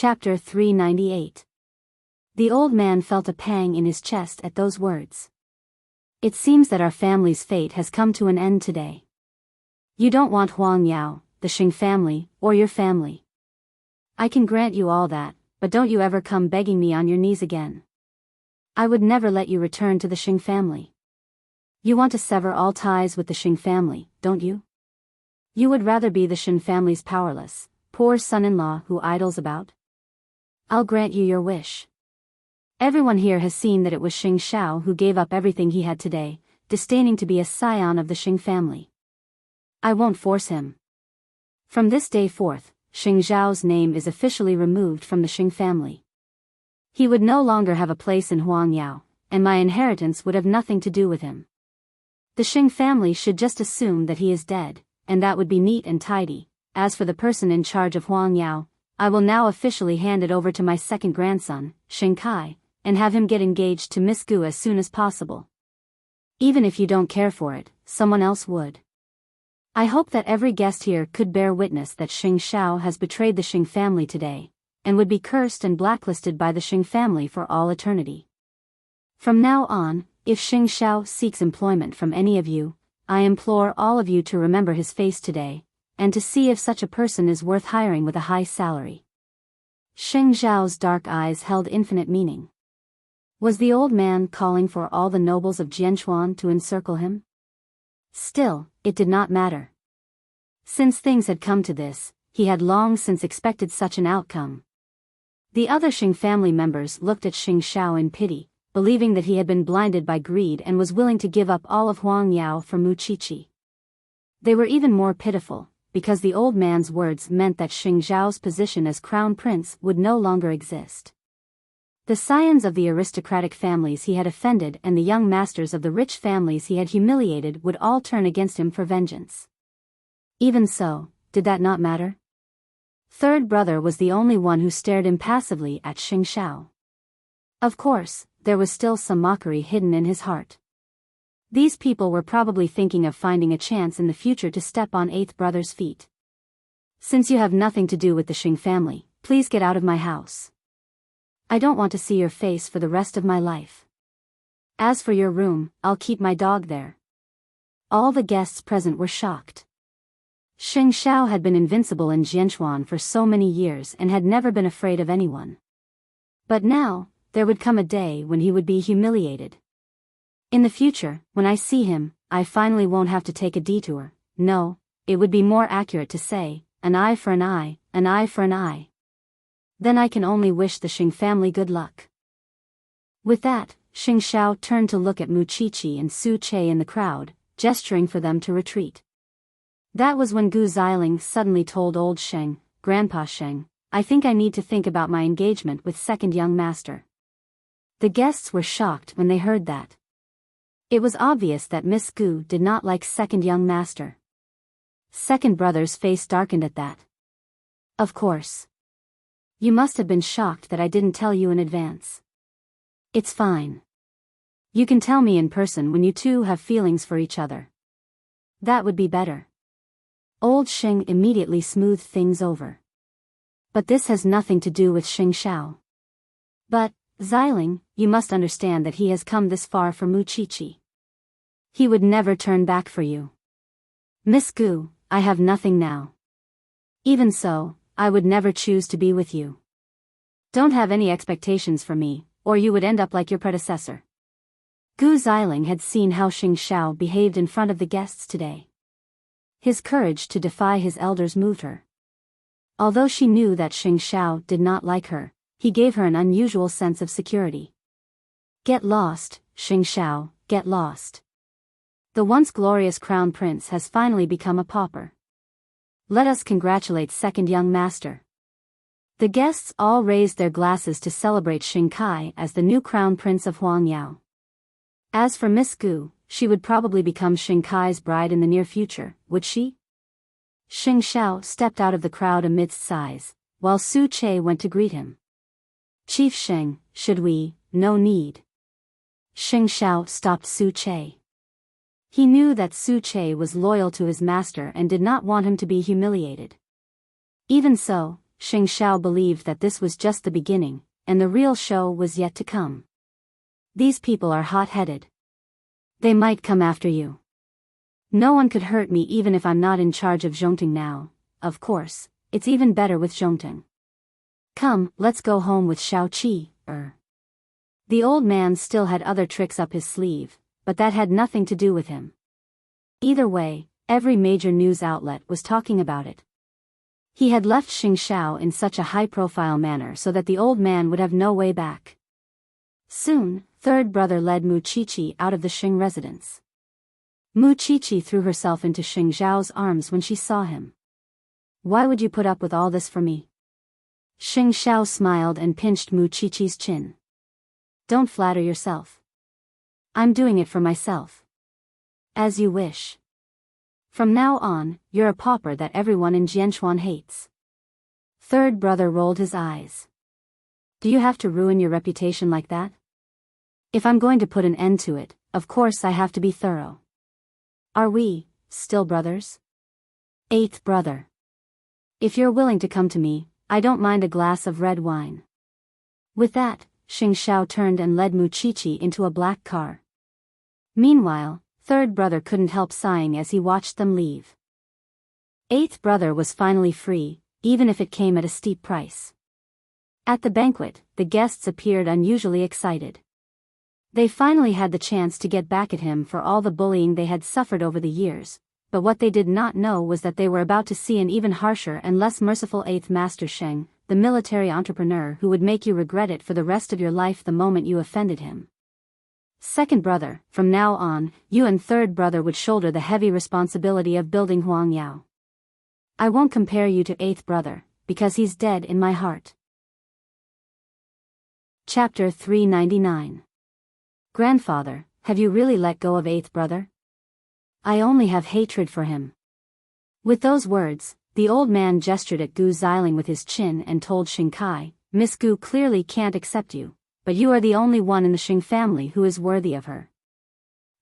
Chapter 398. The old man felt a pang in his chest at those words. It seems that our family's fate has come to an end today. You don't want Huang Yao, the Xing family, or your family. I can grant you all that, but don't you ever come begging me on your knees again. I would never let you return to the Xing family. You want to sever all ties with the Xing family, don't you? You would rather be the Xing family's powerless, poor son-in-law who idles about? I'll grant you your wish. Everyone here has seen that it was Xing Xiao who gave up everything he had today, disdaining to be a scion of the Xing family. I won't force him. From this day forth, Xing Zhao's name is officially removed from the Xing family. He would no longer have a place in Huang Yao, and my inheritance would have nothing to do with him. The Xing family should just assume that he is dead, and that would be neat and tidy. As for the person in charge of Huang Yao, I will now officially hand it over to my second grandson, Xing Kai, and have him get engaged to Miss Gu as soon as possible. Even if you don't care for it, someone else would. I hope that every guest here could bear witness that Xing Xiao has betrayed the Xing family today, and would be cursed and blacklisted by the Xing family for all eternity. From now on, if Xing Xiao seeks employment from any of you, I implore all of you to remember his face today, and to see if such a person is worth hiring with a high salary. Xing Zhao's dark eyes held infinite meaning. Was the old man calling for all the nobles of Jianchuan to encircle him? Still, it did not matter. Since things had come to this, he had long since expected such an outcome. The other Xing family members looked at Xing Xiao in pity, believing that he had been blinded by greed and was willing to give up all of Huang Yao for Mu Qiqi. They were even more pitiful, because the old man's words meant that Xing Zhao's position as crown prince would no longer exist. The scions of the aristocratic families he had offended and the young masters of the rich families he had humiliated would all turn against him for vengeance. Even so, did that not matter? Third brother was the only one who stared impassively at Xing Xiao. Of course, there was still some mockery hidden in his heart. These people were probably thinking of finding a chance in the future to step on eighth brother's feet. Since you have nothing to do with the Xing family, please get out of my house. I don't want to see your face for the rest of my life. As for your room, I'll keep my dog there. All the guests present were shocked. Xing Xiao had been invincible in Jianchuan for so many years and had never been afraid of anyone. But now, there would come a day when he would be humiliated. In the future, when I see him, I finally won't have to take a detour. No, it would be more accurate to say, an eye for an eye, an eye for an eye. Then I can only wish the Xing family good luck. With that, Xing Xiao turned to look at Mu Qiqi and Su Che in the crowd, gesturing for them to retreat. That was when Gu Xiling suddenly told old Sheng, Grandpa Sheng, I think I need to think about my engagement with second young master. The guests were shocked when they heard that. It was obvious that Miss Gu did not like second young master. Second brother's face darkened at that. Of course. You must have been shocked that I didn't tell you in advance. It's fine. You can tell me in person when you two have feelings for each other. That would be better. Old Sheng immediately smoothed things over. But this has nothing to do with Xing Xiao. But, Xiling, you must understand that he has come this far for Mu Qiqi. He would never turn back for you. Miss Gu, I have nothing now. Even so, I would never choose to be with you. Don't have any expectations for me, or you would end up like your predecessor. Gu Xiling had seen how Xing Xiao behaved in front of the guests today. His courage to defy his elders moved her. Although she knew that Xing Xiao did not like her, he gave her an unusual sense of security. Get lost, Xing Xiao, get lost. The once glorious crown prince has finally become a pauper. Let us congratulate second young master. The guests all raised their glasses to celebrate Xing Kai as the new crown prince of Huang Yao. As for Miss Gu, she would probably become Xing Kai's bride in the near future, would she? Xing Xiao stepped out of the crowd amidst sighs, while Su Che went to greet him. Chief Xing, should we? No need. Xing Xiao stopped Su Che. He knew that Su Che was loyal to his master and did not want him to be humiliated. Even so, Xing Xiao believed that this was just the beginning, and the real show was yet to come. These people are hot-headed. They might come after you. No one could hurt me even if I'm not in charge of Zhongting now. Of course, it's even better with Zhongting. Come, let's go home with Xiao Qi. The old man still had other tricks up his sleeve, but that had nothing to do with him. Either way, every major news outlet was talking about it. He had left Xing Xiao in such a high-profile manner so that the old man would have no way back. Soon, third brother led Mu Qiqi out of the Xing residence. Mu Qiqi threw herself into Xing Zhao's arms when she saw him. Why would you put up with all this for me? Xing Xiao smiled and pinched Mu Qiqi's chin. Don't flatter yourself. I'm doing it for myself. As you wish. From now on, you're a pauper that everyone in Jianchuan hates. Third brother rolled his eyes. Do you have to ruin your reputation like that? If I'm going to put an end to it, of course I have to be thorough. Are we still brothers? Eighth brother. If you're willing to come to me, I don't mind a glass of red wine. With that, Xing Xiao turned and led Mu Qiqi into a black car. Meanwhile, third brother couldn't help sighing as he watched them leave. Eighth brother was finally free, even if it came at a steep price. At the banquet, the guests appeared unusually excited. They finally had the chance to get back at him for all the bullying they had suffered over the years, but what they did not know was that they were about to see an even harsher and less merciful eighth master Sheng, the military entrepreneur who would make you regret it for the rest of your life the moment you offended him. Second brother, from now on, you and third brother would shoulder the heavy responsibility of building Huangyao. I won't compare you to eighth brother, because he's dead in my heart. Chapter 399. Grandfather, have you really let go of eighth brother? I only have hatred for him. With those words, the old man gestured at Gu Xiling with his chin and told Xing Kai, Miss Gu clearly can't accept you, but you are the only one in the Xing family who is worthy of her.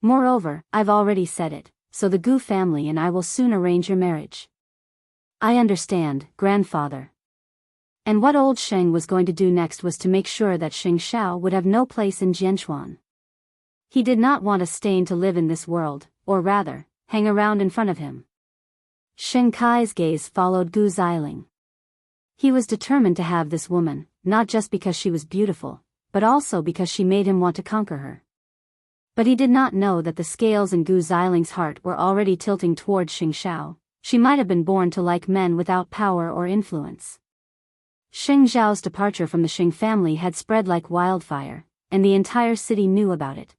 Moreover, I've already said it, so the Gu family and I will soon arrange your marriage. I understand, grandfather. And what old Sheng was going to do next was to make sure that Xing Xiao would have no place in Jianchuan. He did not want a stain to live in this world, or rather, hang around in front of him. Xing Kai's gaze followed Gu Xiling. He was determined to have this woman, not just because she was beautiful, but also because she made him want to conquer her. But he did not know that the scales in Gu Xiling's heart were already tilting toward Xing Xiao. She might have been born to like men without power or influence. Xing Zhao's departure from the Xing family had spread like wildfire, and the entire city knew about it.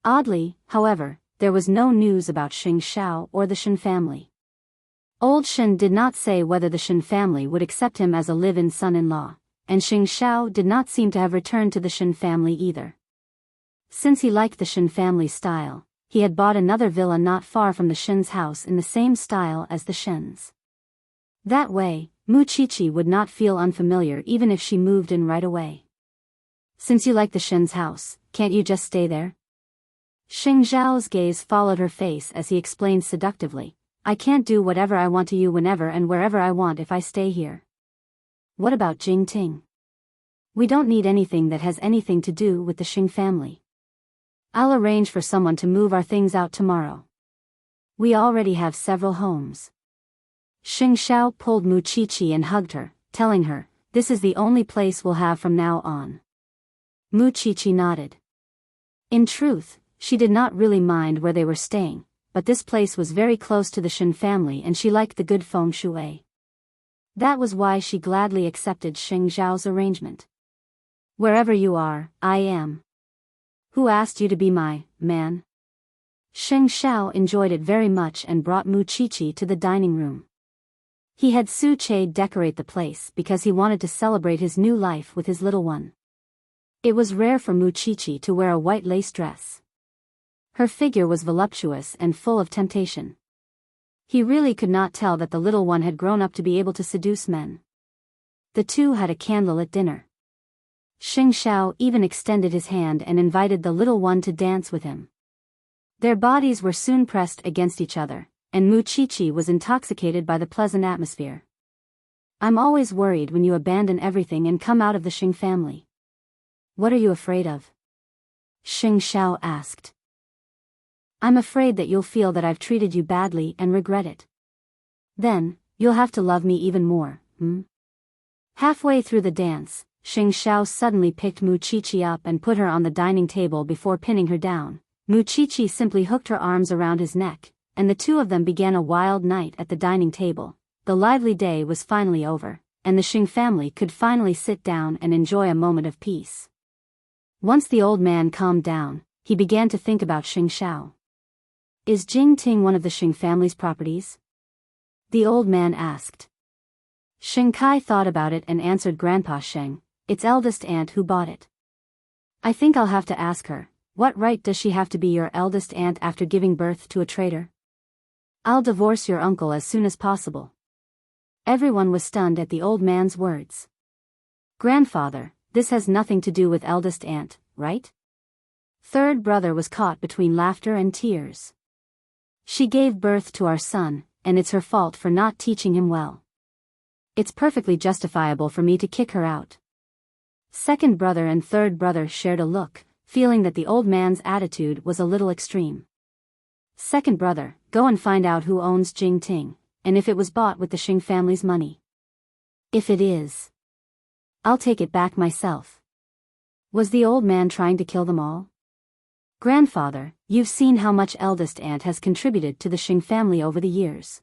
Oddly, however, there was no news about Xing Xiao or the Shen family. Old Shen did not say whether the Shen family would accept him as a live-in son-in-law, and Xing Xiao did not seem to have returned to the Shen family either. Since he liked the Shen family style, he had bought another villa not far from the Shen's house in the same style as the Shen's. That way, Mu Qiqi would not feel unfamiliar even if she moved in right away. Since you like the Shen's house, can't you just stay there? Xing Zhao's gaze followed her face as he explained seductively, I can't do whatever I want to you whenever and wherever I want if I stay here. What about Jingting? We don't need anything that has anything to do with the Xing family. I'll arrange for someone to move our things out tomorrow. We already have several homes. Xing Xiao pulled Mu Qiqi and hugged her, telling her, this is the only place we'll have from now on. Mu Qiqi nodded. In truth, she did not really mind where they were staying, but this place was very close to the Shen family and she liked the good feng shui. That was why she gladly accepted Xing Zhao's arrangement. Wherever you are, I am. Who asked you to be my man? Xing Xiao enjoyed it very much and brought Mu Qiqi to the dining room. He had Su Che decorate the place because he wanted to celebrate his new life with his little one. It was rare for Mu Qiqi to wear a white lace dress. Her figure was voluptuous and full of temptation. He really could not tell that the little one had grown up to be able to seduce men. The two had a candlelit dinner. Xing Xiao even extended his hand and invited the little one to dance with him. Their bodies were soon pressed against each other, and Mu Qiqi was intoxicated by the pleasant atmosphere. I'm always worried when you abandon everything and come out of the Xing family. What are you afraid of? Xing Xiao asked. I'm afraid that you'll feel that I've treated you badly and regret it. Then, you'll have to love me even more, Halfway through the dance, Xing Xiao suddenly picked Mu Qiqi up and put her on the dining table before pinning her down. Mu Qiqi simply hooked her arms around his neck, and the two of them began a wild night at the dining table. The lively day was finally over, and the Xing family could finally sit down and enjoy a moment of peace. Once the old man calmed down, he began to think about Xing Xiao. Is Jingting one of the Xing family's properties? The old man asked. Xing Kai thought about it and answered Grandpa Sheng, its eldest aunt who bought it. I think I'll have to ask her, what right does she have to be your eldest aunt after giving birth to a traitor? I'll divorce your uncle as soon as possible. Everyone was stunned at the old man's words. Grandfather, this has nothing to do with eldest aunt, right? Third brother was caught between laughter and tears. She gave birth to our son, and it's her fault for not teaching him well. It's perfectly justifiable for me to kick her out. Second brother and third brother shared a look, feeling that the old man's attitude was a little extreme. Second brother, go and find out who owns Jingting, and if it was bought with the Xing family's money. If it is, I'll take it back myself. Was the old man trying to kill them all? Grandfather, you've seen how much eldest aunt has contributed to the Xing family over the years.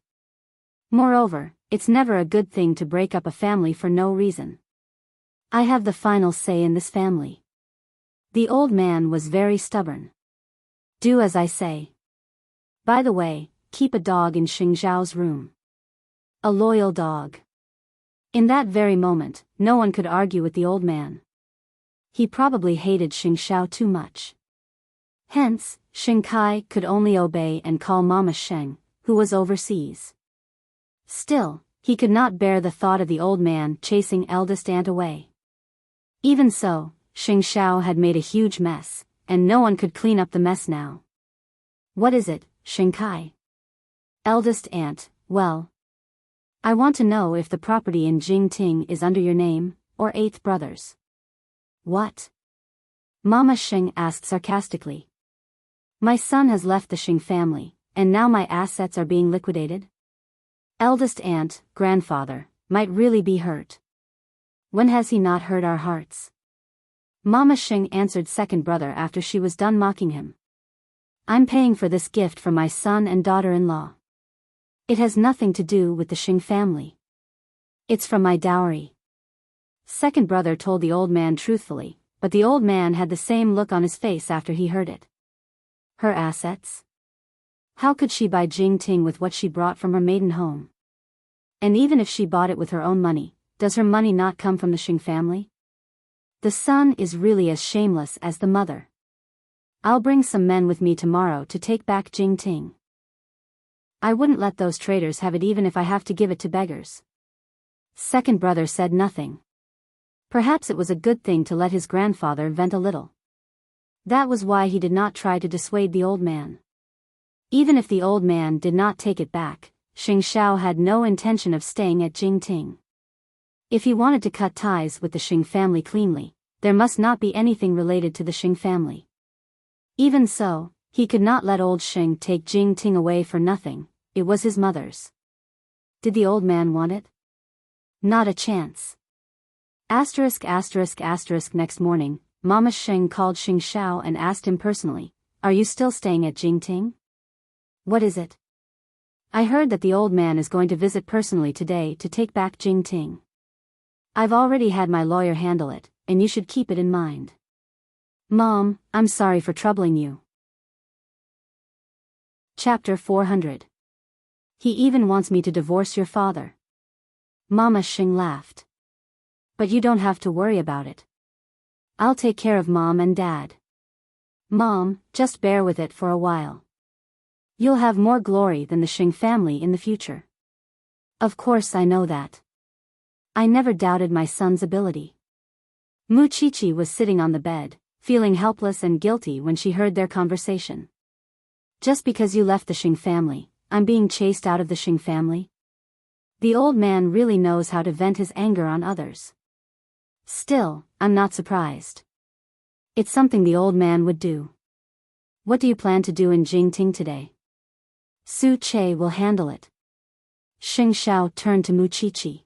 Moreover, it's never a good thing to break up a family for no reason. I have the final say in this family. The old man was very stubborn. Do as I say. By the way, keep a dog in Xing Zhao's room. A loyal dog. In that very moment, no one could argue with the old man. He probably hated Xing Xiao too much. Hence, Xing Kai could only obey and call Mama Sheng, who was overseas. Still, he could not bear the thought of the old man chasing eldest aunt away. Even so, Xing Xiao had made a huge mess, and no one could clean up the mess now. What is it, Xing Kai? Eldest aunt, well, I want to know if the property in Jingting is under your name, or eighth brother's. What? Mama Sheng asked sarcastically. My son has left the Xing family, and now my assets are being liquidated? Eldest aunt, grandfather, might really be hurt. When has he not hurt our hearts? Mama Sheng answered second brother after she was done mocking him. I'm paying for this gift for my son and daughter-in-law. It has nothing to do with the Xing family. It's from my dowry. Second brother told the old man truthfully, but the old man had the same look on his face after he heard it. Her assets? How could she buy Jingting with what she brought from her maiden home? And even if she bought it with her own money, does her money not come from the Xing family? The son is really as shameless as the mother. I'll bring some men with me tomorrow to take back Jingting. I wouldn't let those traitors have it even if I have to give it to beggars. Second brother said nothing. Perhaps it was a good thing to let his grandfather vent a little. That was why he did not try to dissuade the old man. Even if the old man did not take it back, Xing Xiao had no intention of staying at Jingting. If he wanted to cut ties with the Xing family cleanly, there must not be anything related to the Xing family. Even so, he could not let old Xing take Jingting away for nothing. It was his mother's. Did the old man want it? Not a chance. Next morning, Mama Sheng called Xing Xiao and asked him personally, are you still staying at Jingting? What is it? I heard that the old man is going to visit personally today to take back Jingting. I've already had my lawyer handle it, and you should keep it in mind. Mom, I'm sorry for troubling you. Chapter 400. He even wants me to divorce your father. Mama Xing laughed. But you don't have to worry about it. I'll take care of Mom and Dad. Mom, just bear with it for a while. You'll have more glory than the Xing family in the future. Of course I know that. I never doubted my son's ability. Mu Qiqi was sitting on the bed, feeling helpless and guilty when she heard their conversation. Just because you left the Xing family, I'm being chased out of the Xing family? The old man really knows how to vent his anger on others. Still, I'm not surprised. It's something the old man would do. What do you plan to do in Jingting today? Su Che will handle it. Xing Xiao turned to Muqiqi.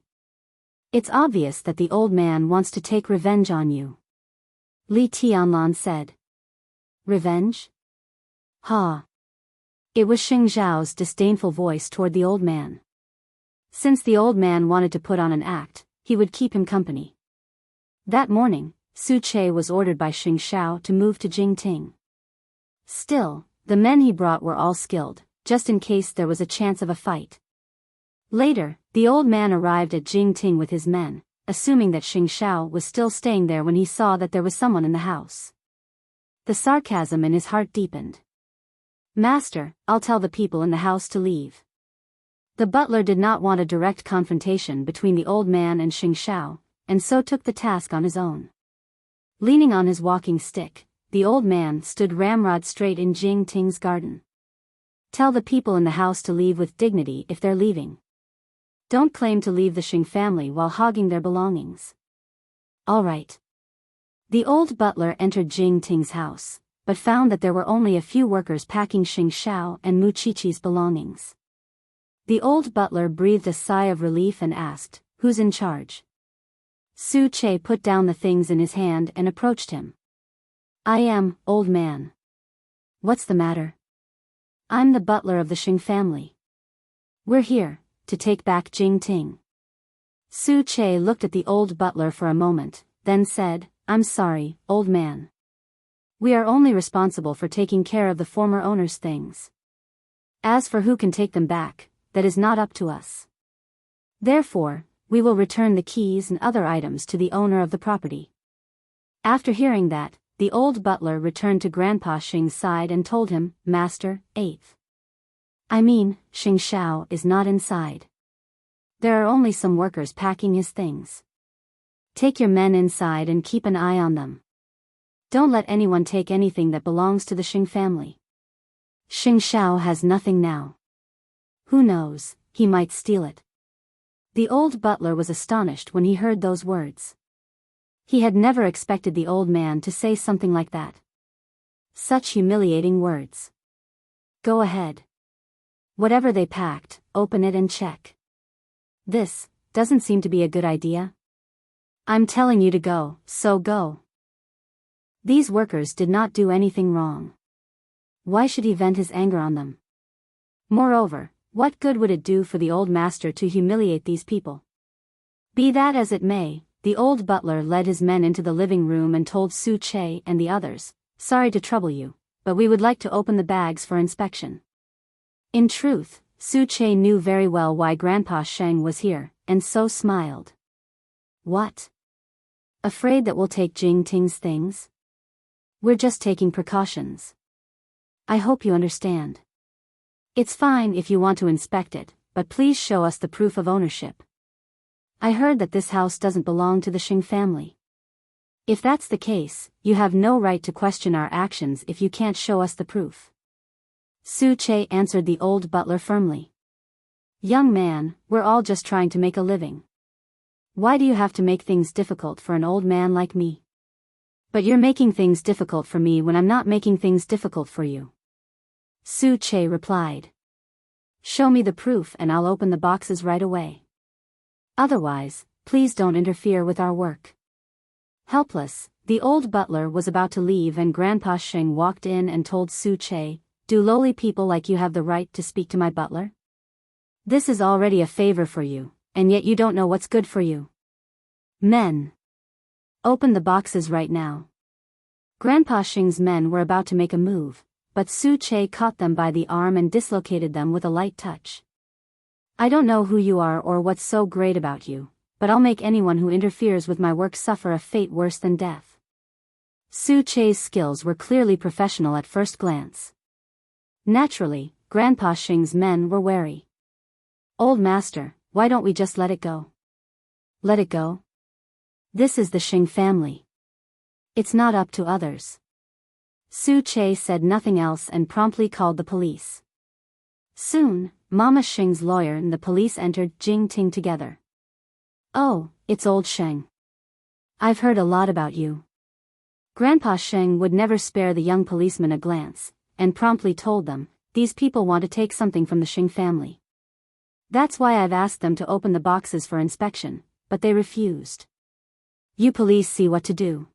It's obvious that the old man wants to take revenge on you. Li Tianlan said. Revenge? Ha. It was Xing Xiao's disdainful voice toward the old man. Since the old man wanted to put on an act, he would keep him company. That morning, Su Che was ordered by Xing Xiao to move to Jingting. Still, the men he brought were all skilled, just in case there was a chance of a fight. Later, the old man arrived at Jingting with his men, assuming that Xing Xiao was still staying there when he saw that there was someone in the house. The sarcasm in his heart deepened. Master, I'll tell the people in the house to leave. The butler did not want a direct confrontation between the old man and Xing Xiao, and so took the task on his own. Leaning on his walking stick, the old man stood ramrod straight in Jingting's garden. Tell the people in the house to leave with dignity if they're leaving. Don't claim to leave the Xing family while hogging their belongings. All right. The old butler entered Jingting's house, but found that there were only a few workers packing Xing Xiao and Muqiqi's belongings. The old butler breathed a sigh of relief and asked, "Who's in charge?" Su Che put down the things in his hand and approached him. "I am, old man." "What's the matter?" "I'm the butler of the Xing family. We're here to take back Jingting." Su Che looked at the old butler for a moment, then said, "I'm sorry, old man. We are only responsible for taking care of the former owner's things. As for who can take them back, that is not up to us. Therefore, we will return the keys and other items to the owner of the property." After hearing that, the old butler returned to Grandpa Xing's side and told him, "Master, 8th. I mean, Xing Xiao is not inside. There are only some workers packing his things. Take your men inside and keep an eye on them. Don't let anyone take anything that belongs to the Xing family. Xing Xiao has nothing now. Who knows, he might steal it." The old butler was astonished when he heard those words. He had never expected the old man to say something like that. Such humiliating words. "Go ahead. Whatever they packed, open it and check." "This doesn't seem to be a good idea." "I'm telling you to go, so go." These workers did not do anything wrong. Why should he vent his anger on them? Moreover, what good would it do for the old master to humiliate these people? Be that as it may, the old butler led his men into the living room and told Su Che and the others, "Sorry to trouble you, but we would like to open the bags for inspection." In truth, Su Che knew very well why Grandpa Sheng was here, and so smiled. "What? Afraid that we'll take Jingting's things? We're just taking precautions. I hope you understand. It's fine if you want to inspect it, but please show us the proof of ownership. I heard that this house doesn't belong to the Xing family. If that's the case, you have no right to question our actions if you can't show us the proof." Su Che answered the old butler firmly. "Young man, we're all just trying to make a living. Why do you have to make things difficult for an old man like me?" "But you're making things difficult for me when I'm not making things difficult for you," Su Che replied. "Show me the proof and I'll open the boxes right away. Otherwise, please don't interfere with our work." Helpless, the old butler was about to leave and Grandpa Sheng walked in and told Su Che, "Do lowly people like you have the right to speak to my butler? This is already a favor for you, and yet you don't know what's good for you. Men, open the boxes right now." Grandpa Sheng's men were about to make a move, but Su Che caught them by the arm and dislocated them with a light touch. "I don't know who you are or what's so great about you, but I'll make anyone who interferes with my work suffer a fate worse than death." Su Che's skills were clearly professional at first glance. Naturally, Grandpa Sheng's men were wary. "Old master, why don't we just let it go?" "Let it go? This is the Xing family. It's not up to others." Su Che said nothing else and promptly called the police. Soon, Mama Xing's lawyer and the police entered Jingting together. "Oh, it's old Sheng. I've heard a lot about you." Grandpa Sheng would never spare the young policeman a glance, and promptly told them, "These people want to take something from the Sheng family. That's why I've asked them to open the boxes for inspection, but they refused. You police see what to do."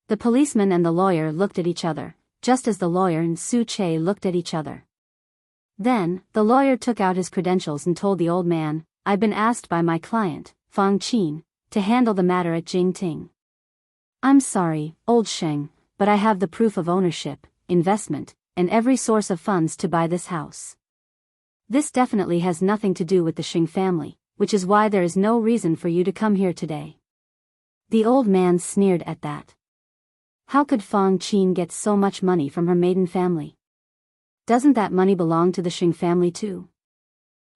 The policeman and the lawyer looked at each other, just as the lawyer and Su Che looked at each other. Then, the lawyer took out his credentials and told the old man, "I've been asked by my client, Fang Qin, to handle the matter at Jingting. I'm sorry, old Sheng, but I have the proof of ownership, investment, and every source of funds to buy this house. This definitely has nothing to do with the Sheng family, which is why there is no reason for you to come here today." The old man sneered at that. How could Fang Qin get so much money from her maiden family? Doesn't that money belong to the Sheng family too?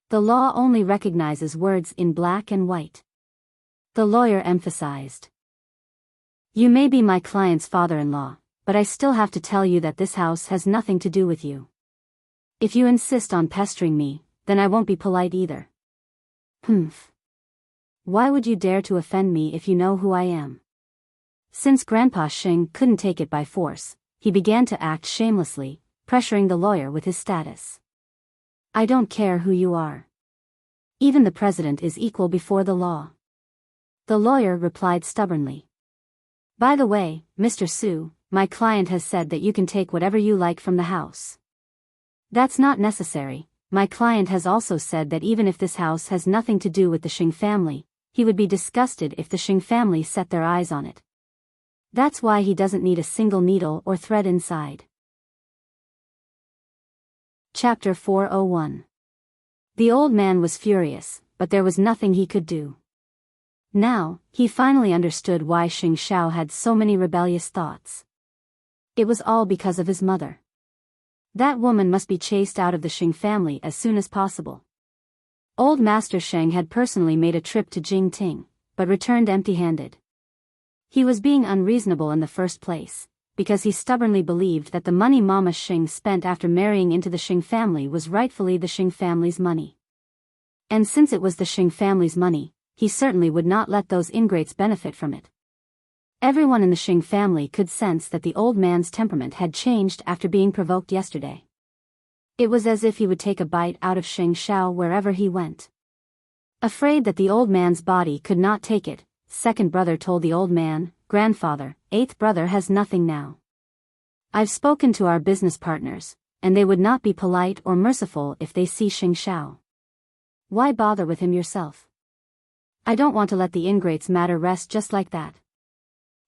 The law only recognizes words in black and white. The lawyer emphasized. "You may be my client's father-in-law, but I still have to tell you that this house has nothing to do with you. If you insist on pestering me, then I won't be polite either." "Humph. Why would you dare to offend me if you know who I am?" Since Grandpa Sheng couldn't take it by force, he began to act shamelessly, pressuring the lawyer with his status. "I don't care who you are. Even the president is equal before the law." The lawyer replied stubbornly. "By the way, Mr. Su, my client has said that you can take whatever you like from the house." "That's not necessary. My client has also said that even if this house has nothing to do with the Sheng family, he would be disgusted if the Sheng family set their eyes on it. That's why he doesn't need a single needle or thread inside." Chapter 401. The old man was furious, but there was nothing he could do. Now, he finally understood why Xing Xiao had so many rebellious thoughts. It was all because of his mother. That woman must be chased out of the Sheng family as soon as possible. Old Master Sheng had personally made a trip to Jingting, but returned empty-handed. He was being unreasonable in the first place, because he stubbornly believed that the money Mama Xing spent after marrying into the Sheng family was rightfully the Sheng family's money. And since it was the Sheng family's money, he certainly would not let those ingrates benefit from it. Everyone in the Sheng family could sense that the old man's temperament had changed after being provoked yesterday. It was as if he would take a bite out of Xing Xiao wherever he went. Afraid that the old man's body could not take it, second brother told the old man, "Grandfather, eighth brother has nothing now. I've spoken to our business partners, and they would not be polite or merciful if they see Xing Xiao. Why bother with him yourself? I don't want to let the ingrate's matter rest just like that.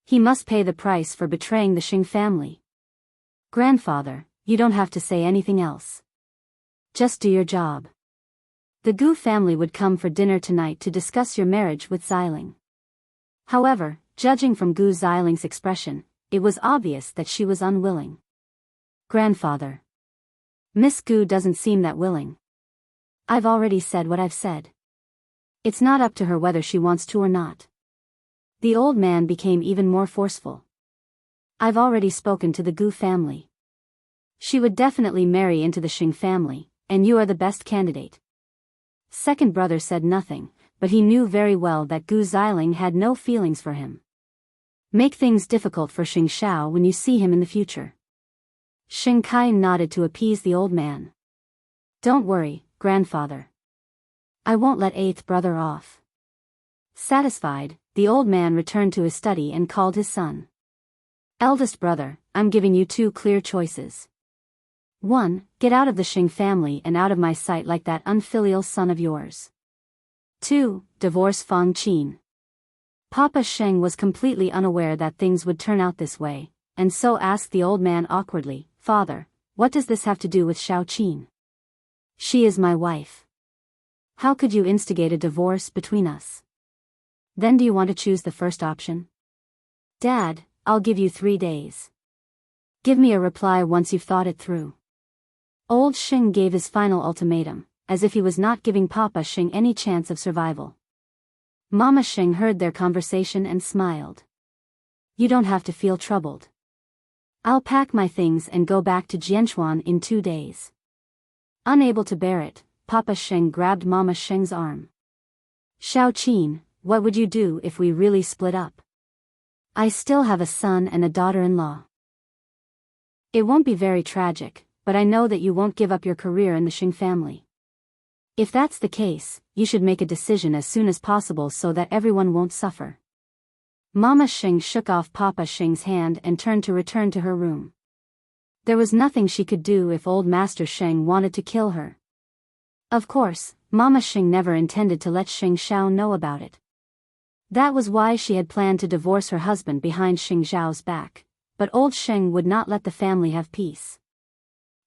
He must pay the price for betraying the Xing family. Grandfather, you don't have to say anything else. Just do your job. The Gu family would come for dinner tonight to discuss your marriage with Xiling." However, judging from Gu Xiling's expression, it was obvious that she was unwilling. "Grandfather. Miss Gu doesn't seem that willing. I've already said what I've said. It's not up to her whether she wants to or not." The old man became even more forceful. "I've already spoken to the Gu family. She would definitely marry into the Xing family, and you are the best candidate." Second brother said nothing, but he knew very well that Gu Xiling had no feelings for him. "Make things difficult for Xing Xiao when you see him in the future." Xing Kai nodded to appease the old man. "Don't worry, grandfather. I won't let eighth brother off." Satisfied, the old man returned to his study and called his son. "Eldest brother, I'm giving you two clear choices. 1. Get out of the Xing family and out of my sight like that unfilial son of yours. 2. Divorce Fang Qin." Papa Sheng was completely unaware that things would turn out this way, and so asked the old man awkwardly, "Father, what does this have to do with Xiao Qin? She is my wife. How could you instigate a divorce between us? Then do you want to choose the first option?" "Dad, I'll give you 3 days. Give me a reply once you've thought it through." Old Xing gave his final ultimatum, as if he was not giving Papa Xing any chance of survival. Mama Xing heard their conversation and smiled. "You don't have to feel troubled. I'll pack my things and go back to Jianchuan in 2 days." Unable to bear it, Papa Sheng grabbed Mama Sheng's arm. Xiao Qin, what would you do if we really split up? I still have a son and a daughter-in-law. It won't be very tragic, but I know that you won't give up your career in the Sheng family. If that's the case, you should make a decision as soon as possible so that everyone won't suffer. Mama Sheng shook off Papa Sheng's hand and turned to return to her room. There was nothing she could do if old Master Sheng wanted to kill her. Of course, Mama Sheng never intended to let Sheng Xiao know about it. That was why she had planned to divorce her husband behind Sheng Xiao's back, but old Sheng would not let the family have peace.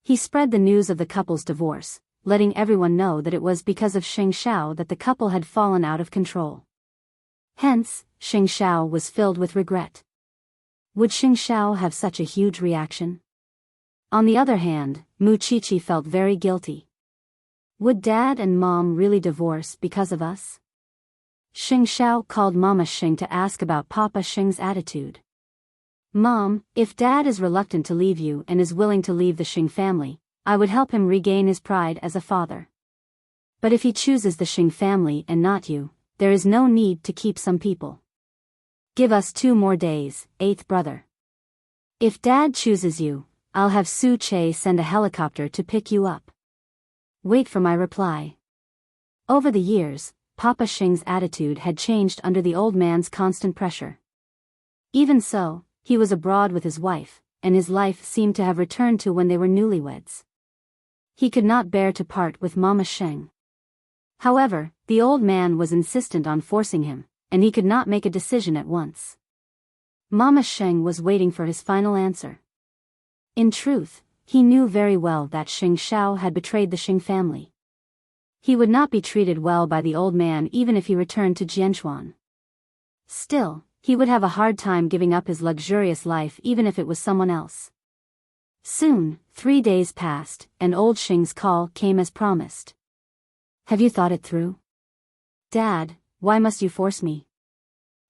He spread the news of the couple's divorce, letting everyone know that it was because of Sheng Xiao that the couple had fallen out of control. Hence, Sheng Xiao was filled with regret. Would Sheng Xiao have such a huge reaction? On the other hand, Mu Qiqi felt very guilty. Would Dad and Mom really divorce because of us? Sheng Xiao called Mama Sheng to ask about Papa Sheng's attitude. Mom, if Dad is reluctant to leave you and is willing to leave the Sheng family, I would help him regain his pride as a father. But if he chooses the Sheng family and not you, there is no need to keep some people. Give us 2 more days, 8th brother. If Dad chooses you, I'll have Su Che send a helicopter to pick you up. Wait for my reply. Over the years, Papa Sheng's attitude had changed under the old man's constant pressure. Even so, he was abroad with his wife, and his life seemed to have returned to when they were newlyweds. He could not bear to part with Mama Sheng. However, the old man was insistent on forcing him, and he could not make a decision at once. Mama Sheng was waiting for his final answer. In truth, he knew very well that Sheng Xiao had betrayed the Sheng family. He would not be treated well by the old man even if he returned to Jianchuan. Still, he would have a hard time giving up his luxurious life even if it was someone else. Soon, 3 days passed, and old Sheng's call came as promised. Have you thought it through? Dad, why must you force me?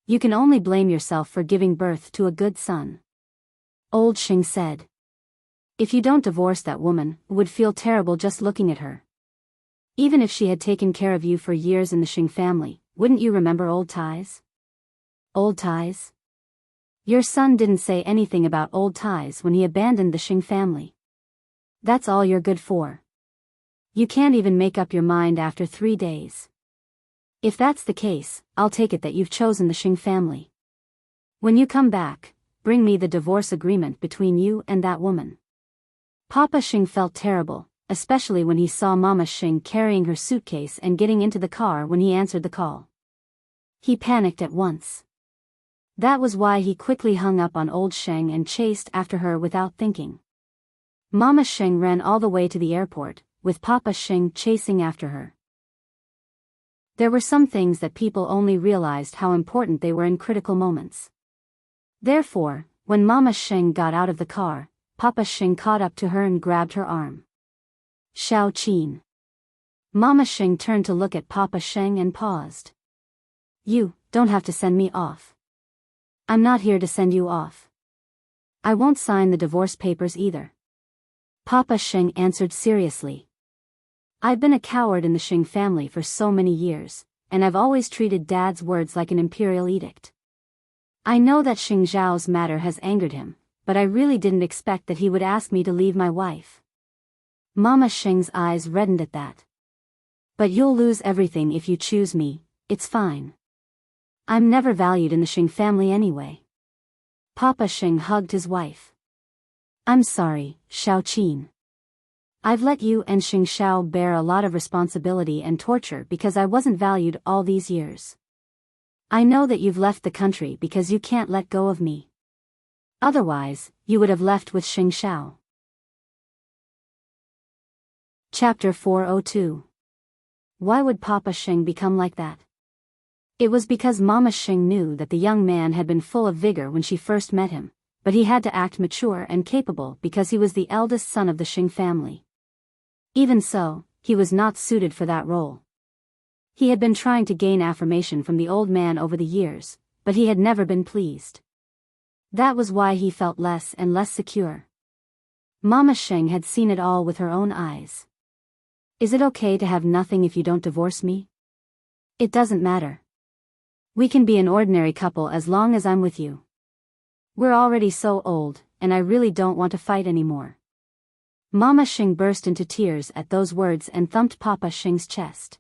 You can only blame yourself for giving birth to a good son. Old Sheng said. If you don't divorce that woman, it would feel terrible just looking at her. Even if she had taken care of you for years in the Sheng family, wouldn't you remember old ties? Old ties? Your son didn't say anything about old ties when he abandoned the Sheng family. That's all you're good for. You can't even make up your mind after 3 days. If that's the case, I'll take it that you've chosen the Sheng family. When you come back, bring me the divorce agreement between you and that woman. Papa Sheng felt terrible, especially when he saw Mama Sheng carrying her suitcase and getting into the car when he answered the call. He panicked at once. That was why he quickly hung up on old Sheng and chased after her without thinking. Mama Sheng ran all the way to the airport, with Papa Sheng chasing after her. There were some things that people only realized how important they were in critical moments. Therefore, when Mama Sheng got out of the car, Papa Sheng caught up to her and grabbed her arm. Xiao Qin. Mama Sheng turned to look at Papa Sheng and paused. You don't have to send me off. I'm not here to send you off. I won't sign the divorce papers either. Papa Sheng answered seriously. I've been a coward in the Sheng family for so many years, and I've always treated Dad's words like an imperial edict. I know that Sheng Zhao's matter has angered him, but I really didn't expect that he would ask me to leave my wife. Mama Sheng's eyes reddened at that. But you'll lose everything if you choose me, it's fine. I'm never valued in the Sheng family anyway. Papa Sheng hugged his wife. I'm sorry, Xiao Qin. I've let you and Sheng Xiao bear a lot of responsibility and torture because I wasn't valued all these years. I know that you've left the country because you can't let go of me. Otherwise, you would have left with Sheng Xiao. Chapter 402. Why would Papa Sheng become like that? It was because Mama Sheng knew that the young man had been full of vigor when she first met him, but he had to act mature and capable because he was the eldest son of the Sheng family. Even so, he was not suited for that role. He had been trying to gain affirmation from the old man over the years, but he had never been pleased. That was why he felt less and less secure. Mama Sheng had seen it all with her own eyes. Is it okay to have nothing if you don't divorce me? It doesn't matter. We can be an ordinary couple as long as I'm with you. We're already so old, and I really don't want to fight anymore. Mama Xing burst into tears at those words and thumped Papa Xing's chest.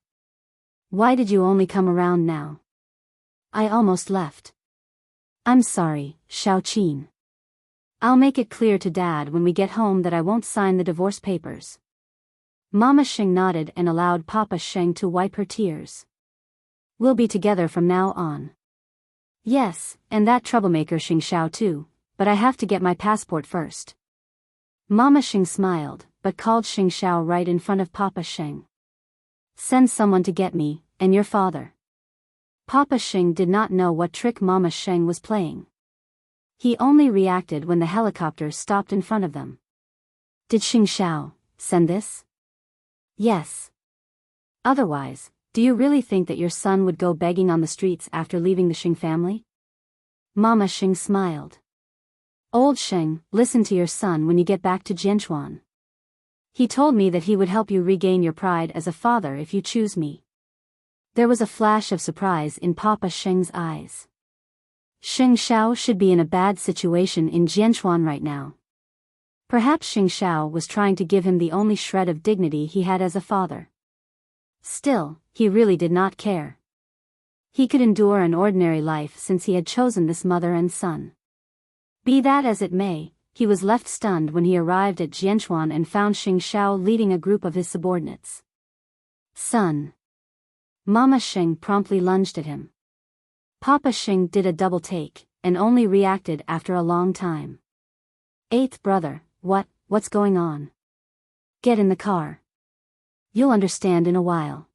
Why did you only come around now? I almost left. I'm sorry, Xiaoqin. I'll make it clear to Dad when we get home that I won't sign the divorce papers. Mama Xing nodded and allowed Papa Xing to wipe her tears. We'll be together from now on. Yes, and that troublemaker Xing Xiao too, but I have to get my passport first. Mama Xing smiled, but called Xing Xiao right in front of Papa Xing. Send someone to get me, and your father. Papa Xing did not know what trick Mama Xing was playing. He only reacted when the helicopter stopped in front of them. Did Xing Xiao send this? Yes. Otherwise, do you really think that your son would go begging on the streets after leaving the Xing family? Mama Xing smiled. Old Xing, listen to your son when you get back to Jianchuan. He told me that he would help you regain your pride as a father if you choose me. There was a flash of surprise in Papa Xing's eyes. Xing Xiao should be in a bad situation in Jianchuan right now. Perhaps Xing Xiao was trying to give him the only shred of dignity he had as a father. Still, he really did not care. He could endure an ordinary life since he had chosen this mother and son. Be that as it may, he was left stunned when he arrived at Jianchuan and found Xing Xiao leading a group of his subordinates. Son. Mama Xing promptly lunged at him. Papa Xing did a double take, and only reacted after a long time. Eighth brother, what's going on? Get in the car. You'll understand in a while.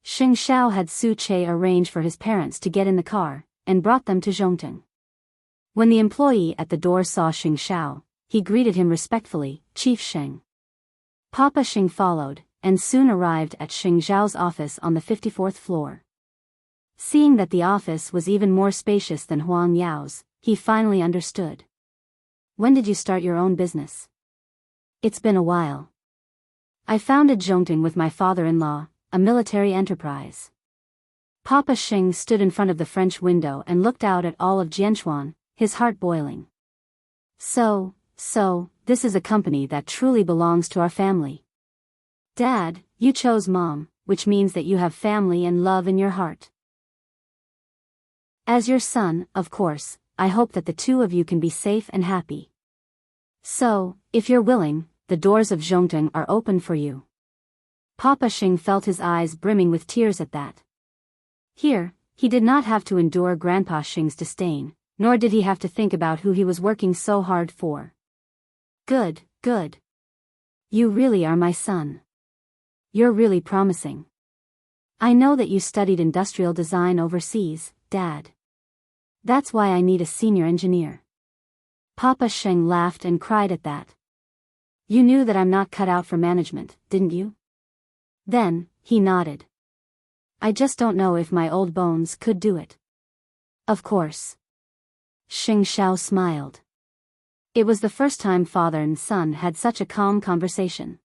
Xing Xiao had Su Che arrange for his parents to get in the car, and brought them to Zhongteng. When the employee at the door saw Xing Xiao, he greeted him respectfully, Chief Xing. Papa Xing followed, and soon arrived at Xing Xiao's office on the 54th floor. Seeing that the office was even more spacious than Huang Yao's, he finally understood. When did you start your own business? It's been a while. I founded Zhongteng with my father-in-law, a military enterprise. Papa Xing stood in front of the French window and looked out at all of Jianchuan, his heart boiling. So, this is a company that truly belongs to our family. Dad, you chose Mom, which means that you have family and love in your heart. As your son, of course, I hope that the two of you can be safe and happy. So, if you're willing, the doors of Zhongteng are open for you. Papa Xing felt his eyes brimming with tears at that. Here, he did not have to endure Grandpa Xing's disdain, nor did he have to think about who he was working so hard for. Good. You really are my son. You're really promising. I know that you studied industrial design overseas, Dad. That's why I need a senior engineer. Papa Xing laughed and cried at that. You knew that I'm not cut out for management, didn't you? Then, he nodded. I just don't know if my old bones could do it. Of course. Xing Xiao smiled. It was the first time father and son had such a calm conversation.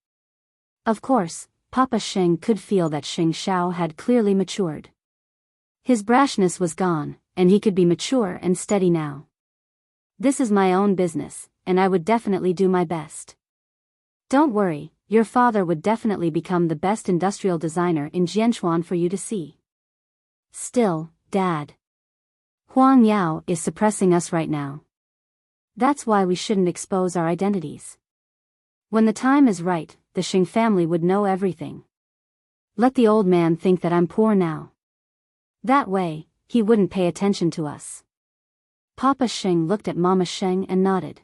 Of course, Papa Xing could feel that Xing Xiao had clearly matured. His brashness was gone, and he could be mature and steady now. This is my own business, and I would definitely do my best. Don't worry, your father would definitely become the best industrial designer in Jianchuan for you to see. Still, Dad. Huang Yao is suppressing us right now. That's why we shouldn't expose our identities. When the time is right, the Xing family would know everything. Let the old man think that I'm poor now. That way, he wouldn't pay attention to us. Papa Xing looked at Mama Xing and nodded.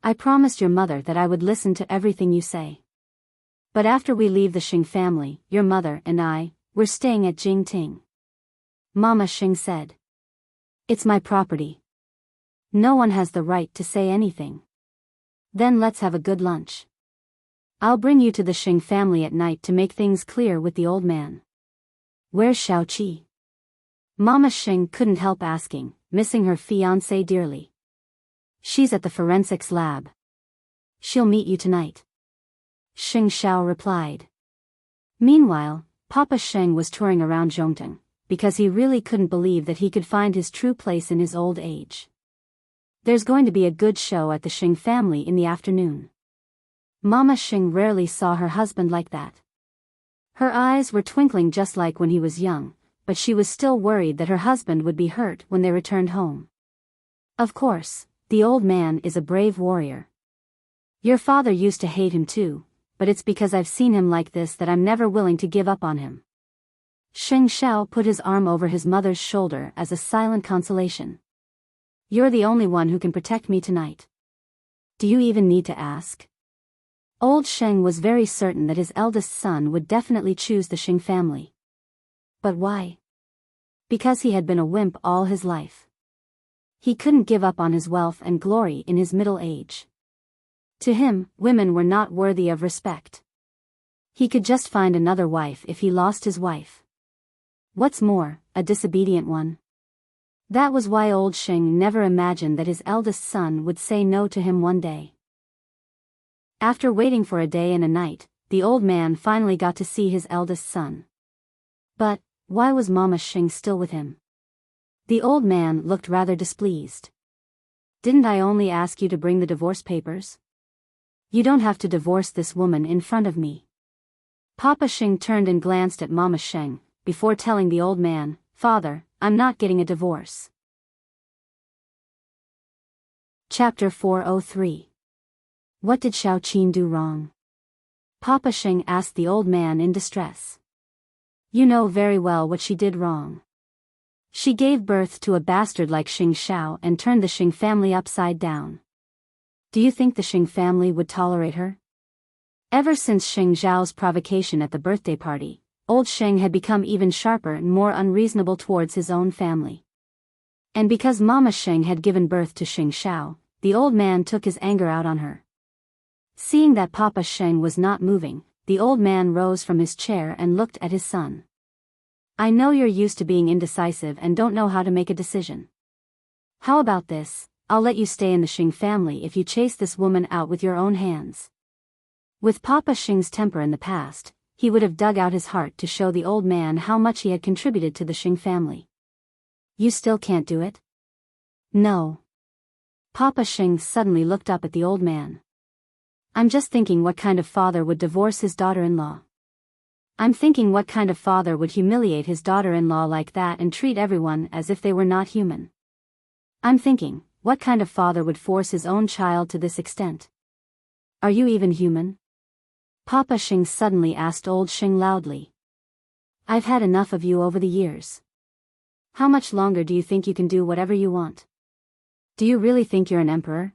I promised your mother that I would listen to everything you say. But after we leave the Xing family, your mother and we're staying at Jingting. Mama Xing said. It's my property. No one has the right to say anything. Then let's have a good lunch. I'll bring you to the Xing family at night to make things clear with the old man. Where's Xiaoqi? Mama Xing couldn't help asking, missing her fiancé dearly. She's at the forensics lab. She'll meet you tonight. Xing Xiao replied. Meanwhile, Papa Sheng was touring around Zhongtong, because he really couldn't believe that he could find his true place in his old age. There's going to be a good show at the Sheng family in the afternoon. Mama Sheng rarely saw her husband like that. Her eyes were twinkling just like when he was young, but she was still worried that her husband would be hurt when they returned home. Of course, the old man is a brave warrior. Your father used to hate him too, but it's because I've seen him like this that I'm never willing to give up on him. Sheng Xiao put his arm over his mother's shoulder as a silent consolation. You're the only one who can protect me tonight. Do you even need to ask? Old Sheng was very certain that his eldest son would definitely choose the Sheng family. But why? Because he had been a wimp all his life. He couldn't give up on his wealth and glory in his middle age. To him, women were not worthy of respect. He could just find another wife if he lost his wife. What's more, a disobedient one. That was why old Sheng never imagined that his eldest son would say no to him one day. After waiting for a day and a night, the old man finally got to see his eldest son. But, why was Mama Sheng still with him? The old man looked rather displeased. Didn't I only ask you to bring the divorce papers? You don't have to divorce this woman in front of me. Papa Sheng turned and glanced at Mama Sheng, before telling the old man, Father, I'm not getting a divorce. Chapter 403. What did Xiao Qin do wrong? Papa Sheng asked the old man in distress. You know very well what she did wrong. She gave birth to a bastard like Sheng Xiao and turned the Sheng family upside down. Do you think the Sheng family would tolerate her? Ever since Sheng Zhao's provocation at the birthday party, old Sheng had become even sharper and more unreasonable towards his own family. And because Mama Sheng had given birth to Sheng Xiao, the old man took his anger out on her. Seeing that Papa Sheng was not moving, the old man rose from his chair and looked at his son. I know you're used to being indecisive and don't know how to make a decision. How about this? I'll let you stay in the Sheng family if you chase this woman out with your own hands. With Papa Sheng's temper in the past, he would have dug out his heart to show the old man how much he had contributed to the Sheng family. You still can't do it? No. Papa Sheng suddenly looked up at the old man. I'm just thinking what kind of father would divorce his daughter-in-law. I'm thinking what kind of father would humiliate his daughter-in-law like that and treat everyone as if they were not human. I'm thinking, what kind of father would force his own child to this extent? Are you even human? Papa Sheng suddenly asked old Sheng loudly. I've had enough of you over the years. How much longer do you think you can do whatever you want? Do you really think you're an emperor?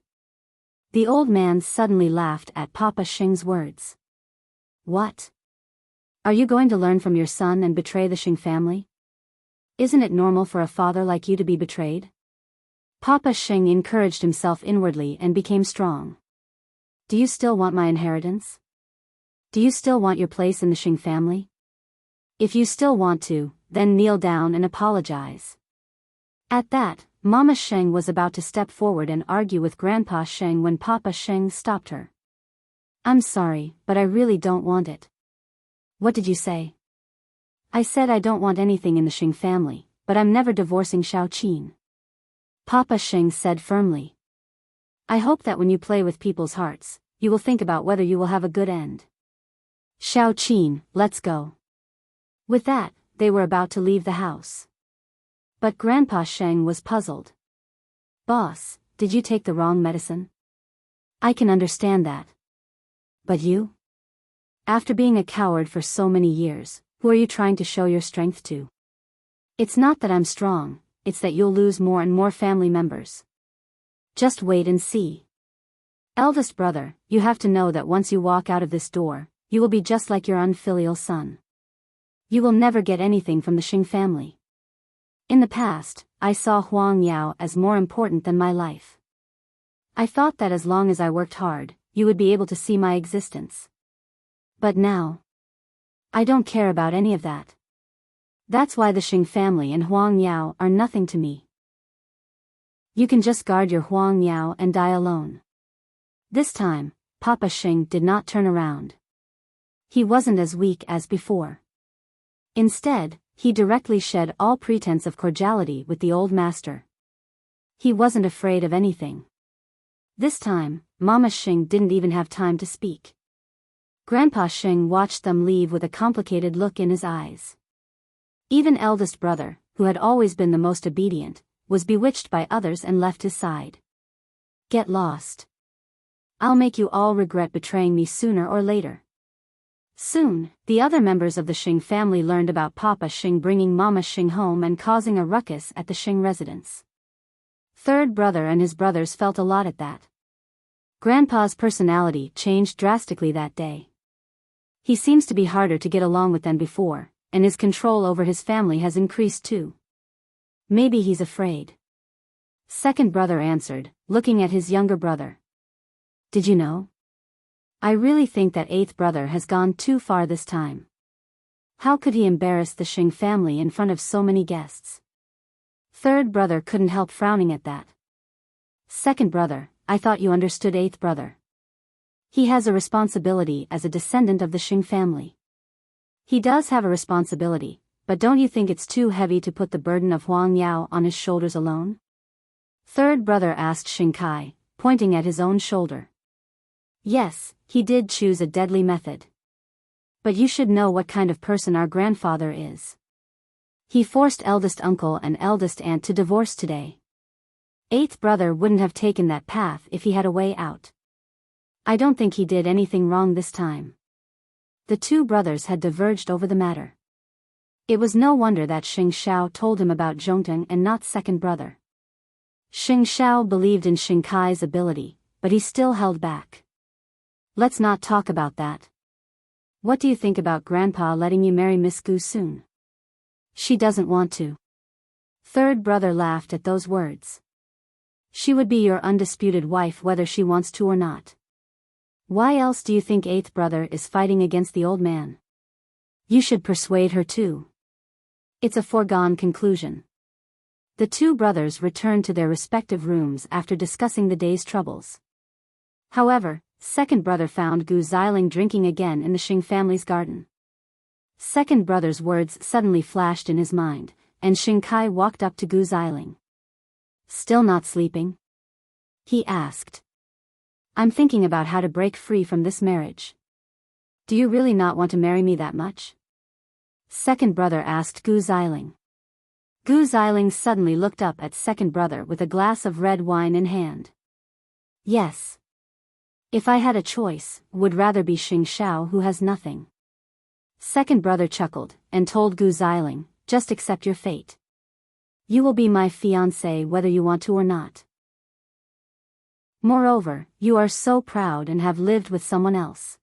The old man suddenly laughed at Papa Sheng's words. What? Are you going to learn from your son and betray the Sheng family? Isn't it normal for a father like you to be betrayed? Papa Sheng encouraged himself inwardly and became strong. Do you still want my inheritance? Do you still want your place in the Sheng family? If you still want to, then kneel down and apologize. At that, Mama Sheng was about to step forward and argue with Grandpa Sheng when Papa Sheng stopped her. I'm sorry, but I really don't want it. What did you say? I said I don't want anything in the Sheng family, but I'm never divorcing Xiao Qin. Papa Sheng said firmly. I hope that when you play with people's hearts, you will think about whether you will have a good end. Xiao Qin, let's go. With that, they were about to leave the house. But Grandpa Sheng was puzzled. Boss, did you take the wrong medicine? I can understand that. But you? After being a coward for so many years, who are you trying to show your strength to? It's not that I'm strong, it's that you'll lose more and more family members. Just wait and see. Eldest brother, you have to know that once you walk out of this door, you will be just like your unfilial son. You will never get anything from the Sheng family. In the past, I saw Huang Yao as more important than my life. I thought that as long as I worked hard, you would be able to see my existence. But now, I don't care about any of that. That's why the Sheng family and Huang Yao are nothing to me. You can just guard your Huang Yao and die alone. This time, Papa Sheng did not turn around. He wasn't as weak as before. Instead, he directly shed all pretense of cordiality with the old master. He wasn't afraid of anything. This time, Mama Xing didn't even have time to speak. Grandpa Xing watched them leave with a complicated look in his eyes. Even eldest brother, who had always been the most obedient, was bewitched by others and left his side. Get lost. I'll make you all regret betraying me sooner or later. Soon, the other members of the Xing family learned about Papa Xing bringing Mama Xing home and causing a ruckus at the Xing residence. Third brother and his brothers felt a lot at that. Grandpa's personality changed drastically that day. He seems to be harder to get along with than before, and his control over his family has increased too. Maybe he's afraid. Second brother answered, looking at his younger brother. Did you know? I really think that eighth brother has gone too far this time. How could he embarrass the Xing family in front of so many guests? Third brother couldn't help frowning at that. Second brother, I thought you understood eighth brother. He has a responsibility as a descendant of the Xing family. He does have a responsibility, but don't you think it's too heavy to put the burden of Huang Yao on his shoulders alone? Third brother asked Xing Kai, pointing at his own shoulder. Yes, he did choose a deadly method. But you should know what kind of person our grandfather is. He forced eldest uncle and eldest aunt to divorce today. Eighth brother wouldn't have taken that path if he had a way out. I don't think he did anything wrong this time. The two brothers had diverged over the matter. It was no wonder that Xing Xiao told him about Zhongteng and not second brother. Xing Xiao believed in Xing Kai's ability, but he still held back. Let's not talk about that. What do you think about Grandpa letting you marry Miss Gu soon? She doesn't want to. Third brother laughed at those words. She would be your undisputed wife whether she wants to or not. Why else do you think eighth brother is fighting against the old man? You should persuade her too. It's a foregone conclusion. The two brothers returned to their respective rooms after discussing the day's troubles. However, second brother found Gu Xiling drinking again in the Xing family's garden. Second brother's words suddenly flashed in his mind, and Xing Kai walked up to Gu Xiling. Still not sleeping? He asked. I'm thinking about how to break free from this marriage. Do you really not want to marry me that much? Second brother asked Gu Xiling. Gu Xiling suddenly looked up at second brother with a glass of red wine in hand. Yes. If I had a choice, would rather be Xing Xiao who has nothing. Second brother chuckled, and told Gu Xiling, just accept your fate. You will be my fiancé whether you want to or not. Moreover, you are so proud and have lived with someone else.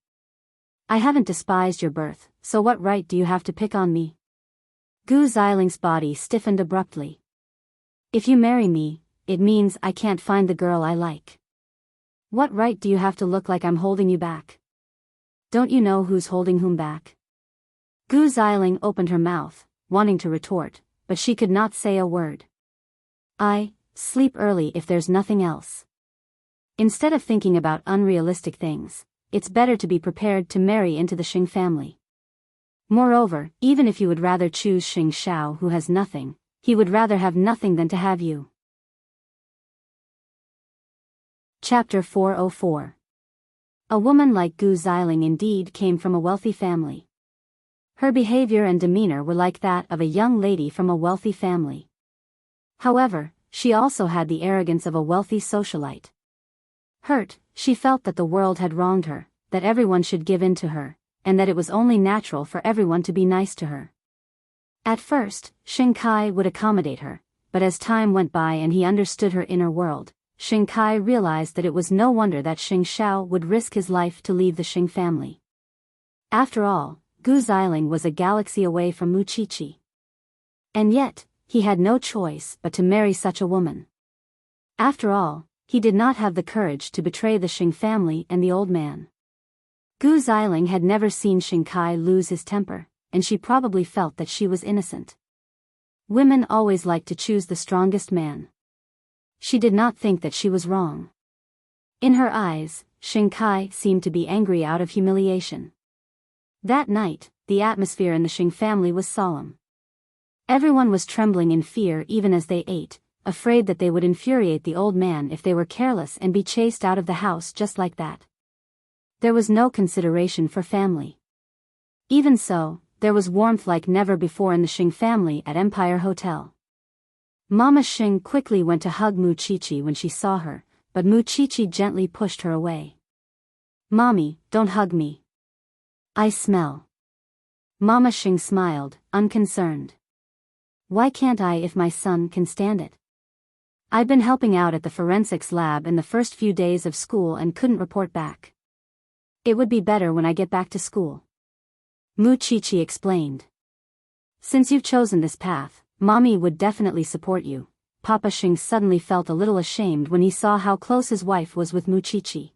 I haven't despised your birth, so what right do you have to pick on me? Gu Xiling's body stiffened abruptly. If you marry me, it means I can't find the girl I like. What right do you have to look like I'm holding you back? Don't you know who's holding whom back? Gu Xiling opened her mouth, wanting to retort, but she could not say a word. I sleep early if there's nothing else. Instead of thinking about unrealistic things, it's better to be prepared to marry into the Xing family. Moreover, even if you would rather choose Xing Xiao who has nothing, he would rather have nothing than to have you. Chapter 404. A woman like Gu Xiling indeed came from a wealthy family. Her behavior and demeanor were like that of a young lady from a wealthy family. However, she also had the arrogance of a wealthy socialite. Hurt, she felt that the world had wronged her, that everyone should give in to her, and that it was only natural for everyone to be nice to her. At first, Xing Kai would accommodate her, but as time went by and he understood her inner world, Xing Kai realized that it was no wonder that Xing Xiao would risk his life to leave the Xing family. After all, Gu Xiling was a galaxy away from Muqiqi. And yet, he had no choice but to marry such a woman. After all, he did not have the courage to betray the Xing family and the old man. Gu Xiling had never seen Xing Kai lose his temper, and she probably felt that she was innocent. Women always like to choose the strongest man. She did not think that she was wrong. In her eyes, Xing Kai seemed to be angry out of humiliation. That night, the atmosphere in the Xing family was solemn. Everyone was trembling in fear even as they ate, afraid that they would infuriate the old man if they were careless and be chased out of the house just like that. There was no consideration for family. Even so, there was warmth like never before in the Xing family at Empire Hotel. Mama Xing quickly went to hug Mu Qiqi when she saw her, but Mu Qiqi gently pushed her away. "Mommy, don't hug me. I smell." Mama Xing smiled, unconcerned. "Why can't I if my son can stand it? I've been helping out at the forensics lab in the first few days of school and couldn't report back. It would be better when I get back to school." Mu Qiqi explained. "Since you've chosen this path, Mommy would definitely support you." Papa Xing suddenly felt a little ashamed when he saw how close his wife was with Mu Qiqi.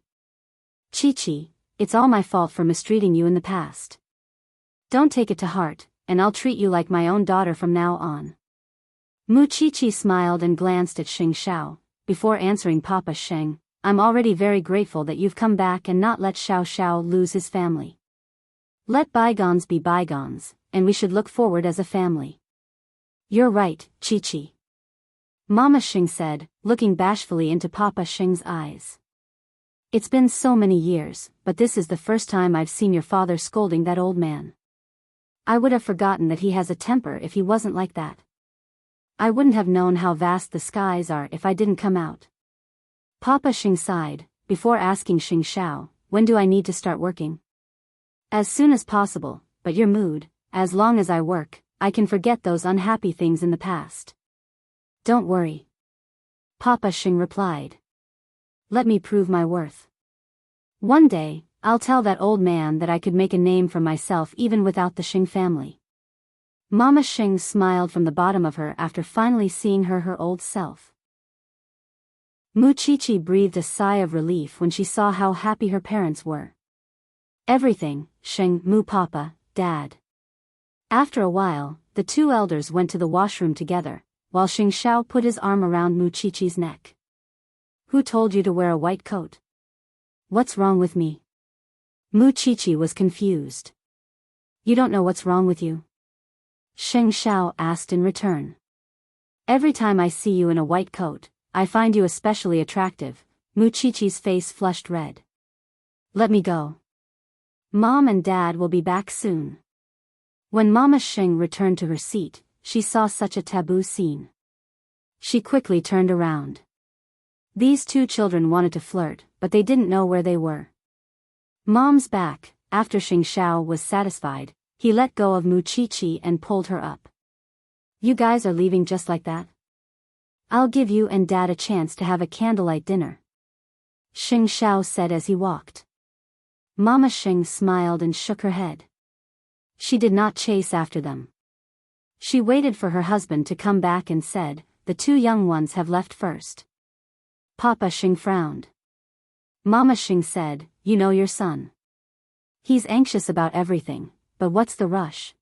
"Qiqi, it's all my fault for mistreating you in the past. Don't take it to heart, and I'll treat you like my own daughter from now on." Mu Qiqi smiled and glanced at Xing Xiao, before answering Papa Xing, "I'm already very grateful that you've come back and not let Xiao Xiao lose his family. Let bygones be bygones, and we should look forward as a family." "You're right, Qiqi," Mama Xing said, looking bashfully into Papa Xing's eyes. "It's been so many years, but this is the first time I've seen your father scolding that old man. I would have forgotten that he has a temper if he wasn't like that. I wouldn't have known how vast the skies are if I didn't come out." Papa Xing sighed, before asking Xing Xiao, "When do I need to start working?" "As soon as possible, but your mood, as long as I work, I can forget those unhappy things in the past." "Don't worry," Papa Xing replied. "Let me prove my worth. One day, I'll tell that old man that I could make a name for myself even without the Xing family." Mama Xing smiled from the bottom of her after finally seeing her old self. Mu Qiqi breathed a sigh of relief when she saw how happy her parents were. "Everything, Xing, Mu Papa, Dad." After a while, the two elders went to the washroom together, while Xing Xiao put his arm around Mu Qiqi's neck. "Who told you to wear a white coat? What's wrong with me?" Mu Qiqi was confused. "You don't know what's wrong with you?" Xing Xiao asked in return. "Every time I see you in a white coat, I find you especially attractive." Mu Qiqi's face flushed red. "Let me go. Mom and Dad will be back soon." When Mama Xing returned to her seat, she saw such a taboo scene. She quickly turned around. These two children wanted to flirt, but they didn't know where they were. Mom's back. After Xing Xiao was satisfied, he let go of Mu Qiqi and pulled her up. "You guys are leaving just like that? I'll give you and Dad a chance to have a candlelight dinner," Xing Xiao said as he walked. Mama Xing smiled and shook her head. She did not chase after them. She waited for her husband to come back and said, "The two young ones have left first." Papa Xing frowned. Mama Xing said, "You know your son. He's anxious about everything, but what's the rush?"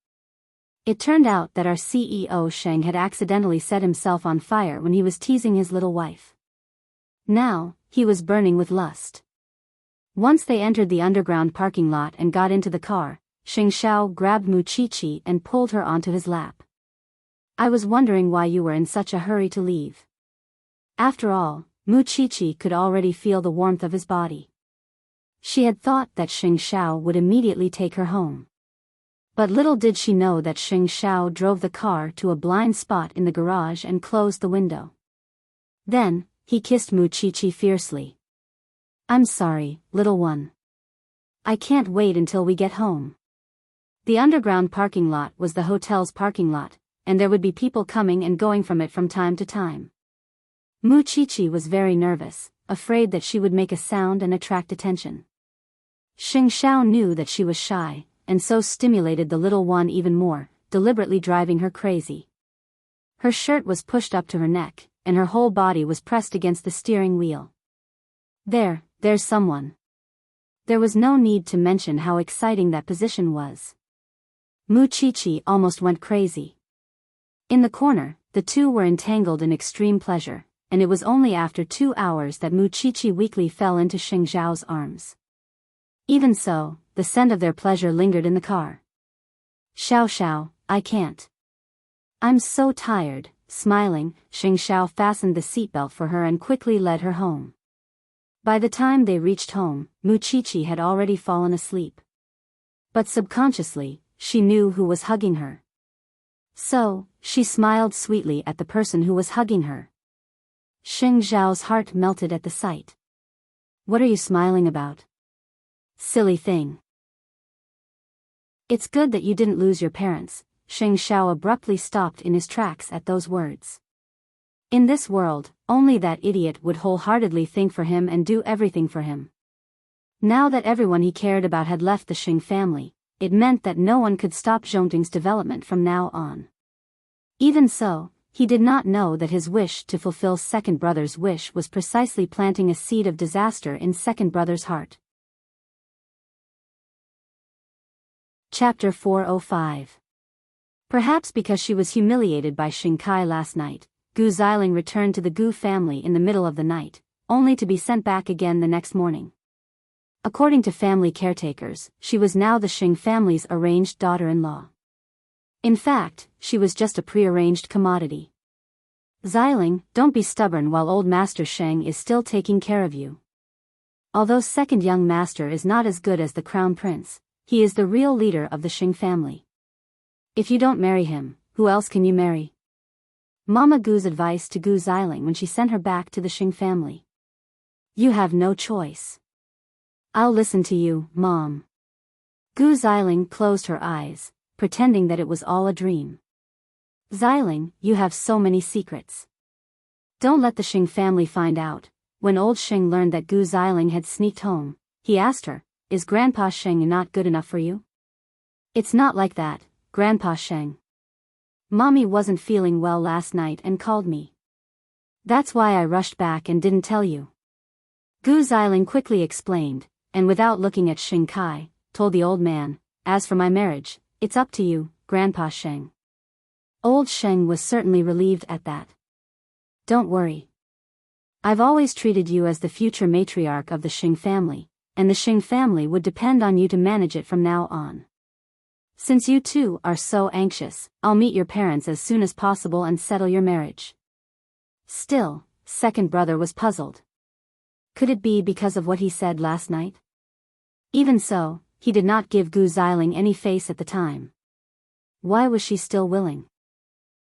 It turned out that our CEO Sheng had accidentally set himself on fire when he was teasing his little wife. Now, he was burning with lust. Once they entered the underground parking lot and got into the car, Xing Xiao grabbed Mu Qiqi and pulled her onto his lap. "I was wondering why you were in such a hurry to leave." After all, Mu Qiqi could already feel the warmth of his body. She had thought that Xing Xiao would immediately take her home. But little did she know that Xing Xiao drove the car to a blind spot in the garage and closed the window. Then, he kissed Mu Qiqi fiercely. "I'm sorry, little one. I can't wait until we get home." The underground parking lot was the hotel's parking lot, and there would be people coming and going from it from time to time. Mu Qiqi was very nervous, afraid that she would make a sound and attract attention. Xing Xiao knew that she was shy, and so stimulated the little one even more, deliberately driving her crazy. Her shirt was pushed up to her neck, and her whole body was pressed against the steering wheel. There's someone." There was no need to mention how exciting that position was. Mu Qiqi almost went crazy. In the corner, the two were entangled in extreme pleasure, and it was only after 2 hours that Mu Qiqi weakly fell into Xing Xiao's arms. Even so, the scent of their pleasure lingered in the car. Xiao Xiao, I can't. I'm so tired. Smiling, Xing Xiao fastened the seatbelt for her and quickly led her home. By the time they reached home, Muchichi had already fallen asleep. But subconsciously, she knew who was hugging her. So, she smiled sweetly at the person who was hugging her. Xing Xiao's heart melted at the sight. What are you smiling about? Silly thing. It's good that you didn't lose your parents. Xing Xiao abruptly stopped in his tracks at those words. In this world, only that idiot would wholeheartedly think for him and do everything for him. Now that everyone he cared about had left the Xing family, it meant that no one could stop Zhongting's development from now on. Even so, he did not know that his wish to fulfill second brother's wish was precisely planting a seed of disaster in second brother's heart. Chapter 405. Perhaps because she was humiliated by Xing Kai last night, Gu Xiling returned to the Gu family in the middle of the night, only to be sent back again the next morning. According to family caretakers, she was now the Xing family's arranged daughter-in-law. In fact, she was just a prearranged commodity. Xiling, don't be stubborn while old Master Sheng is still taking care of you. Although second young master is not as good as the crown prince, he is the real leader of the Xing family. If you don't marry him, who else can you marry? Mama Gu's advice to Gu Xiling when she sent her back to the Xing family. You have no choice. I'll listen to you, Mom. Gu Xiling closed her eyes, pretending that it was all a dream. Xiling, you have so many secrets. Don't let the Xing family find out. When old Xing learned that Gu Xiling had sneaked home, he asked her, is Grandpa Sheng not good enough for you? It's not like that, Grandpa Sheng. Mommy wasn't feeling well last night and called me. That's why I rushed back and didn't tell you. Gu Xiling quickly explained, and without looking at Xing Kai, told the old man, as for my marriage, it's up to you, Grandpa Sheng. Old Sheng was certainly relieved at that. Don't worry. I've always treated you as the future matriarch of the Xing family, and the Xing family would depend on you to manage it from now on. Since you two are so anxious, I'll meet your parents as soon as possible and settle your marriage. Still, second brother was puzzled. Could it be because of what he said last night? Even so, he did not give Gu Xiling any face at the time. Why was she still willing?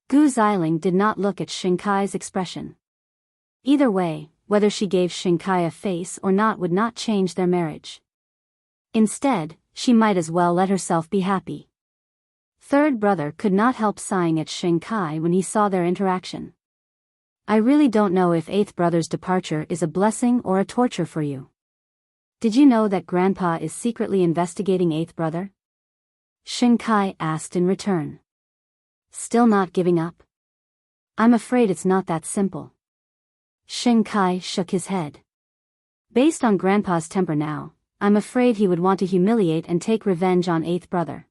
Gu Xiling did not look at Xing Kai's expression. Either way, whether she gave Xing Kai a face or not would not change their marriage. Instead, she might as well let herself be happy. Third brother could not help sighing at Xing Kai when he saw their interaction. I really don't know if eighth brother's departure is a blessing or a torture for you. Did you know that Grandpa is secretly investigating eighth brother? Xing Kai asked in return. Still not giving up? I'm afraid it's not that simple. Xing Kai shook his head. Based on Grandpa's temper now, I'm afraid he would want to humiliate and take revenge on eighth brother.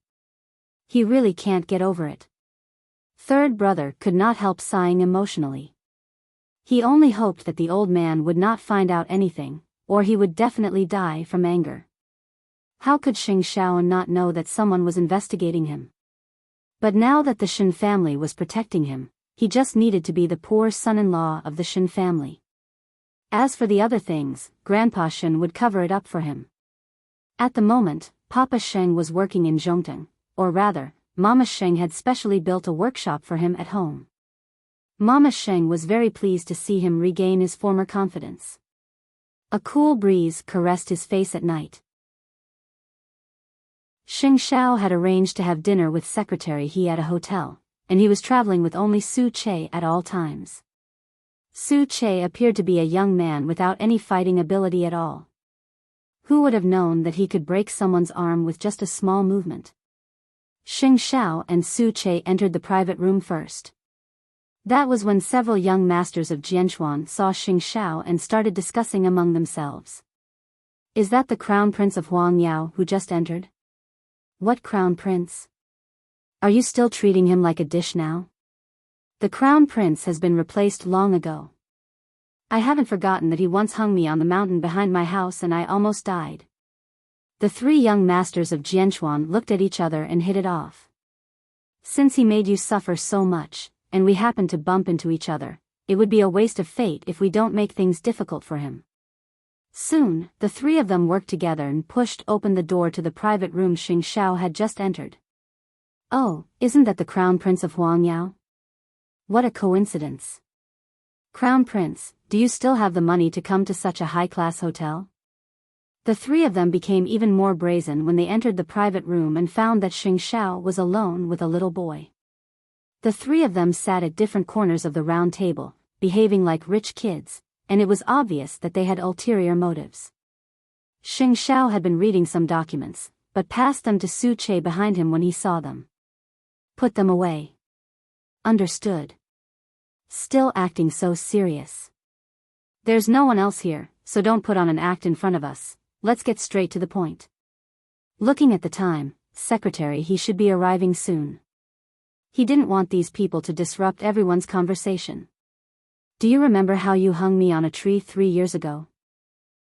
He really can't get over it. Third brother could not help sighing emotionally. He only hoped that the old man would not find out anything, or he would definitely die from anger. How could Xing Xiao not know that someone was investigating him? But now that the Shin family was protecting him, he just needed to be the poor son-in-law of the Shin family. As for the other things, Grandpa Shin would cover it up for him. At the moment, Papa Sheng was working in Zhongting, or rather, Mama Sheng had specially built a workshop for him at home. Mama Sheng was very pleased to see him regain his former confidence. A cool breeze caressed his face at night. Xing Xiao had arranged to have dinner with Secretary He at a hotel, and he was traveling with only Su Che at all times. Su Che appeared to be a young man without any fighting ability at all. Who would have known that he could break someone's arm with just a small movement? Xing Xiao and Su Che entered the private room first. That was when several young masters of Jianchuan saw Xing Xiao and started discussing among themselves. Is that the crown prince of Huangyao who just entered? What crown prince? Are you still treating him like a dish now? The crown prince has been replaced long ago. I haven't forgotten that he once hung me on the mountain behind my house and I almost died. The three young masters of Jianchuan looked at each other and hit it off. Since he made you suffer so much, and we happen to bump into each other, it would be a waste of fate if we don't make things difficult for him. Soon, the three of them worked together and pushed open the door to the private room Xing Xiao had just entered. Oh, isn't that the Crown Prince of Huangyao? What a coincidence. Crown Prince, do you still have the money to come to such a high-class hotel? The three of them became even more brazen when they entered the private room and found that Xing Xiao was alone with a little boy. The three of them sat at different corners of the round table, behaving like rich kids, and it was obvious that they had ulterior motives. Xing Xiao had been reading some documents, but passed them to Su Che behind him when he saw them. Put them away. Understood. Still acting so serious. There's no one else here, so don't put on an act in front of us. Let's get straight to the point. Looking at the time, secretary, he should be arriving soon. He didn't want these people to disrupt everyone's conversation. Do you remember how you hung me on a tree 3 years ago?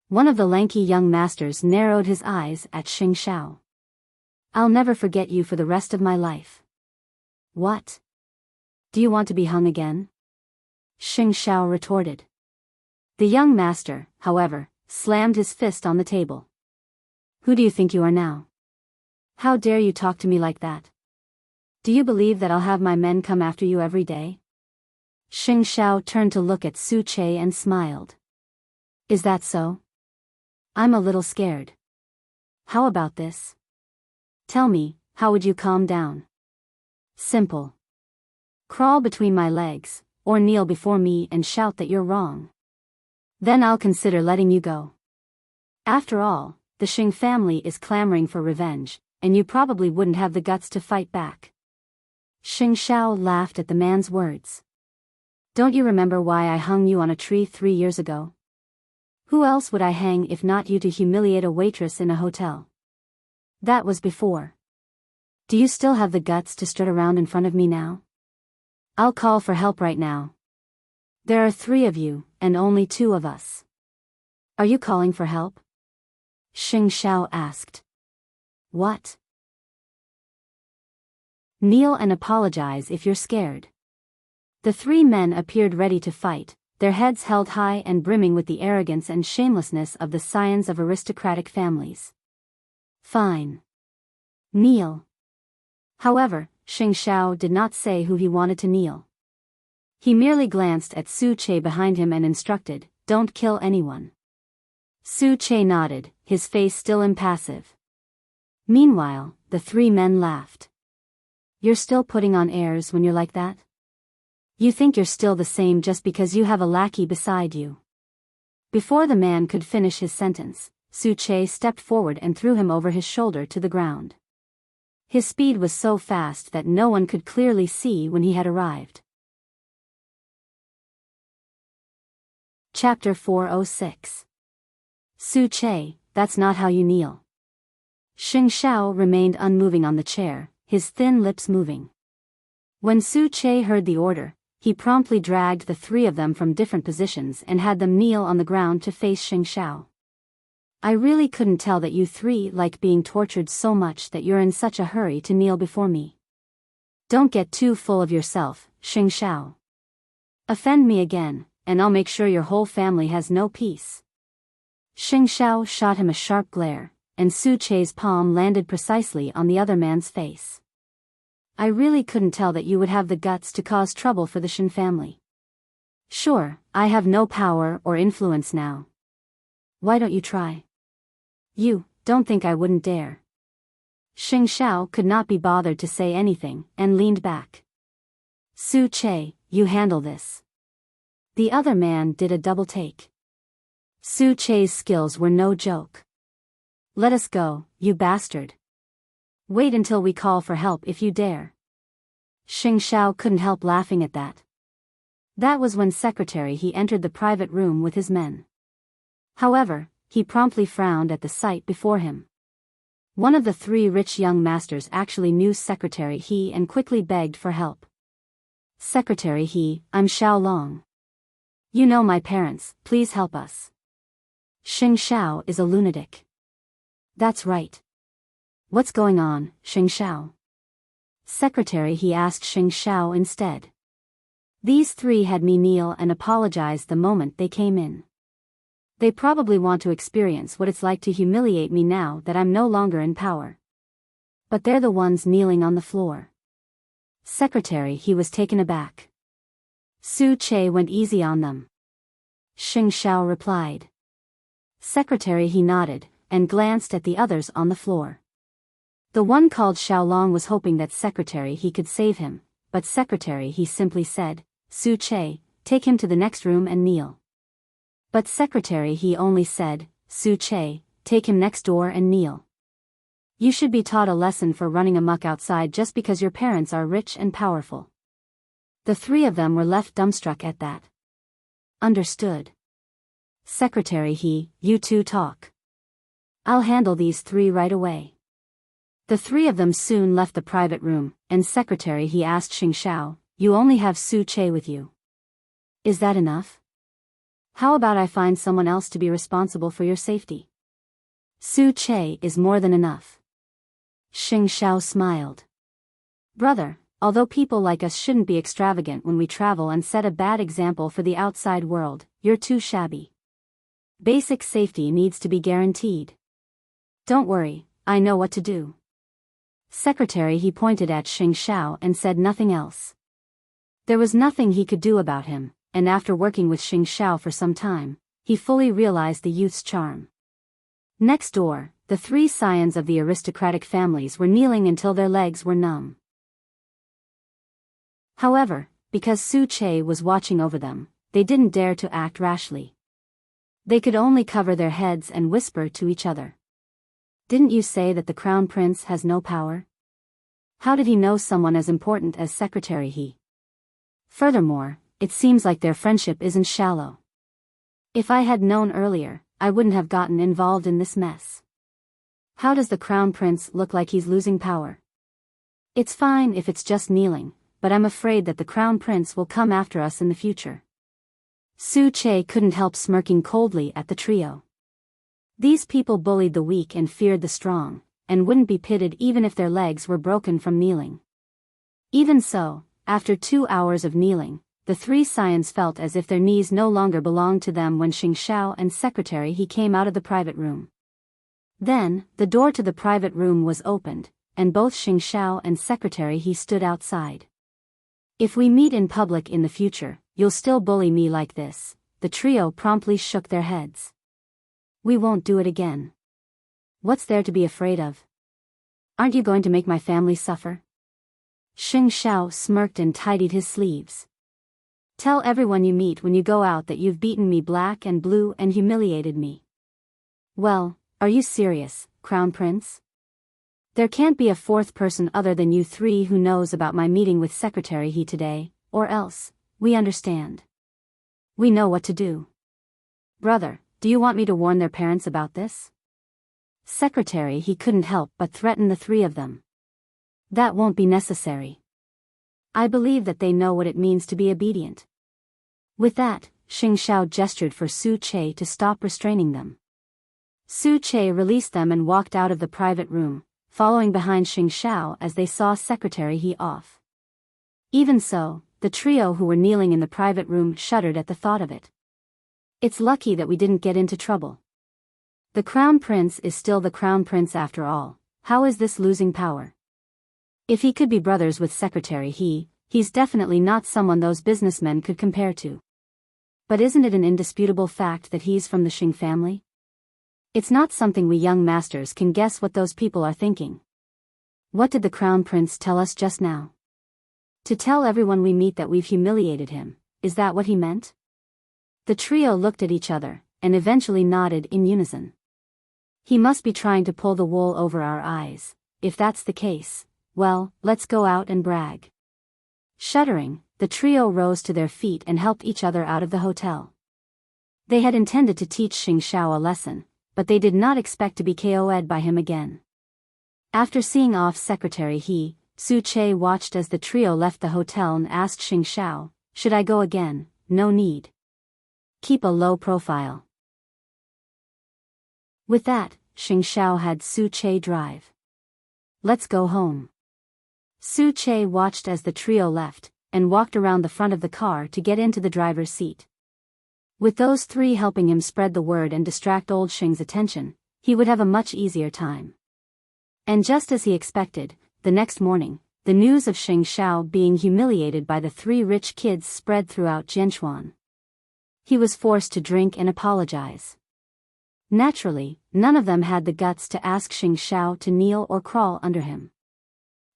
One of the lanky young masters narrowed his eyes at Xing Xiao. I'll never forget you for the rest of my life. What? Do you want to be hung again? Xing Xiao retorted. The young master, however, slammed his fist on the table. Who do you think you are now? How dare you talk to me like that? Do you believe that I'll have my men come after you every day? Xing Xiao turned to look at Su Che and smiled. Is that so? I'm a little scared. How about this? Tell me, how would you calm down? Simple. Crawl between my legs, or kneel before me and shout that you're wrong. Then I'll consider letting you go. After all, the Xing family is clamoring for revenge, and you probably wouldn't have the guts to fight back. Xing Xiao laughed at the man's words. Don't you remember why I hung you on a tree 3 years ago? Who else would I hang if not you to humiliate a waitress in a hotel? That was before. Do you still have the guts to strut around in front of me now? I'll call for help right now. There are 3 of you, and only 2 of us. Are you calling for help? Xing Xiao asked. What? Kneel and apologize if you're scared. The 3 men appeared ready to fight, their heads held high and brimming with the arrogance and shamelessness of the scions of aristocratic families. Fine. Kneel. However, Xing Xiao did not say who he wanted to kneel. He merely glanced at Su Che behind him and instructed, "Don't kill anyone." Su Che nodded, his face still impassive. Meanwhile, the 3 men laughed. You're still putting on airs when you're like that? You think you're still the same just because you have a lackey beside you. Before the man could finish his sentence, Su Che stepped forward and threw him over his shoulder to the ground. His speed was so fast that no one could clearly see when he had arrived. Chapter 406. Su Che, that's not how you kneel. Xing Xiao remained unmoving on the chair, his thin lips moving. When Su Che heard the order, he promptly dragged the 3 of them from different positions and had them kneel on the ground to face Xing Xiao. I really couldn't tell that you 3 like being tortured so much that you're in such a hurry to kneel before me. Don't get too full of yourself, Xing Xiao. Offend me again, and I'll make sure your whole family has no peace. Xing Xiao shot him a sharp glare, and Su Che's palm landed precisely on the other man's face. I really couldn't tell that you would have the guts to cause trouble for the Shen family. Sure, I have no power or influence now. Why don't you try? You don't think I wouldn't dare. Xing Xiao could not be bothered to say anything, and leaned back. Su Che, you handle this. The other man did a double take. Su Che's skills were no joke. Let us go, you bastard. Wait until we call for help if you dare. Xing Xiao couldn't help laughing at that. That was when secretary he entered the private room with his men. However, he promptly frowned at the sight before him. One of the 3 rich young masters actually knew Secretary He and quickly begged for help. Secretary He, I'm Xiao Long. You know my parents, please help us. Xing Xiao is a lunatic. That's right. What's going on, Xing Xiao? Secretary, he asked Xing Xiao instead. These three had me kneel and apologize the moment they came in. They probably want to experience what it's like to humiliate me now that I'm no longer in power. But they're the ones kneeling on the floor. Secretary, he was taken aback. Su Che went easy on them. Xing Xiao replied. Secretary, he nodded, and glanced at the others on the floor. The one called Xiaolong was hoping that Secretary he could save him, but Secretary he simply said, Su Che, take him to the next room and kneel. But Secretary he only said, Su Che, take him next door and kneel. You should be taught a lesson for running amok outside just because your parents are rich and powerful. The three of them were left dumbstruck at that. Understood. Secretary he, you two talk. I'll handle these three right away. The three of them soon left the private room, and Secretary he asked Xing Xiao, you only have Su Che with you. Is that enough? How about I find someone else to be responsible for your safety? Su Che is more than enough. Xing Xiao smiled. Brother, although people like us shouldn't be extravagant when we travel and set a bad example for the outside world, you're too shabby. Basic safety needs to be guaranteed. Don't worry, I know what to do. Secretary he pointed at Xing Xiao and said nothing else. There was nothing he could do about him, and after working with Xing Xiao for some time, he fully realized the youth's charm. Next door, the three scions of the aristocratic families were kneeling until their legs were numb. However, because Su Che was watching over them, they didn't dare to act rashly. They could only cover their heads and whisper to each other. Didn't you say that the Crown Prince has no power? How did he know someone as important as Secretary he? Furthermore, it seems like their friendship isn't shallow. If I had known earlier, I wouldn't have gotten involved in this mess. How does the Crown Prince look like he's losing power? It's fine if it's just kneeling, but I'm afraid that the Crown Prince will come after us in the future. Su Che couldn't help smirking coldly at the trio. These people bullied the weak and feared the strong, and wouldn't be pitied even if their legs were broken from kneeling. Even so, after 2 hours of kneeling, the three scions felt as if their knees no longer belonged to them when Xing Xiao and Secretary he came out of the private room. Then, the door to the private room was opened, and both Xing Xiao and Secretary he stood outside. If we meet in public in the future, you'll still bully me like this, the trio promptly shook their heads. We won't do it again. What's there to be afraid of? Aren't you going to make my family suffer? Xing Xiao smirked and tidied his sleeves. Tell everyone you meet when you go out that you've beaten me black and blue and humiliated me. Well, are you serious, Crown Prince? There can't be a fourth person other than you three who knows about my meeting with Secretary he today, or else, we understand. We know what to do. Brother, do you want me to warn their parents about this? Secretary he couldn't help but threaten the three of them. That won't be necessary. I believe that they know what it means to be obedient. With that, Xing Xiao gestured for Su Che to stop restraining them. Su Che released them and walked out of the private room, following behind Xing Xiao as they saw Secretary he off. Even so, the trio who were kneeling in the private room shuddered at the thought of it. It's lucky that we didn't get into trouble. The Crown Prince is still the Crown Prince after all. How is this losing power? If he could be brothers with Secretary he's definitely not someone those businessmen could compare to. But isn't it an indisputable fact that he's from the Xing family? It's not something we young masters can guess what those people are thinking. What did the Crown Prince tell us just now? To tell everyone we meet that we've humiliated him, is that what he meant? The trio looked at each other, and eventually nodded in unison. He must be trying to pull the wool over our eyes. If that's the case, well, let's go out and brag. Shuddering, the trio rose to their feet and helped each other out of the hotel. They had intended to teach Xing Xiao a lesson, but they did not expect to be KO'd by him again. After seeing off Secretary Su Che watched as the trio left the hotel and asked Xing Xiao, should I go again? No need. Keep a low profile. With that, Xing Xiao had Su Che drive. Let's go home. Su Che watched as the trio left, and walked around the front of the car to get into the driver's seat. With those three helping him spread the word and distract old Xing's attention, he would have a much easier time. And just as he expected, the next morning, the news of Xing Xiao being humiliated by the three rich kids spread throughout Jianchuan. He was forced to drink and apologize. Naturally, none of them had the guts to ask Xing Xiao to kneel or crawl under him.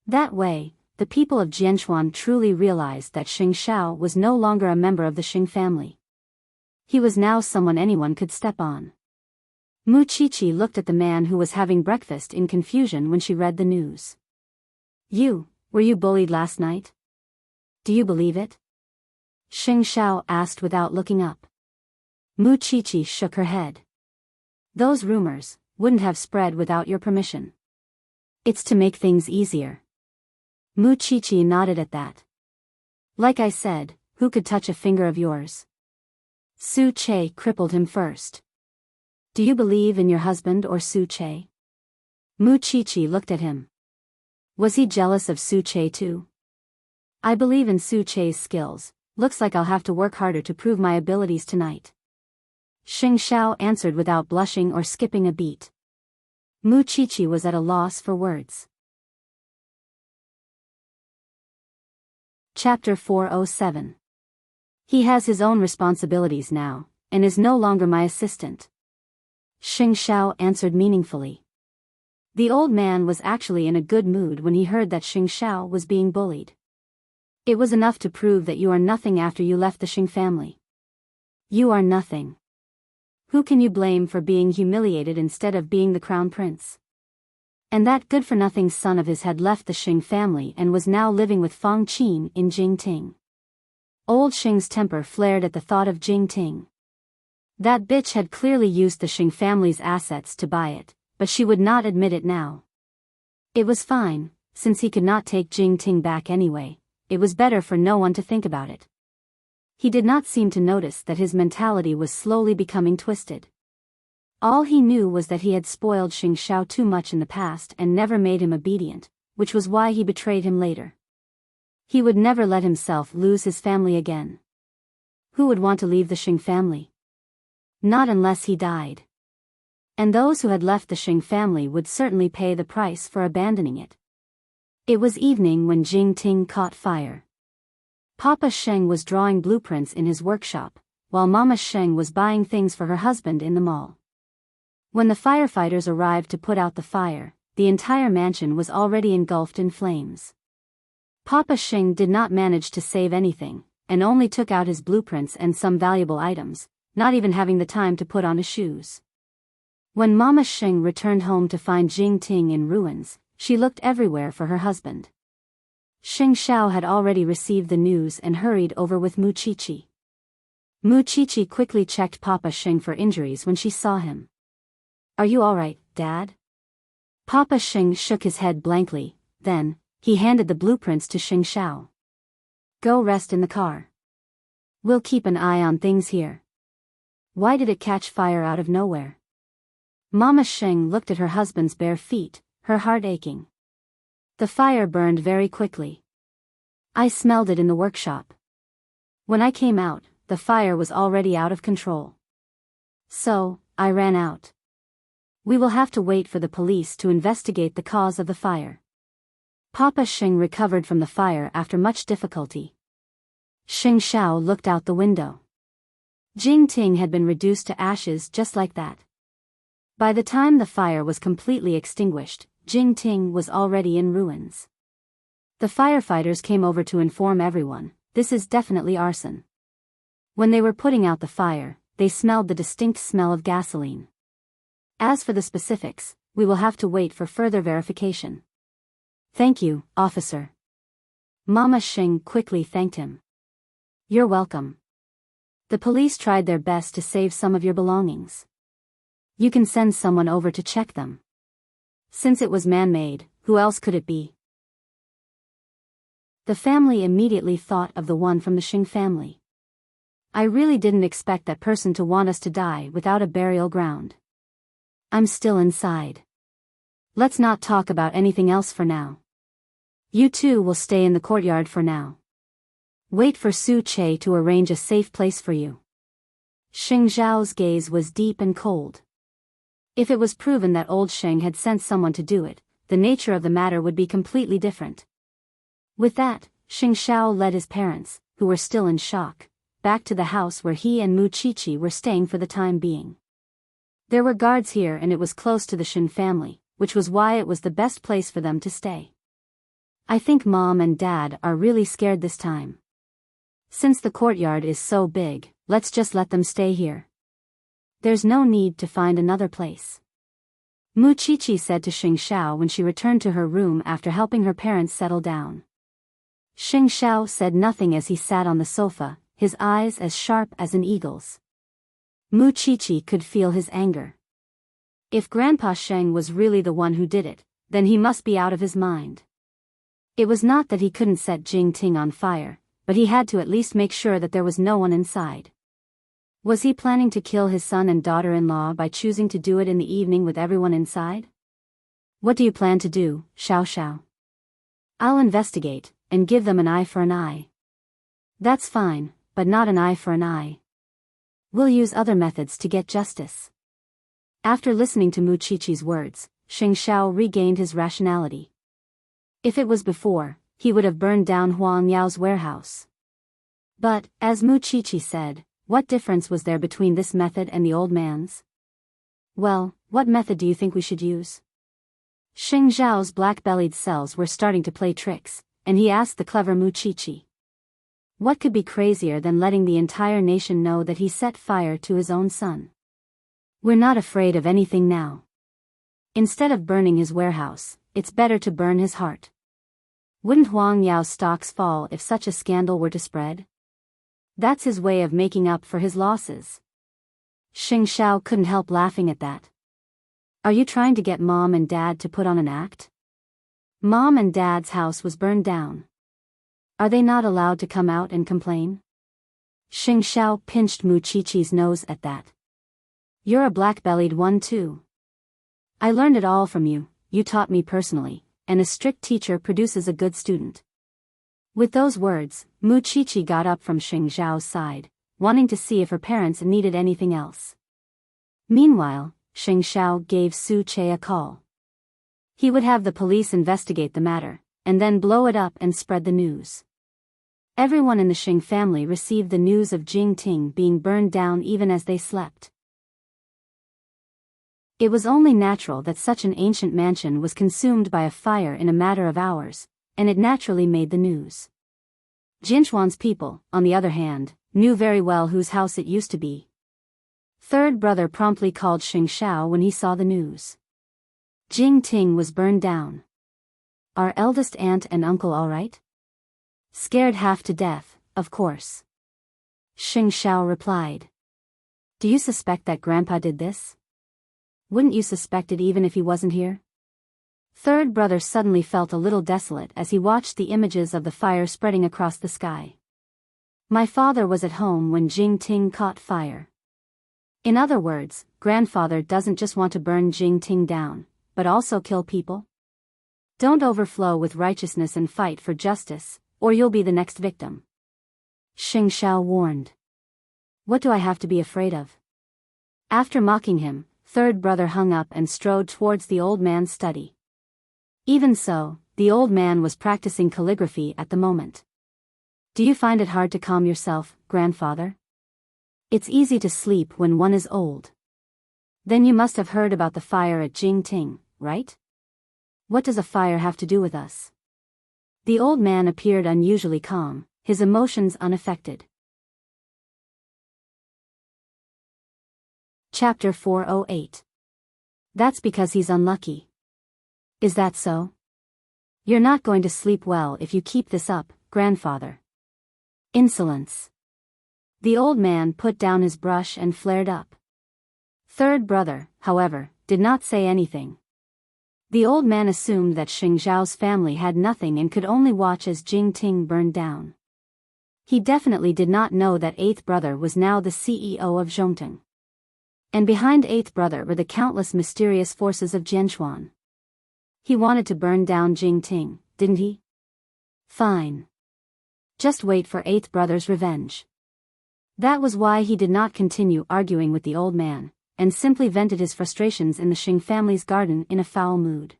That way, the people of Jianchuan truly realized that Xing Xiao was no longer a member of the Xing family. He was now someone anyone could step on. Mu Qiqi looked at the man who was having breakfast in confusion when she read the news. Were you bullied last night? Do you believe it? Xing Xiao asked without looking up. Mu Qiqi shook her head. Those rumors wouldn't have spread without your permission. It's to make things easier. Mu Qiqi nodded at that. Like I said, who could touch a finger of yours? Su Che crippled him first. Do you believe in your husband or Su Che? Mu Qiqi looked at him. Was he jealous of Su Che too? I believe in Su Che's skills. Looks like I'll have to work harder to prove my abilities tonight. Xing Xiao answered without blushing or skipping a beat. Mu Qiqi was at a loss for words. Chapter 407. He has his own responsibilities now, and is no longer my assistant. Xing Xiao answered meaningfully. The old man was actually in a good mood when he heard that Xing Xiao was being bullied. It was enough to prove that you are nothing after you left the Xing family. You are nothing. Who can you blame for being humiliated instead of being the crown prince? And that good-for-nothing son of his had left the Xing family and was now living with Fang Qin in Jingting. Old Xing's temper flared at the thought of Jingting. That bitch had clearly used the Xing family's assets to buy it, but she would not admit it now. It was fine, since he could not take Jingting back anyway. It was better for no one to think about it. He did not seem to notice that his mentality was slowly becoming twisted. All he knew was that he had spoiled Xing Xiao too much in the past and never made him obedient, which was why he betrayed him later. He would never let himself lose his family again. Who would want to leave the Xing family? Not unless he died. And those who had left the Xing family would certainly pay the price for abandoning it. It was evening when Jingting caught fire. Papa Sheng was drawing blueprints in his workshop, while Mama Sheng was buying things for her husband in the mall. When the firefighters arrived to put out the fire, the entire mansion was already engulfed in flames. Papa Sheng did not manage to save anything, and only took out his blueprints and some valuable items, not even having the time to put on his shoes. When Mama Sheng returned home to find Jingting in ruins, she looked everywhere for her husband. Xing Xiao had already received the news and hurried over with Mu Qiqi. Mu Qiqi quickly checked Papa Sheng for injuries when she saw him. Are you all right, Dad? Papa Sheng shook his head blankly, then he handed the blueprints to Xing Xiao. Go rest in the car. We'll keep an eye on things here. Why did it catch fire out of nowhere? Mama Sheng looked at her husband's bare feet, her heart aching. The fire burned very quickly. I smelled it in the workshop. When I came out, the fire was already out of control. So, I ran out. We will have to wait for the police to investigate the cause of the fire. Papa Sheng recovered from the fire after much difficulty. Xing Xiao looked out the window. Jingting had been reduced to ashes just like that. By the time the fire was completely extinguished, Jingting was already in ruins. The firefighters came over to inform everyone, this is definitely arson. When they were putting out the fire, they smelled the distinct smell of gasoline. As for the specifics, we will have to wait for further verification. Thank you, officer. Mama Sheng quickly thanked him. You're welcome. The police tried their best to save some of your belongings. You can send someone over to check them. Since it was man-made, who else could it be? The family immediately thought of the one from the Xing family. I really didn't expect that person to want us to die without a burial ground. I'm still inside. Let's not talk about anything else for now. You two will stay in the courtyard for now. Wait for Su Che to arrange a safe place for you. Xing Zhao's gaze was deep and cold. If it was proven that old Sheng had sent someone to do it, the nature of the matter would be completely different. With that, Xing Zhao led his parents, who were still in shock, back to the house where he and Mu Qiqi were staying for the time being. There were guards here and it was close to the Shen family, which was why it was the best place for them to stay. I think Mom and Dad are really scared this time. Since the courtyard is so big, let's just let them stay here. There's no need to find another place. Mu Qiqi said to Xing Zhao when she returned to her room after helping her parents settle down. Xing Zhao said nothing as he sat on the sofa, his eyes as sharp as an eagle's. Mu Qiqi could feel his anger. If Grandpa Sheng was really the one who did it, then he must be out of his mind. It was not that he couldn't set Jingting on fire, but he had to at least make sure that there was no one inside. Was he planning to kill his son and daughter-in-law by choosing to do it in the evening with everyone inside? What do you plan to do, Xiao Xiao? I'll investigate, and give them an eye for an eye. That's fine, but not an eye for an eye. We'll use other methods to get justice. After listening to Mu Qiqi's words, Xing Zhao regained his rationality. If it was before, he would have burned down Huang Yao's warehouse. But, as Mu Qiqi said, what difference was there between this method and the old man's? Well, what method do you think we should use? Xing Zhao's black-bellied cells were starting to play tricks, and he asked the clever Mu Qiqi. What could be crazier than letting the entire nation know that he set fire to his own son? We're not afraid of anything now. Instead of burning his warehouse, it's better to burn his heart. Wouldn't Huang Yao's stocks fall if such a scandal were to spread? That's his way of making up for his losses. Xing Zhao couldn't help laughing at that. Are you trying to get Mom and Dad to put on an act? Mom and Dad's house was burned down. Are they not allowed to come out and complain? Xing Zhao pinched Mu Qiqi's nose at that. You're a black-bellied one too. I learned it all from you, you taught me personally, and a strict teacher produces a good student. With those words, Mu Qiqi got up from Xing Zhao's side, wanting to see if her parents needed anything else. Meanwhile, Xing Zhao gave Su Che a call. He would have the police investigate the matter, and then blow it up and spread the news. Everyone in the Xing family received the news of Jingting being burned down even as they slept. It was only natural that such an ancient mansion was consumed by a fire in a matter of hours, and it naturally made the news. Jinchuan's people, on the other hand, knew very well whose house it used to be. Third brother promptly called Xing Zhao when he saw the news. Jingting was burned down. Are eldest aunt and uncle all right? Scared half to death, of course. Xing Zhao replied. Do you suspect that Grandpa did this? Wouldn't you suspect it even if he wasn't here? Third brother suddenly felt a little desolate as he watched the images of the fire spreading across the sky. My father was at home when Jingting caught fire. In other words, grandfather doesn't just want to burn Jingting down, but also kill people? Don't overflow with righteousness and fight for justice, or you'll be the next victim. Xing Zhao warned. What do I have to be afraid of? After mocking him, third brother hung up and strode towards the old man's study. Even so, the old man was practicing calligraphy at the moment. Do you find it hard to calm yourself, grandfather? It's easy to sleep when one is old. Then you must have heard about the fire at Jingting, right? What does a fire have to do with us? The old man appeared unusually calm, his emotions unaffected. Chapter 408. That's because he's unlucky. Is that so? You're not going to sleep well if you keep this up, grandfather. Insolence. The old man put down his brush and flared up. Third brother, however, did not say anything. The old man assumed that Xing Zhao's family had nothing and could only watch as Jingting burned down. He definitely did not know that eighth brother was now the CEO of Zhongteng. And behind eighth brother were the countless mysterious forces of Jianchuan. He wanted to burn down Jingting, didn't he? Fine. Just wait for eighth brother's revenge. That was why he did not continue arguing with the old man, and simply vented his frustrations in the Xing family's garden in a foul mood.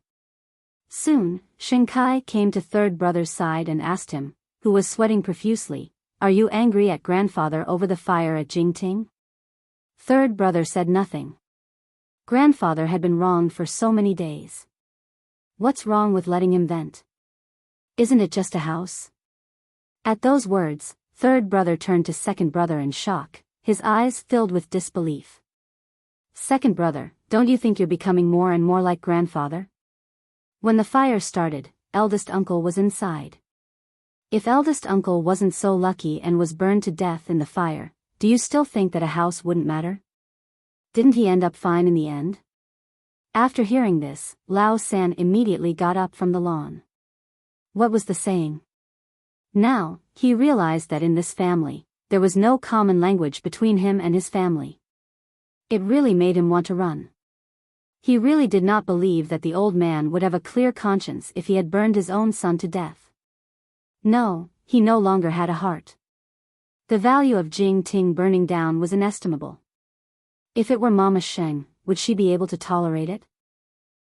Soon, Xing Kai came to third brother's side and asked him, who was sweating profusely, "Are you angry at grandfather over the fire at Jingting?" Third brother said nothing. Grandfather had been wronged for so many days. What's wrong with letting him vent? Isn't it just a house? At those words, third brother turned to second brother in shock, his eyes filled with disbelief. Second brother, don't you think you're becoming more and more like grandfather? When the fire started, eldest uncle was inside. If eldest uncle wasn't so lucky and was burned to death in the fire, do you still think that a house wouldn't matter? Didn't he end up fine in the end? After hearing this, Lao San immediately got up from the lawn. What was the saying? Now, he realized that in this family, there was no common language between him and his family. It really made him want to run. He really did not believe that the old man would have a clear conscience if he had burned his own son to death. No, he no longer had a heart. The value of Jingting burning down was inestimable. If it were Mama Sheng, would she be able to tolerate it?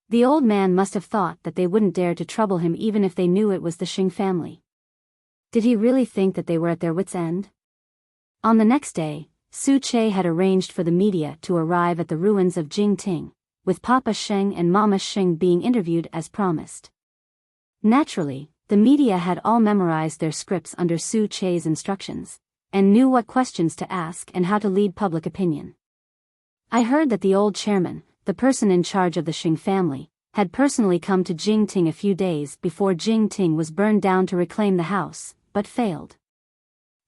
The old man must have thought that they wouldn't dare to trouble him even if they knew it was the Xing family. Did he really think that they were at their wits' end? On the next day, Su Che had arranged for the media to arrive at the ruins of Jingting, with Papa Sheng and Mama Sheng being interviewed as promised. Naturally, the media had all memorized their scripts under Su Che's instructions, and knew what questions to ask and how to lead public opinion. I heard that the old chairman, the person in charge of the Xing family, had personally come to Jingting a few days before Jingting was burned down to reclaim the house, but failed.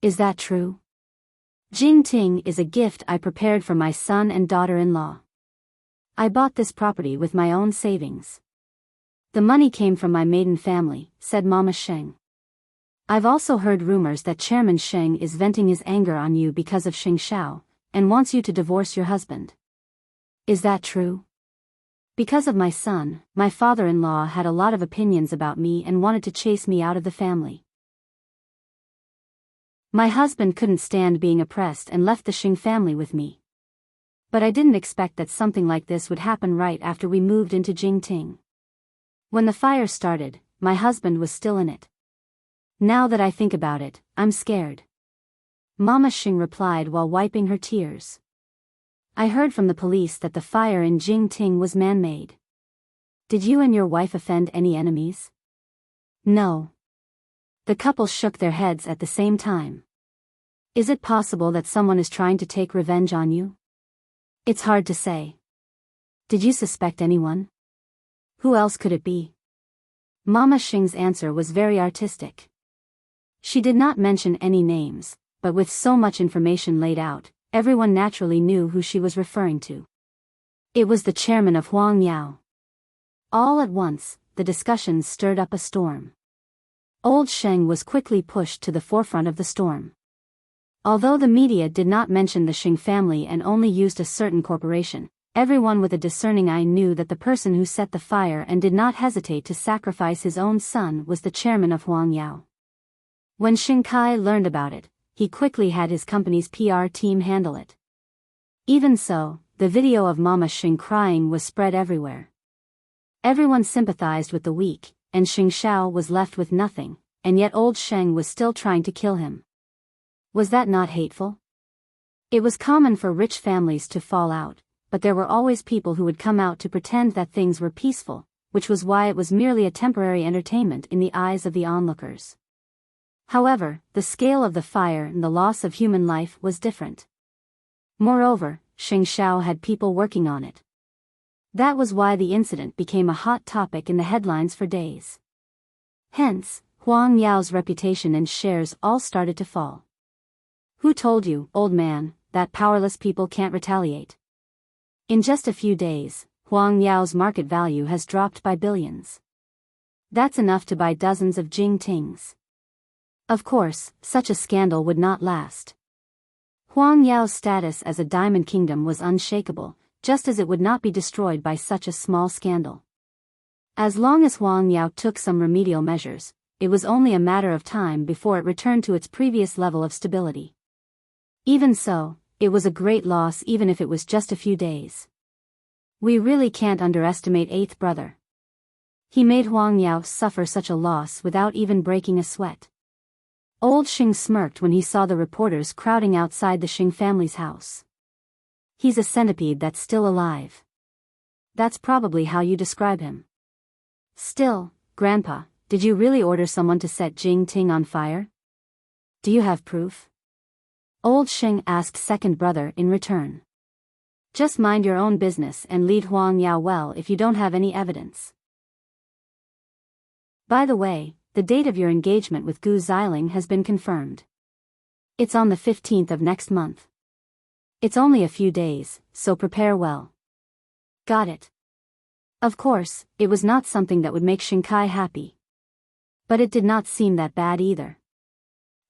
Is that true? Jingting is a gift I prepared for my son and daughter-in-law. I bought this property with my own savings. The money came from my maiden family, said Mama Sheng. I've also heard rumors that Chairman Sheng is venting his anger on you because of Xing Shao, and wants you to divorce your husband. Is that true? Because of my son, my father-in-law had a lot of opinions about me and wanted to chase me out of the family. My husband couldn't stand being oppressed and left the Xing family with me. But I didn't expect that something like this would happen right after we moved into Jingting. When the fire started, my husband was still in it. Now that I think about it, I'm scared. Mama Xing replied while wiping her tears. I heard from the police that the fire in Jingting was man-made. Did you and your wife offend any enemies? No. The couple shook their heads at the same time. Is it possible that someone is trying to take revenge on you? It's hard to say. Did you suspect anyone? Who else could it be? Mama Xing's answer was very artistic. She did not mention any names, but with so much information laid out, everyone naturally knew who she was referring to. It was the chairman of Huang Yao. All at once, the discussions stirred up a storm. Old Sheng was quickly pushed to the forefront of the storm. Although the media did not mention the Xing family and only used a certain corporation, everyone with a discerning eye knew that the person who set the fire and did not hesitate to sacrifice his own son was the chairman of Huang Yao. When Xing Kai learned about it, he quickly had his company's PR team handle it. Even so, the video of Mama Xing crying was spread everywhere. Everyone sympathized with the weak, and Xing Shao was left with nothing, and yet old Sheng was still trying to kill him. Was that not hateful? It was common for rich families to fall out, but there were always people who would come out to pretend that things were peaceful, which was why it was merely a temporary entertainment in the eyes of the onlookers. However, the scale of the fire and the loss of human life was different. Moreover, Xing Shao had people working on it. That was why the incident became a hot topic in the headlines for days. Hence, Huang Yao's reputation and shares all started to fall. Who told you, old man, that powerless people can't retaliate? In just a few days, Huang Yao's market value has dropped by billions. That's enough to buy dozens of Jingtings. Of course, such a scandal would not last. Huang Yao's status as a diamond kingdom was unshakable, just as it would not be destroyed by such a small scandal. As long as Huang Yao took some remedial measures, it was only a matter of time before it returned to its previous level of stability. Even so, it was a great loss even if it was just a few days. We really can't underestimate eighth brother. He made Huang Yao suffer such a loss without even breaking a sweat. Old Xing smirked when he saw the reporters crowding outside the Xing family's house. He's a centipede that's still alive. That's probably how you describe him. Still, Grandpa, did you really order someone to set Jing-Ting on fire? Do you have proof? Old Xing asked second brother in return. Just mind your own business and lead Huang Yao well if you don't have any evidence. By the way, the date of your engagement with Gu Xiling has been confirmed. It's on the 15th of next month. It's only a few days, so prepare well. Got it. Of course, it was not something that would make Xingkai happy. But it did not seem that bad either.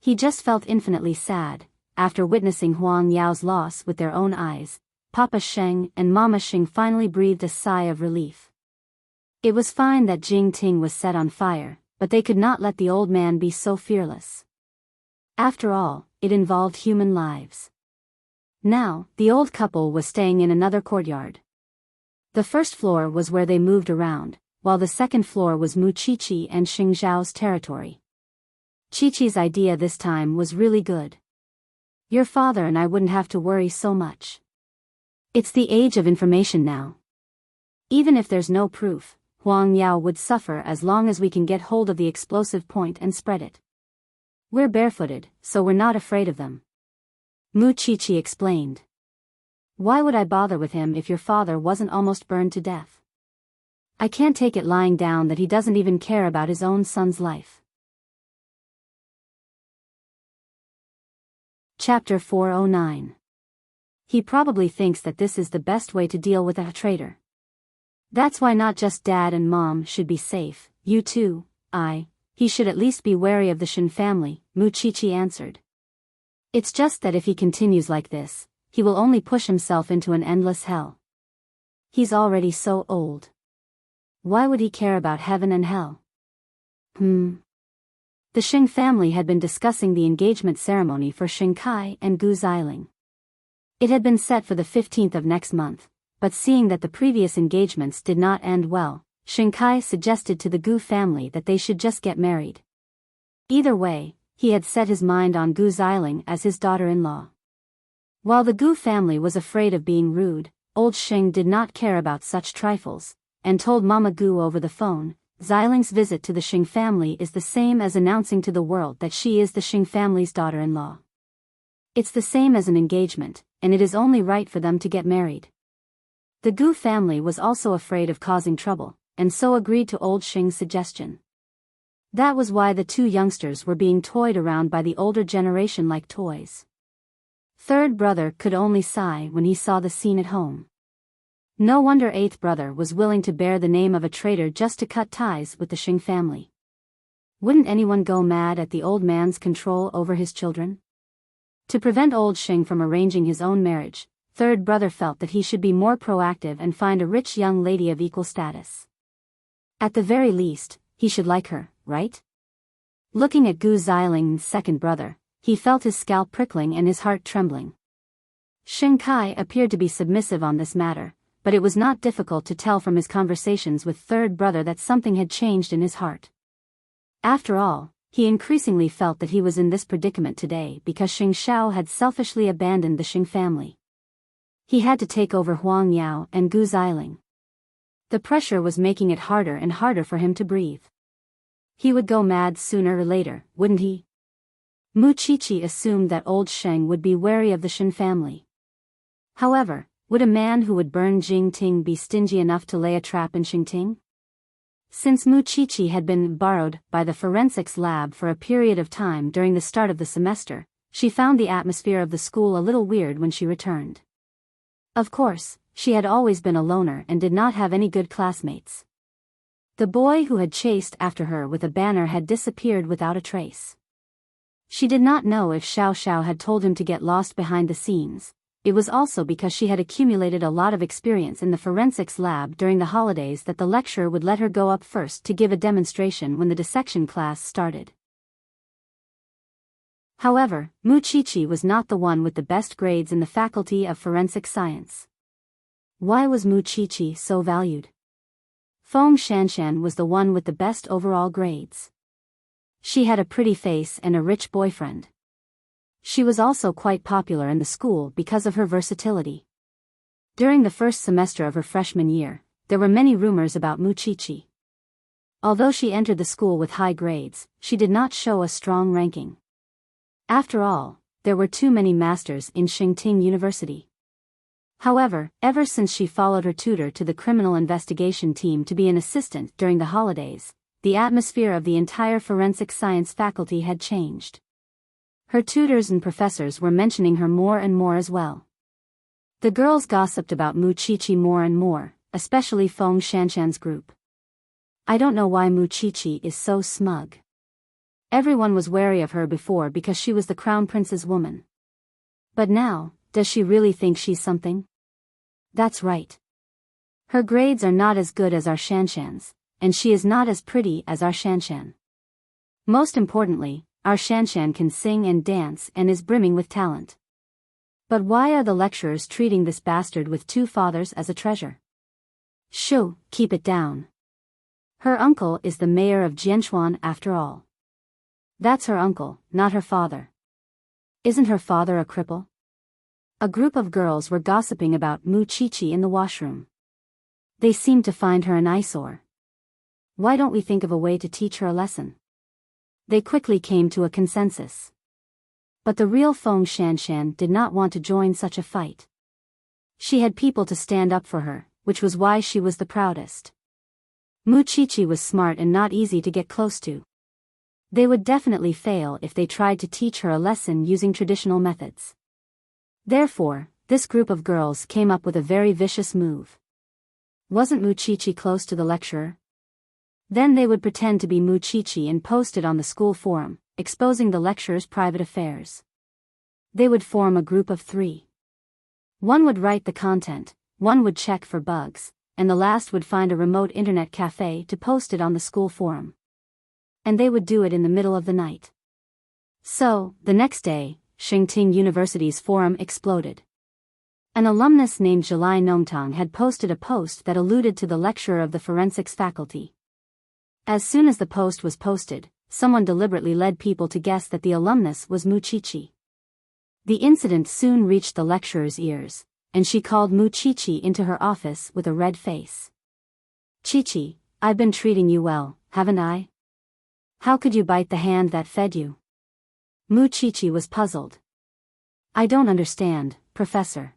He just felt infinitely sad, after witnessing Huang Yao's loss with their own eyes. Papa Sheng and Mama Xing finally breathed a sigh of relief. It was fine that Jing-Ting was set on fire, but they could not let the old man be so fearless. After all, it involved human lives. Now, the old couple was staying in another courtyard. The first floor was where they moved around, while the second floor was Mu Qiqi and Xing Zhao's territory. Qiqi's idea this time was really good. Your father and I wouldn't have to worry so much. It's the age of information now. Even if there's no proof, Huang Yao would suffer as long as we can get hold of the explosive point and spread it. We're barefooted, so we're not afraid of them. Mu Qiqi explained. Why would I bother with him if your father wasn't almost burned to death? I can't take it lying down that he doesn't even care about his own son's life. Chapter 409. He probably thinks that this is the best way to deal with a traitor. That's why not just Dad and Mom should be safe, you too, he should at least be wary of the Shin family, Mu Qiqi answered. It's just that if he continues like this, he will only push himself into an endless hell. He's already so old. Why would he care about heaven and hell? The Xing family had been discussing the engagement ceremony for Xingkai and Gu Xiling. It had been set for the 15th of next month, but seeing that the previous engagements did not end well, Xingkai suggested to the Gu family that they should just get married. Either way, he had set his mind on Gu Xiling as his daughter-in-law. While the Gu family was afraid of being rude, old Xing did not care about such trifles, and told Mama Gu over the phone, Xiling's visit to the Xing family is the same as announcing to the world that she is the Xing family's daughter-in-law. It's the same as an engagement, and it is only right for them to get married. The Gu family was also afraid of causing trouble, and so agreed to old Xing's suggestion. That was why the two youngsters were being toyed around by the older generation like toys. Third brother could only sigh when he saw the scene at home. No wonder eighth brother was willing to bear the name of a traitor just to cut ties with the Xing family. Wouldn't anyone go mad at the old man's control over his children? To prevent old Xing from arranging his own marriage, third brother felt that he should be more proactive and find a rich young lady of equal status. At the very least, he should like her, right? Looking at Gu Xiling's second brother, he felt his scalp prickling and his heart trembling. Xingkai appeared to be submissive on this matter, but it was not difficult to tell from his conversations with third brother that something had changed in his heart. After all, he increasingly felt that he was in this predicament today because Xing Xiao had selfishly abandoned the Xing family. He had to take over Huang Yao and Gu Xiling. The pressure was making it harder and harder for him to breathe. He would go mad sooner or later, wouldn't he? Mu Qiqi assumed that old Sheng would be wary of the Shin family. However, would a man who would burn Jing-Ting be stingy enough to lay a trap in Xingting? Since Mu Qiqi had been borrowed by the forensics lab for a period of time during the start of the semester, she found the atmosphere of the school a little weird when she returned. Of course, she had always been a loner and did not have any good classmates. The boy who had chased after her with a banner had disappeared without a trace. She did not know if Xiao Xiao had told him to get lost behind the scenes. It was also because she had accumulated a lot of experience in the forensics lab during the holidays that the lecturer would let her go up first to give a demonstration when the dissection class started. However, Mu Qiqi was not the one with the best grades in the Faculty of Forensic Science. Why was Mu Qiqi so valued? Feng Shanshan was the one with the best overall grades. She had a pretty face and a rich boyfriend. She was also quite popular in the school because of her versatility. During the first semester of her freshman year, there were many rumors about Mu Qiqi. Although she entered the school with high grades, she did not show a strong ranking. After all, there were too many masters in Enchanting University. However, ever since she followed her tutor to the criminal investigation team to be an assistant during the holidays, the atmosphere of the entire forensic science faculty had changed. Her tutors and professors were mentioning her more and more as well. The girls gossiped about Mu Qiqi more and more, especially Feng Shanshan's group. I don't know why Mu Qiqi is so smug. Everyone was wary of her before because she was the crown prince's woman. But now, does she really think she's something? That's right. Her grades are not as good as our Shanshan's, and she is not as pretty as our Shanshan. Most importantly, our Shanshan can sing and dance and is brimming with talent. But why are the lecturers treating this bastard with two fathers as a treasure? Shoo, keep it down. Her uncle is the mayor of Jianchuan after all. That's her uncle, not her father. Isn't her father a cripple? A group of girls were gossiping about Mu Qiqi in the washroom. They seemed to find her an eyesore. Why don't we think of a way to teach her a lesson? They quickly came to a consensus. But the real Feng Shanshan did not want to join such a fight. She had people to stand up for her, which was why she was the proudest. Mu Qiqi was smart and not easy to get close to. They would definitely fail if they tried to teach her a lesson using traditional methods. Therefore, this group of girls came up with a very vicious move. Wasn't Mu Qiqi close to the lecturer? Then they would pretend to be Mu Qiqi and post it on the school forum, exposing the lecturer's private affairs. They would form a group of 3. One would write the content, one would check for bugs, and the last would find a remote internet cafe to post it on the school forum. And they would do it in the middle of the night. So, the next day, Enchanting University's forum exploded. An alumnus named Zhilai Nongtang had posted a post that alluded to the lecturer of the forensics faculty. As soon as the post was posted, someone deliberately led people to guess that the alumnus was Mu Qiqi. The incident soon reached the lecturer's ears, and she called Mu Qiqi into her office with a red face. Qiqi, I've been treating you well, haven't I? How could you bite the hand that fed you? Mu Qiqi was puzzled. I don't understand, Professor.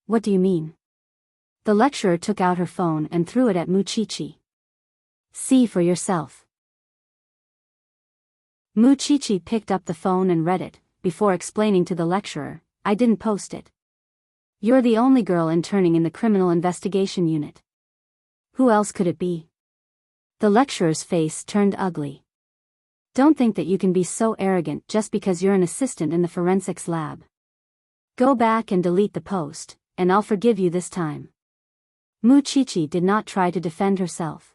What do you mean? The lecturer took out her phone and threw it at Mu Qiqi. See for yourself. Mu Qiqi picked up the phone and read it, before explaining to the lecturer, I didn't post it. You're the only girl interning in the criminal investigation unit. Who else could it be? The lecturer's face turned ugly. Don't think that you can be so arrogant just because you're an assistant in the forensics lab. Go back and delete the post, and I'll forgive you this time. Mu Qiqi did not try to defend herself.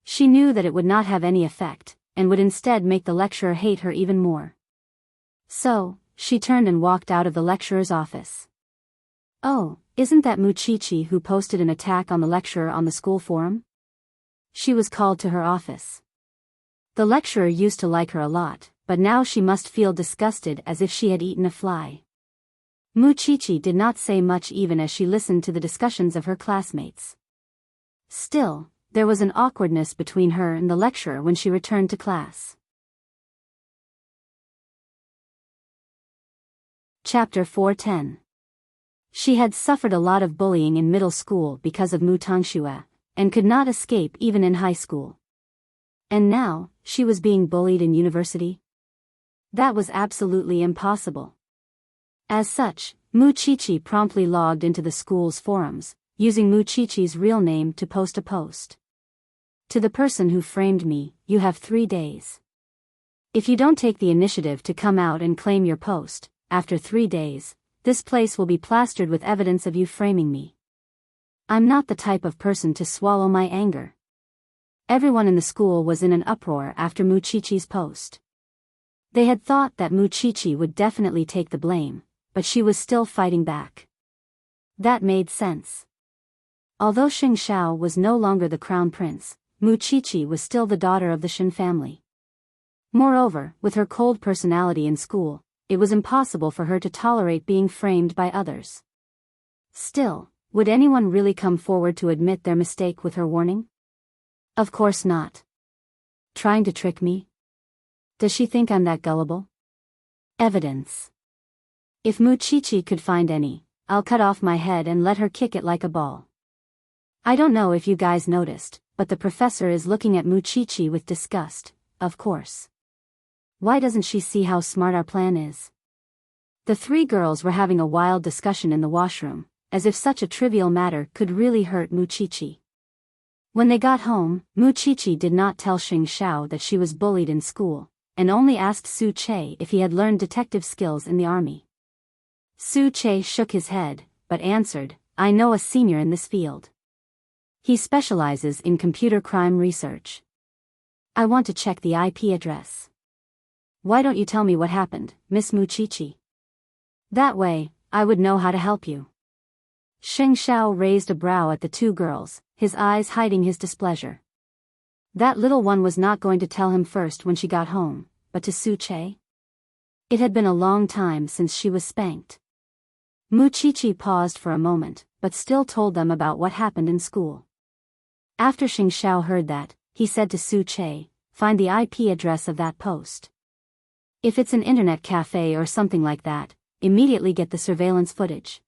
She knew that it would not have any effect, and would instead make the lecturer hate her even more. So, she turned and walked out of the lecturer's office. Oh, isn't that Mu Qiqi who posted an attack on the lecturer on the school forum? She was called to her office. The lecturer used to like her a lot, but now she must feel disgusted as if she had eaten a fly. Mu Qiqi did not say much even as she listened to the discussions of her classmates. Still, there was an awkwardness between her and the lecturer when she returned to class. Chapter 410. She had suffered a lot of bullying in middle school because of Mu Tangxue, and could not escape even in high school. And now, she was being bullied in university? That was absolutely impossible. As such, Mu Qiqi promptly logged into the school's forums, using Mu Qiqi's real name to post a post. To the person who framed me, you have 3 days. If you don't take the initiative to come out and claim your post, after 3 days, this place will be plastered with evidence of you framing me. I'm not the type of person to swallow my anger. Everyone in the school was in an uproar after Muchichi's post. They had thought that Muchichi would definitely take the blame, but she was still fighting back. That made sense. Although Xing Xiao was no longer the crown prince, Muchichi was still the daughter of the Shin family. Moreover, with her cold personality in school, it was impossible for her to tolerate being framed by others. Still, would anyone really come forward to admit their mistake with her warning? Of course not. Trying to trick me? Does she think I'm that gullible? Evidence. If Muchichi could find any, I'll cut off my head and let her kick it like a ball. I don't know if you guys noticed, but the professor is looking at Muchichi with disgust, of course. Why doesn't she see how smart our plan is? The 3 girls were having a wild discussion in the washroom, as if such a trivial matter could really hurt Muchichi. When they got home, Muchichi did not tell Xing Xiao that she was bullied in school, and only asked Su Che if he had learned detective skills in the army. Su Che shook his head, but answered, I know a senior in this field. He specializes in computer crime research. I want to check the IP address. Why don't you tell me what happened, Miss Muchichi? That way, I would know how to help you. Xing Xiao raised a brow at the 2 girls, his eyes hiding his displeasure. That little one was not going to tell him first when she got home, but to Su Che? It had been a long time since she was spanked. Muchichi paused for a moment, but still told them about what happened in school. After Xing Xiao heard that, he said to Su Che, find the IP address of that post. If it's an internet cafe or something like that, immediately get the surveillance footage.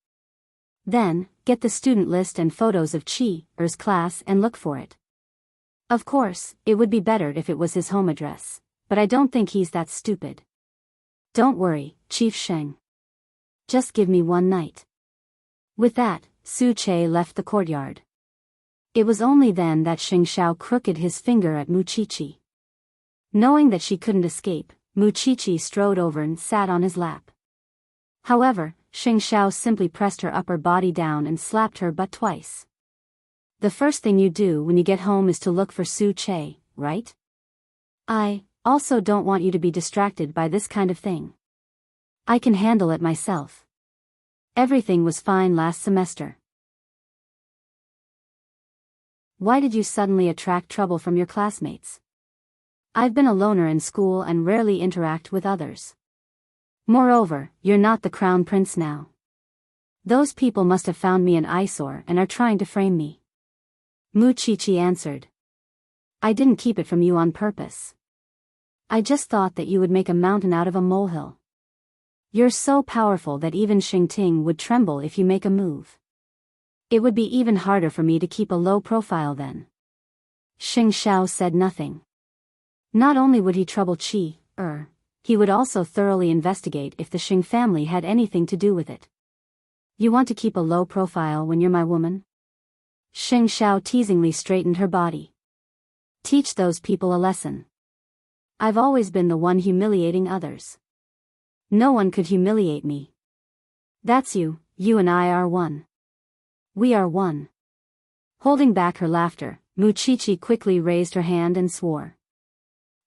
Then, get the student list and photos of Chi-er's class and look for it. Of course, it would be better if it was his home address, but I don't think he's that stupid. Don't worry, Chief Sheng. Just give me 1 night. With that, Su Che left the courtyard. It was only then that Xing Xiao crooked his finger at Muchichi. Knowing that she couldn't escape, Muchichi strode over and sat on his lap. However, Xing Xiao simply pressed her upper body down and slapped her butt twice. The first thing you do when you get home is to look for Su Che, right? I also don't want you to be distracted by this kind of thing. I can handle it myself. Everything was fine last semester. Why did you suddenly attract trouble from your classmates? I've been a loner in school and rarely interact with others. Moreover, you're not the crown prince now. Those people must have found me an eyesore and are trying to frame me. Muchichi answered. I didn't keep it from you on purpose. I just thought that you would make a mountain out of a molehill. You're so powerful that even Xingting would tremble if you make a move. It would be even harder for me to keep a low profile then. Xing Xiao said nothing. Not only would he trouble Chi-er, he would also thoroughly investigate if the Xing family had anything to do with it. You want to keep a low profile when you're my woman? Xing Xiao teasingly straightened her body. Teach those people a lesson. I've always been the one humiliating others. No one could humiliate me. That's you and I are one. We are one. Holding back her laughter, Muchichi quickly raised her hand and swore.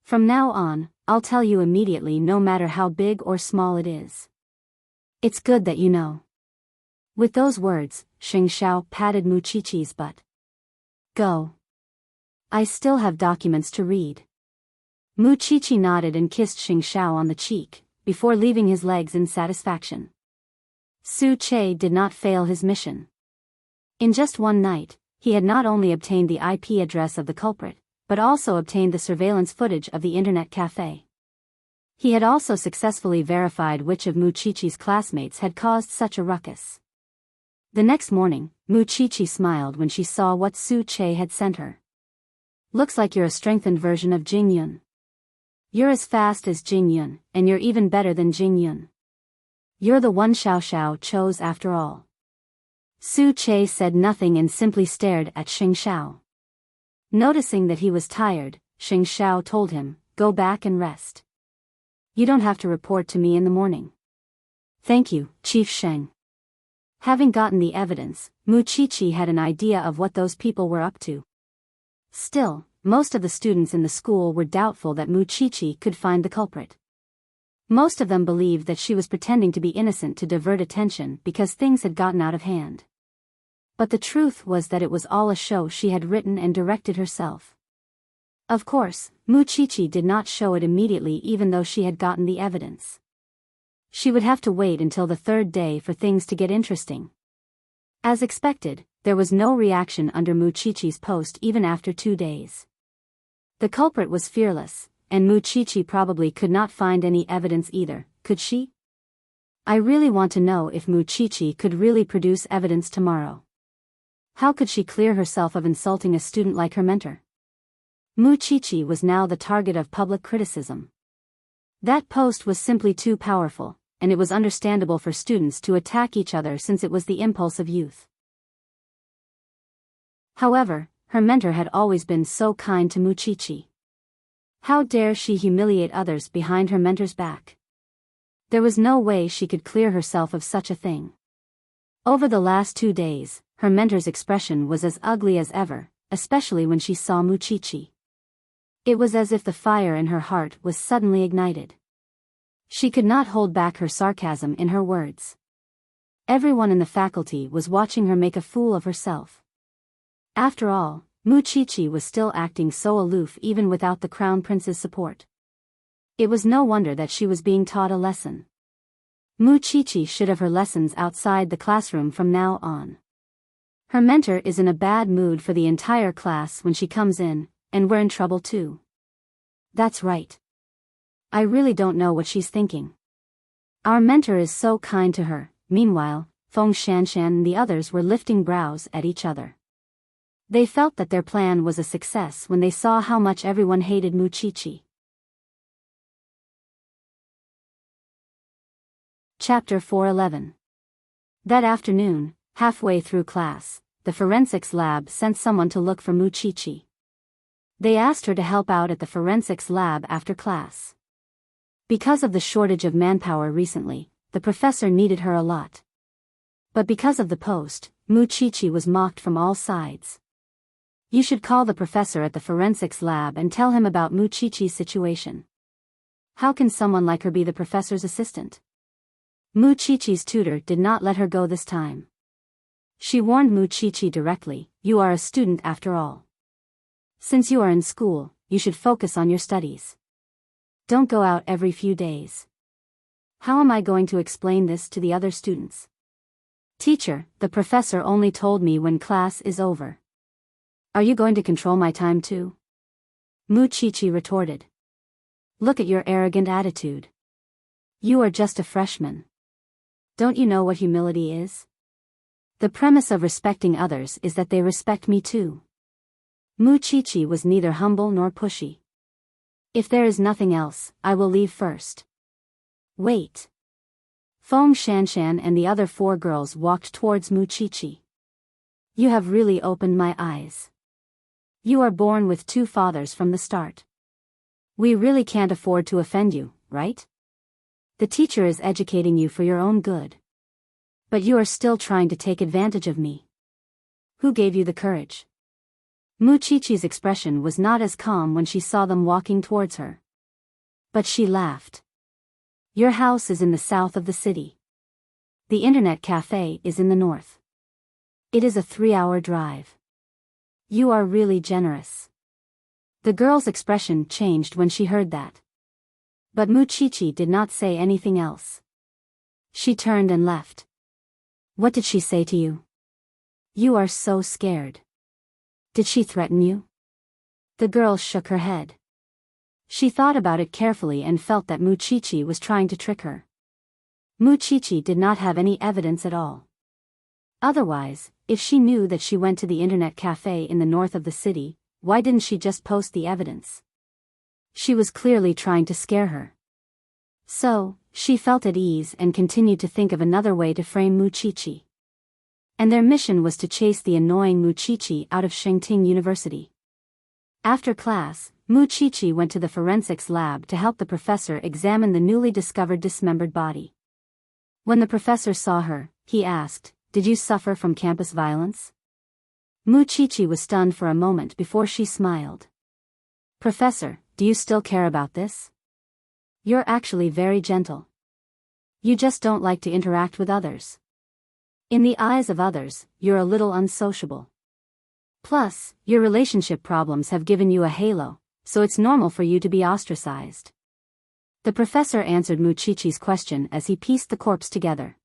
From now on, I'll tell you immediately no matter how big or small it is. It's good that you know. With those words, Xing Xiao patted Muchichi's butt. Go. I still have documents to read. Muchichi nodded and kissed Xing Xiao on the cheek, before leaving his legs in satisfaction. Su Che did not fail his mission. In just 1 night, he had not only obtained the IP address of the culprit, but also obtained the surveillance footage of the internet cafe. He had also successfully verified which of Muchichi's classmates had caused such a ruckus. The next morning, Muchichi smiled when she saw what Su Che had sent her. Looks like you're a strengthened version of Jing Yun. You're as fast as Jing Yun, and you're even better than Jing Yun. You're the one Xiao Xiao chose after all. Su Che said nothing and simply stared at Xing Xiao. Noticing that he was tired, Xing Xiao told him, go back and rest. You don't have to report to me in the morning. Thank you, Chief Sheng. Having gotten the evidence, Mu Chichi had an idea of what those people were up to. Still, most of the students in the school were doubtful that Mu Chichi could find the culprit. Most of them believed that she was pretending to be innocent to divert attention because things had gotten out of hand. But the truth was that it was all a show she had written and directed herself. Of course, Mu Chichi did not show it immediately even though she had gotten the evidence. She would have to wait until the third day for things to get interesting. As expected, there was no reaction under Mu Chichi's post even after 2 days. The culprit was fearless, and Mu Chichi probably could not find any evidence either, could she? I really want to know if Mu Chichi could really produce evidence tomorrow. How could she clear herself of insulting a student like her mentor? Mu Chichi was now the target of public criticism. That post was simply too powerful, and it was understandable for students to attack each other since it was the impulse of youth. However, her mentor had always been so kind to Mu Chichi. How dare she humiliate others behind her mentor's back? There was no way she could clear herself of such a thing. Over the last 2 days, her mentor's expression was as ugly as ever, especially when she saw Mu Chichi. It was as if the fire in her heart was suddenly ignited. She could not hold back her sarcasm in her words. Everyone in the faculty was watching her make a fool of herself. After all, Mu Chichi was still acting so aloof even without the crown prince's support. It was no wonder that she was being taught a lesson. Mu Chichi should have her lessons outside the classroom from now on. Her mentor is in a bad mood for the entire class when she comes in, and we're in trouble too. That's right. I really don't know what she's thinking. Our mentor is so kind to her. Meanwhile, Feng Shanshan and the others were lifting brows at each other. They felt that their plan was a success when they saw how much everyone hated Mu Chichi. Chapter 411. That afternoon, halfway through class, the forensics lab sent someone to look for Mu Chichi. They asked her to help out at the forensics lab after class. Because of the shortage of manpower recently, the professor needed her a lot. But because of the post, Mu Chichi was mocked from all sides. You should call the professor at the forensics lab and tell him about Mu Chichi's situation. How can someone like her be the professor's assistant? Mu Chichi's tutor did not let her go this time. She warned Mu Chichi directly, "You are a student after all. Since you are in school, you should focus on your studies. Don't go out every few days." How am I going to explain this to the other students? Teacher, the professor only told me when class is over. Are you going to control my time too? Mu Chichi retorted. Look at your arrogant attitude. You are just a freshman. Don't you know what humility is? The premise of respecting others is that they respect me too. Mu Chichi was neither humble nor pushy. If there is nothing else, I will leave first. Wait. Feng Shanshan and the other 4 girls walked towards Mu Chichi. You have really opened my eyes. You are born with 2 fathers from the start. We really can't afford to offend you, right? The teacher is educating you for your own good. But you are still trying to take advantage of me. Who gave you the courage? Mu Chichi's expression was not as calm when she saw them walking towards her. But she laughed. Your house is in the south of the city. The internet cafe is in the north. It is a 3-hour drive. You are really generous. The girl's expression changed when she heard that. But Mu Chichi did not say anything else. She turned and left. What did she say to you? You are so scared. Did she threaten you? The girl shook her head. She thought about it carefully and felt that Mu Chichi was trying to trick her. Mu Chichi did not have any evidence at all. Otherwise, if she knew that she went to the internet cafe in the north of the city, why didn't she just post the evidence? She was clearly trying to scare her. So, she felt at ease and continued to think of another way to frame Mu Chichi. And their mission was to chase the annoying Mu Chichi out of Enchanting University. After class, Muchichi went to the forensics lab to help the professor examine the newly discovered dismembered body. When the professor saw her, he asked, "Did you suffer from campus violence?" Muchichi was stunned for a moment before she smiled. "Professor, do you still care about this? You're actually very gentle. You just don't like to interact with others. In the eyes of others, you're a little unsociable. Plus, your relationship problems have given you a halo, so it's normal for you to be ostracized." The professor answered Muchichi's question as he pieced the corpse together.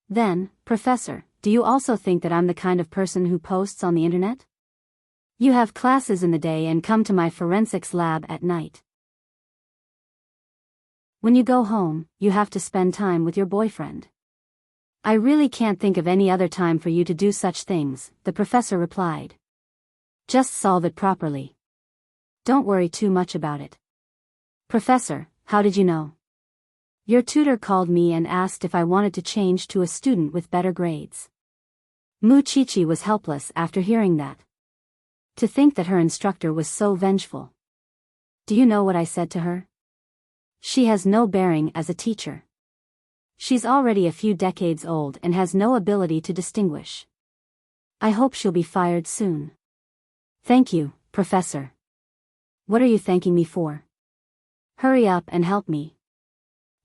"Then, Professor, do you also think that I'm the kind of person who posts on the internet? You have classes in the day and come to my forensics lab at night. When you go home, you have to spend time with your boyfriend. I really can't think of any other time for you to do such things," the professor replied. "Just solve it properly. Don't worry too much about it." "Professor, how did you know?" "Your tutor called me and asked if I wanted to change to a student with better grades." Muchichi was helpless after hearing that. To think that her instructor was so vengeful. "Do you know what I said to her? She has no bearing as a teacher. She's already a few decades old and has no ability to distinguish. I hope she'll be fired soon." "Thank you, Professor." "What are you thanking me for? Hurry up and help me.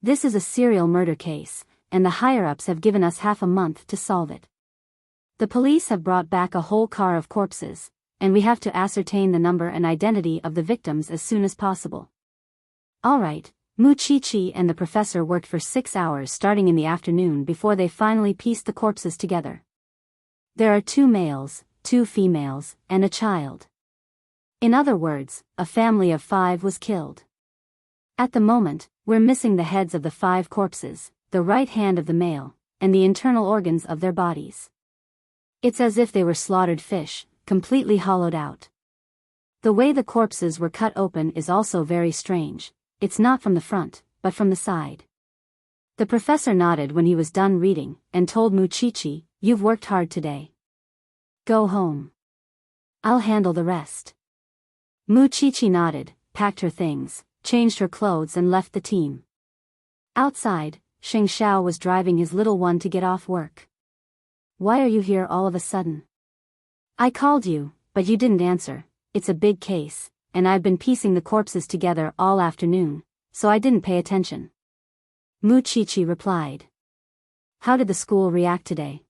This is a serial murder case, and the higher-ups have given us half a month to solve it. The police have brought back a whole car of corpses, and we have to ascertain the number and identity of the victims as soon as possible." All right. Muchichi and the professor worked for 6 hours starting in the afternoon before they finally pieced the corpses together. There are 2 males, 2 females, and a child. In other words, a family of 5 was killed. At the moment, we're missing the heads of the 5 corpses, the right hand of the male, and the internal organs of their bodies. It's as if they were slaughtered fish, completely hollowed out. The way the corpses were cut open is also very strange. It's not from the front, but from the side. The professor nodded when he was done reading, and told Muchichi, "You've worked hard today. Go home. I'll handle the rest." Muchichi nodded, packed her things, changed her clothes and left the team. Outside, Xing Xiao was driving his little one to get off work. "Why are you here all of a sudden? I called you, but you didn't answer. It's a big case, and I've been piecing the corpses together all afternoon, so I didn't pay attention." Muchichi replied. "How did the school react today?"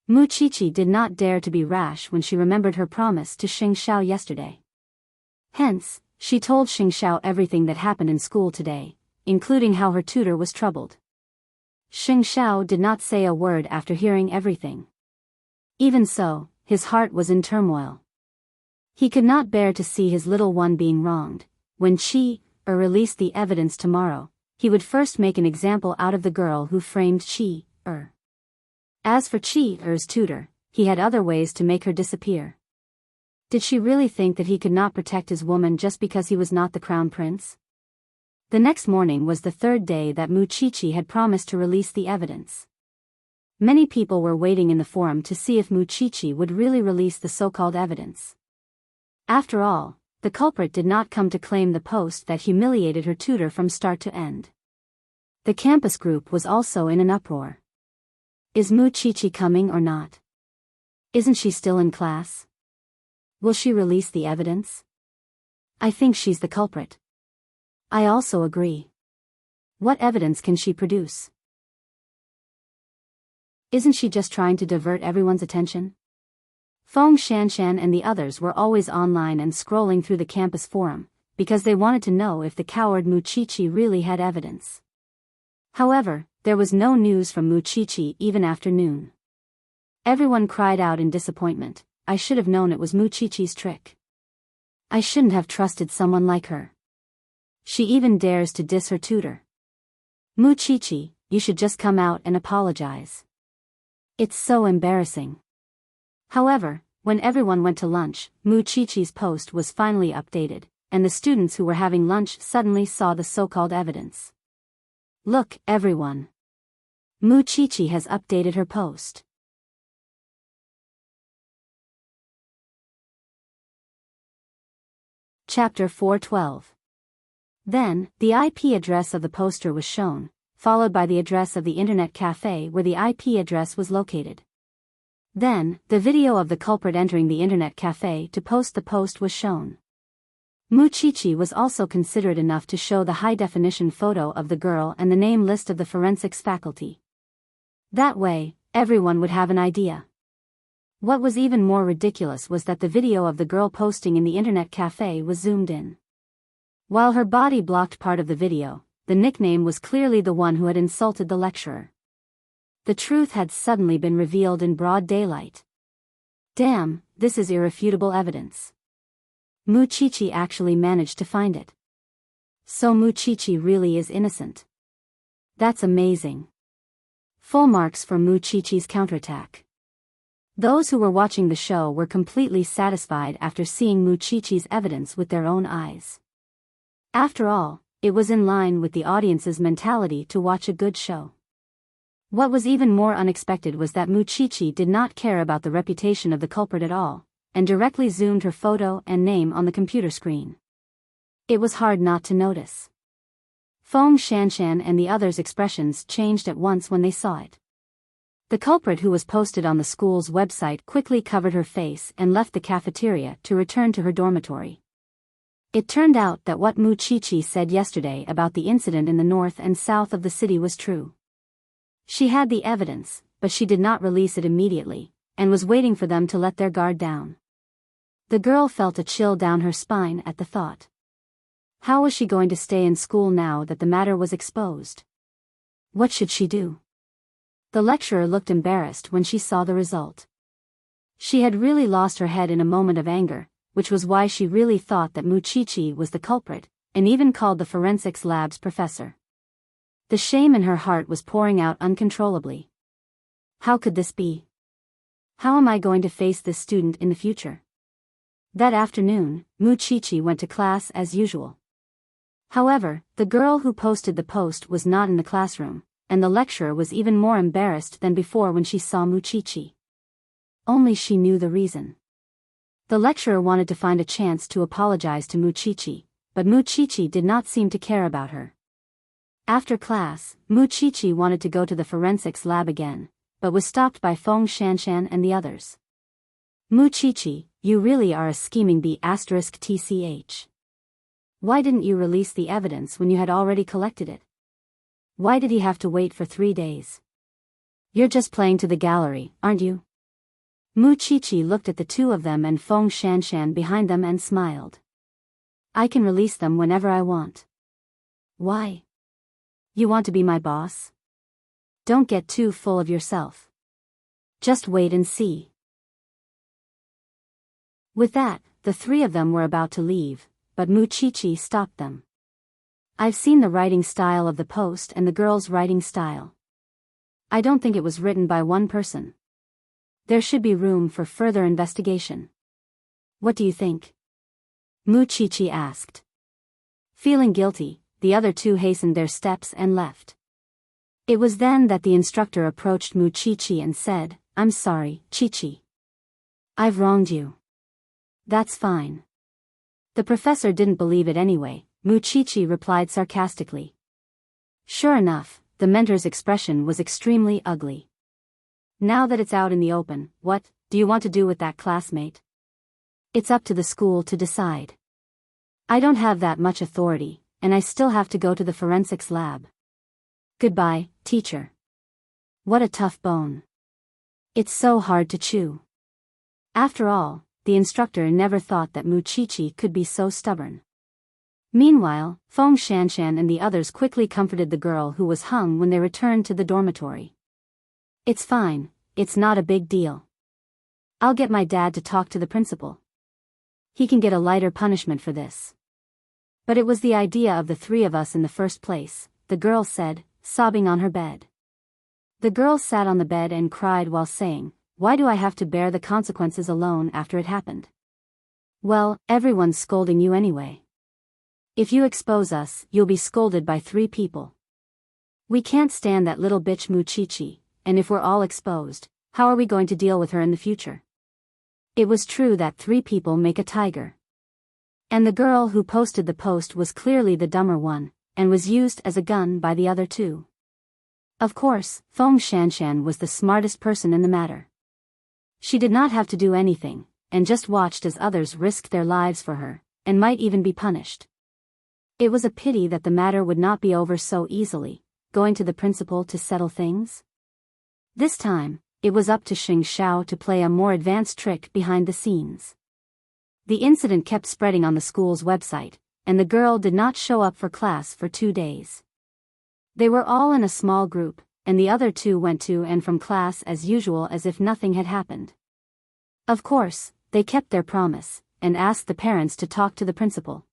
Muchichi did not dare to be rash when she remembered her promise to Xing Xiao yesterday. Hence, she told Xing Xiao everything that happened in school today, including how her tutor was troubled. Xing Xiao did not say a word after hearing everything. Even so, his heart was in turmoil. He could not bear to see his little one being wronged. When released the evidence tomorrow, he would first make an example out of the girl who framed Chi-er. As for Chi-er's tutor, he had other ways to make her disappear. Did she really think that he could not protect his woman just because he was not the crown prince? The next morning was the 3rd day that Muchichi had promised to release the evidence. Many people were waiting in the forum to see if Muchichi would really release the so-called evidence. After all, the culprit did not come to claim the post that humiliated her tutor from start to end. The campus group was also in an uproar. Is Muchichi coming or not? Isn't she still in class? Will she release the evidence? I think she's the culprit. I also agree. What evidence can she produce? Isn't she just trying to divert everyone's attention? Feng Shanshan and the others were always online and scrolling through the campus forum, because they wanted to know if the coward Muchichi really had evidence. However, there was no news from Muchichi even after noon. Everyone cried out in disappointment. I should have known it was Muchichi's trick. I shouldn't have trusted someone like her. She even dares to diss her tutor. Muchichi, you should just come out and apologize. It's so embarrassing. However, when everyone went to lunch, Muchichi's post was finally updated, and the students who were having lunch suddenly saw the so-called evidence. Look, everyone. Muchichi has updated her post. Chapter 412. Then, the IP address of the poster was shown, followed by the address of the internet cafe where the IP address was located. Then, the video of the culprit entering the internet cafe to post the post was shown. Muchichi was also considerate enough to show the high-definition photo of the girl and the name list of the forensics faculty. That way, everyone would have an idea. What was even more ridiculous was that the video of the girl posting in the internet cafe was zoomed in. While her body blocked part of the video, the nickname was clearly the one who had insulted the lecturer. The truth had suddenly been revealed in broad daylight. Damn, this is irrefutable evidence. Muchichi actually managed to find it. So Muchichi really is innocent. That's amazing. Full marks for Muchichi's counterattack. Those who were watching the show were completely satisfied after seeing Muchichi's evidence with their own eyes. After all, it was in line with the audience's mentality to watch a good show. What was even more unexpected was that Muchichi did not care about the reputation of the culprit at all, and directly zoomed her photo and name on the computer screen. It was hard not to notice. Feng Shanshan and the others' expressions changed at once when they saw it. The culprit who was posted on the school's website quickly covered her face and left the cafeteria to return to her dormitory. It turned out that what Muchichi said yesterday about the incident in the north and south of the city was true. She had the evidence, but she did not release it immediately, and was waiting for them to let their guard down. The girl felt a chill down her spine at the thought. How was she going to stay in school now that the matter was exposed? What should she do? The lecturer looked embarrassed when she saw the result. She had really lost her head in a moment of anger, which was why she really thought that Muchichi was the culprit, and even called the forensics lab's professor. The shame in her heart was pouring out uncontrollably. How could this be? How am I going to face this student in the future? That afternoon, Muchichi went to class as usual. However, the girl who posted the post was not in the classroom, and the lecturer was even more embarrassed than before when she saw Muchichi. Only she knew the reason. The lecturer wanted to find a chance to apologize to Muchichi, but Muchichi did not seem to care about her. After class, Muchichi wanted to go to the forensics lab again, but was stopped by Feng Shanshan and the others. Muchichi, you really are a scheming B***tch. Why didn't you release the evidence when you had already collected it? Why did he have to wait for 3 days? You're just playing to the gallery, aren't you? Muchichi looked at the two of them and Feng Shanshan behind them and smiled. I can release them whenever I want. Why? You want to be my boss? Don't get too full of yourself. Just wait and see. With that, the three of them were about to leave, but Muchichi stopped them. I've seen the writing style of the post and the girl's writing style. I don't think it was written by one person. There should be room for further investigation. What do you think? Muchichi asked. Feeling guilty, the other two hastened their steps and left. It was then that the instructor approached Muchichi and said, I'm sorry, Chichi. I've wronged you. That's fine. The professor didn't believe it anyway, Muchichi replied sarcastically. Sure enough, the mentor's expression was extremely ugly. Now that it's out in the open, what do you want to do with that classmate? It's up to the school to decide. I don't have that much authority, and I still have to go to the forensics lab. Goodbye, teacher. What a tough bone. It's so hard to chew. After all, the instructor never thought that Muchichi could be so stubborn. Meanwhile, Feng Shanshan and the others quickly comforted the girl who was hung when they returned to the dormitory. It's fine, it's not a big deal. I'll get my dad to talk to the principal. He can get a lighter punishment for this. But it was the idea of the three of us in the first place, the girl said, sobbing on her bed. The girl sat on the bed and cried while saying, why do I have to bear the consequences alone after it happened? Well, everyone's scolding you anyway. If you expose us, you'll be scolded by 3 people. We can't stand that little bitch Muchichi, and if we're all exposed, how are we going to deal with her in the future? It was true that 3 people make a tiger. And the girl who posted the post was clearly the dumber one, and was used as a gun by the other two. Of course, Feng Shanshan was the smartest person in the matter. She did not have to do anything, and just watched as others risked their lives for her, and might even be punished. It was a pity that the matter would not be over so easily, going to the principal to settle things. This time, it was up to Xing Xiao to play a more advanced trick behind the scenes. The incident kept spreading on the school's website, and the girl did not show up for class for 2 days. They were all in a small group, and the other two went to and from class as usual as if nothing had happened. Of course, they kept their promise, and asked the parents to talk to the principal.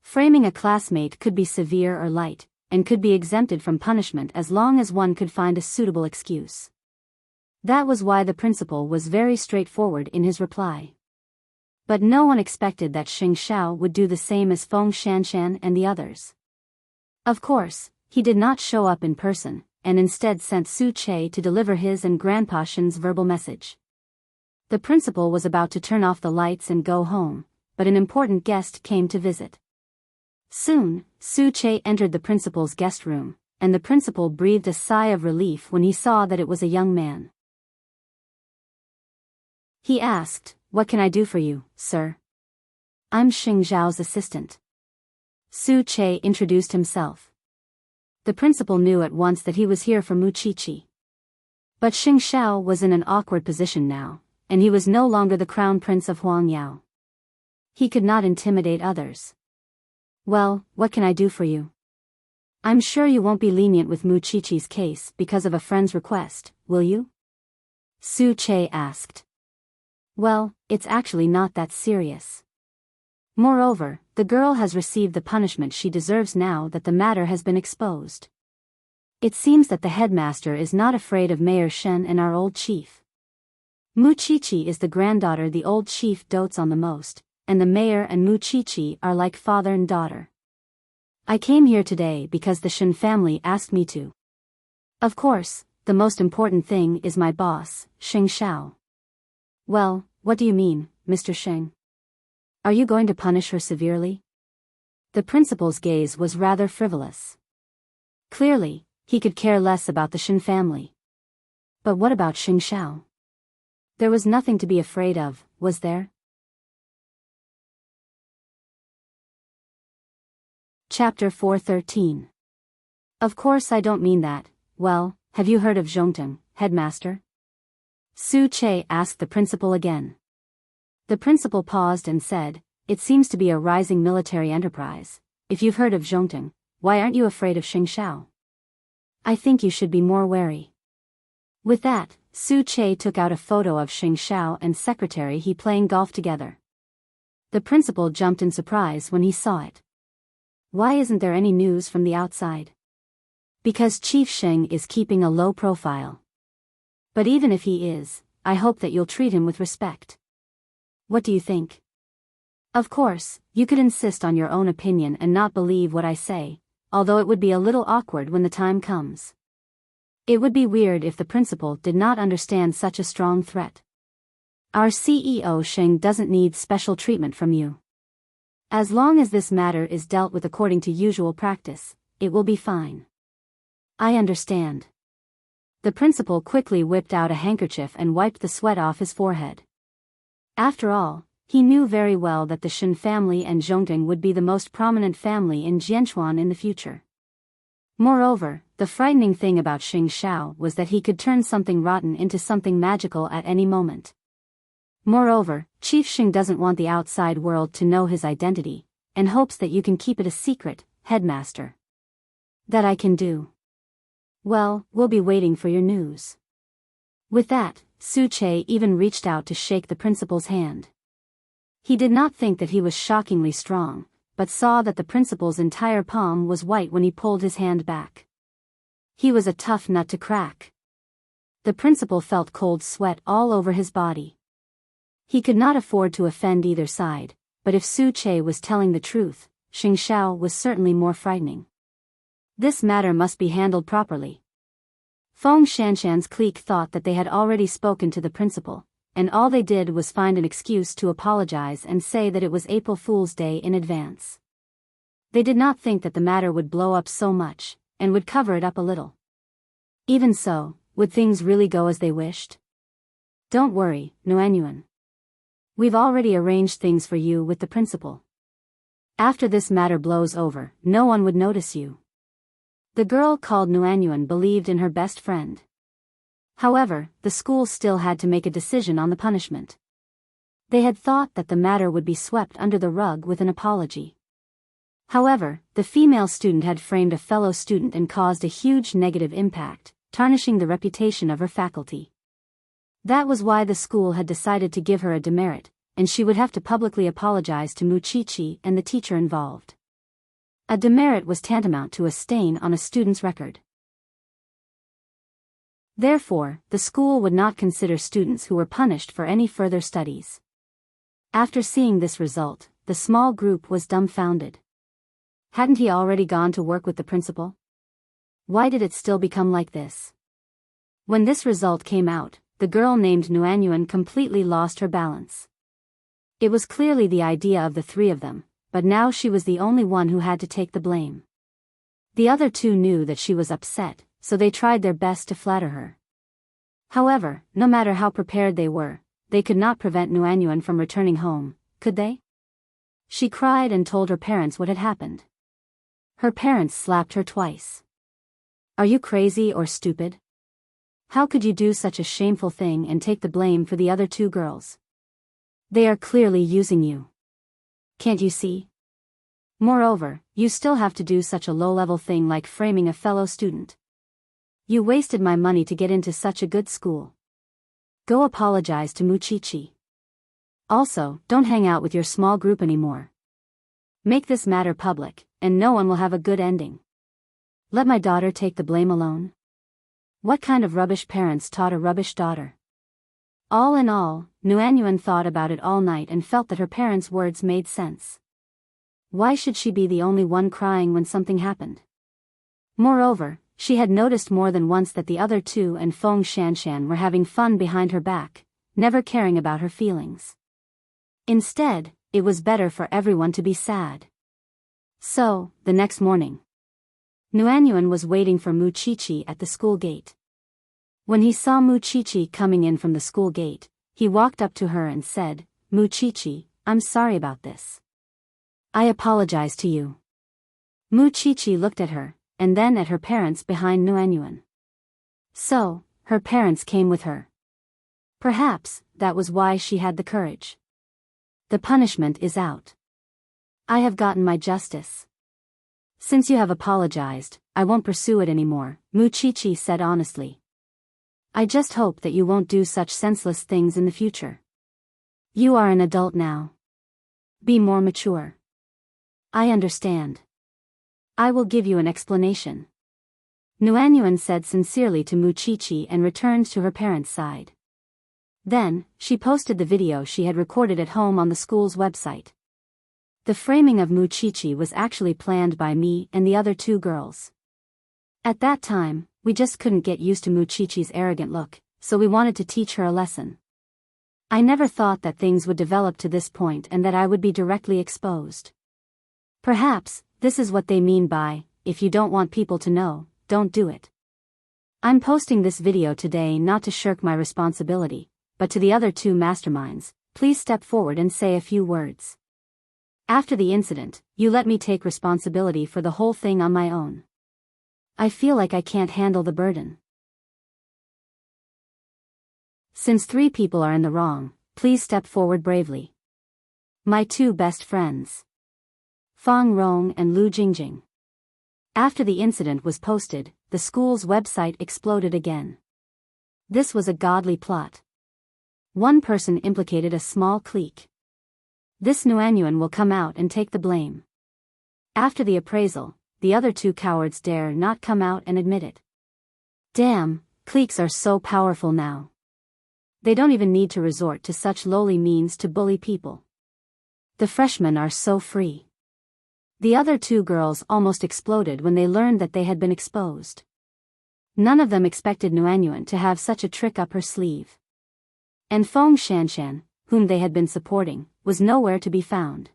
Framing a classmate could be severe or light, and could be exempted from punishment as long as one could find a suitable excuse. That was why the principal was very straightforward in his reply. But no one expected that Xing Xiao would do the same as Feng Shanshan and the others. Of course, he did not show up in person, and instead sent Su Che to deliver his and Grandpa Shen's verbal message. The principal was about to turn off the lights and go home, but an important guest came to visit. Soon, Su Che entered the principal's guest room, and the principal breathed a sigh of relief when he saw that it was a young man. He asked, "What can I do for you, sir?" "I'm Xing Zhao's assistant." Su Che introduced himself. The principal knew at once that he was here for Mu Qiqi. But Xing Xiao was in an awkward position now, and he was no longer the crown prince of Huangyao. He could not intimidate others. "Well, what can I do for you? I'm sure you won't be lenient with Mu Qiqi's case because of a friend's request, will you?" Su Che asked. "Well, it's actually not that serious. Moreover, the girl has received the punishment she deserves now that the matter has been exposed. It seems that the headmaster is not afraid of Mayor Shen and our old chief. Mu Qiqi is the granddaughter the old chief dotes on the most, and the mayor and Mu Qiqi are like father and daughter. I came here today because the Shen family asked me to. Of course, the most important thing is my boss, Xing Xiao." "Well, what do you mean, Mr. Sheng? Are you going to punish her severely?" The principal's gaze was rather frivolous. Clearly, he could care less about the Shen family. But what about Xing Xiao? There was nothing to be afraid of, was there? Chapter 413. Of course I don't mean that. Well, have you heard of Zhongteng, headmaster? Su Che asked the principal again. The principal paused and said, "It seems to be a rising military enterprise. If you've heard of Zhongteng, why aren't you afraid of Xing Xiao? I think you should be more wary." With that, Su Che took out a photo of Xing Xiao and secretary he playing golf together. The principal jumped in surprise when he saw it. "Why isn't there any news from the outside?" "Because Chief Sheng is keeping a low profile. But even if he is, I hope that you'll treat him with respect. What do you think? Of course, you could insist on your own opinion and not believe what I say, although it would be a little awkward when the time comes. It would be weird if the principal did not understand such a strong threat. Our CEO Sheng doesn't need special treatment from you. As long as this matter is dealt with according to usual practice, it will be fine." "I understand." The principal quickly whipped out a handkerchief and wiped the sweat off his forehead. After all, he knew very well that the Shen family and Zhongteng would be the most prominent family in Jianchuan in the future. Moreover, the frightening thing about Xing Xiao was that he could turn something rotten into something magical at any moment. Moreover, Chief Xing doesn't want the outside world to know his identity, and hopes that you can keep it a secret, headmaster. That I can do. Well, we'll be waiting for your news. With that, Su Che even reached out to shake the principal's hand. He did not think that he was shockingly strong, but saw that the principal's entire palm was white when he pulled his hand back. He was a tough nut to crack. The principal felt cold sweat all over his body. He could not afford to offend either side, but if Su Che was telling the truth, Xing Xiao was certainly more frightening. This matter must be handled properly. Feng Shanshan's clique thought that they had already spoken to the principal, and all they did was find an excuse to apologize and say that it was April Fool's Day in advance. They did not think that the matter would blow up so much, and would cover it up a little. Even so, would things really go as they wished? Don't worry, Nguyen. We've already arranged things for you with the principal. After this matter blows over, no one would notice you. The girl called Nguyen believed in her best friend. However, the school still had to make a decision on the punishment. They had thought that the matter would be swept under the rug with an apology. However, the female student had framed a fellow student and caused a huge negative impact, tarnishing the reputation of her faculty. That was why the school had decided to give her a demerit, and she would have to publicly apologize to Muchichi and the teacher involved. A demerit was tantamount to a stain on a student's record. Therefore, the school would not consider students who were punished for any further studies. After seeing this result, the small group was dumbfounded. Hadn't he already gone to work with the principal? Why did it still become like this? When this result came out, the girl named Nguyen completely lost her balance. It was clearly the idea of the three of them, but now she was the only one who had to take the blame. The other two knew that she was upset, so they tried their best to flatter her. However, no matter how prepared they were, they could not prevent Nguyen from returning home, could they? She cried and told her parents what had happened. Her parents slapped her twice. Are you crazy or stupid? How could you do such a shameful thing and take the blame for the other two girls? They are clearly using you. Can't you see? Moreover, you still have to do such a low-level thing like framing a fellow student. You wasted my money to get into such a good school. Go apologize to Muchichi. Also, don't hang out with your small group anymore. Make this matter public, and no one will have a good ending. Let my daughter take the blame alone? What kind of rubbish parents taught a rubbish daughter? All in all, Nguyen thought about it all night and felt that her parents' words made sense. Why should she be the only one crying when something happened? Moreover, she had noticed more than once that the other two and Feng Shanshan were having fun behind her back, never caring about her feelings. Instead, it was better for everyone to be sad. So, the next morning, Nguyen was waiting for Muchichi at the school gate. When he saw Muchichi coming in from the school gate, he walked up to her and said, "Muchichi, I'm sorry about this. I apologize to you." Muchichi looked at her, and then at her parents behind Nguyen. So, her parents came with her. Perhaps, that was why she had the courage. The punishment is out. I have gotten my justice. Since you have apologized, I won't pursue it anymore, Muchichi said honestly. I just hope that you won't do such senseless things in the future. You are an adult now. Be more mature. I understand. I will give you an explanation. Nguyen said sincerely to Muchichi and returned to her parents' side. Then, she posted the video she had recorded at home on the school's website. The framing of Muchichi was actually planned by me and the other two girls. At that time, we just couldn't get used to Muchichi's arrogant look, so we wanted to teach her a lesson. I never thought that things would develop to this point and that I would be directly exposed. Perhaps, this is what they mean by, if you don't want people to know, don't do it. I'm posting this video today not to shirk my responsibility, but to the other two masterminds, please step forward and say a few words. After the incident, you let me take responsibility for the whole thing on my own. I feel like I can't handle the burden. Since 3 people are in the wrong, please step forward bravely. My 2 best friends, Fang Rong and Lu Jingjing. After the incident was posted, the school's website exploded again. This was a godly plot. One person implicated a small clique. This Nguyen will come out and take the blame. After the appraisal, the other 2 cowards dare not come out and admit it. Damn, cliques are so powerful now. They don't even need to resort to such lowly means to bully people. The freshmen are so free. The other 2 girls almost exploded when they learned that they had been exposed. None of them expected Nguyen to have such a trick up her sleeve. And Feng Shanshan, whom they had been supporting, was nowhere to be found.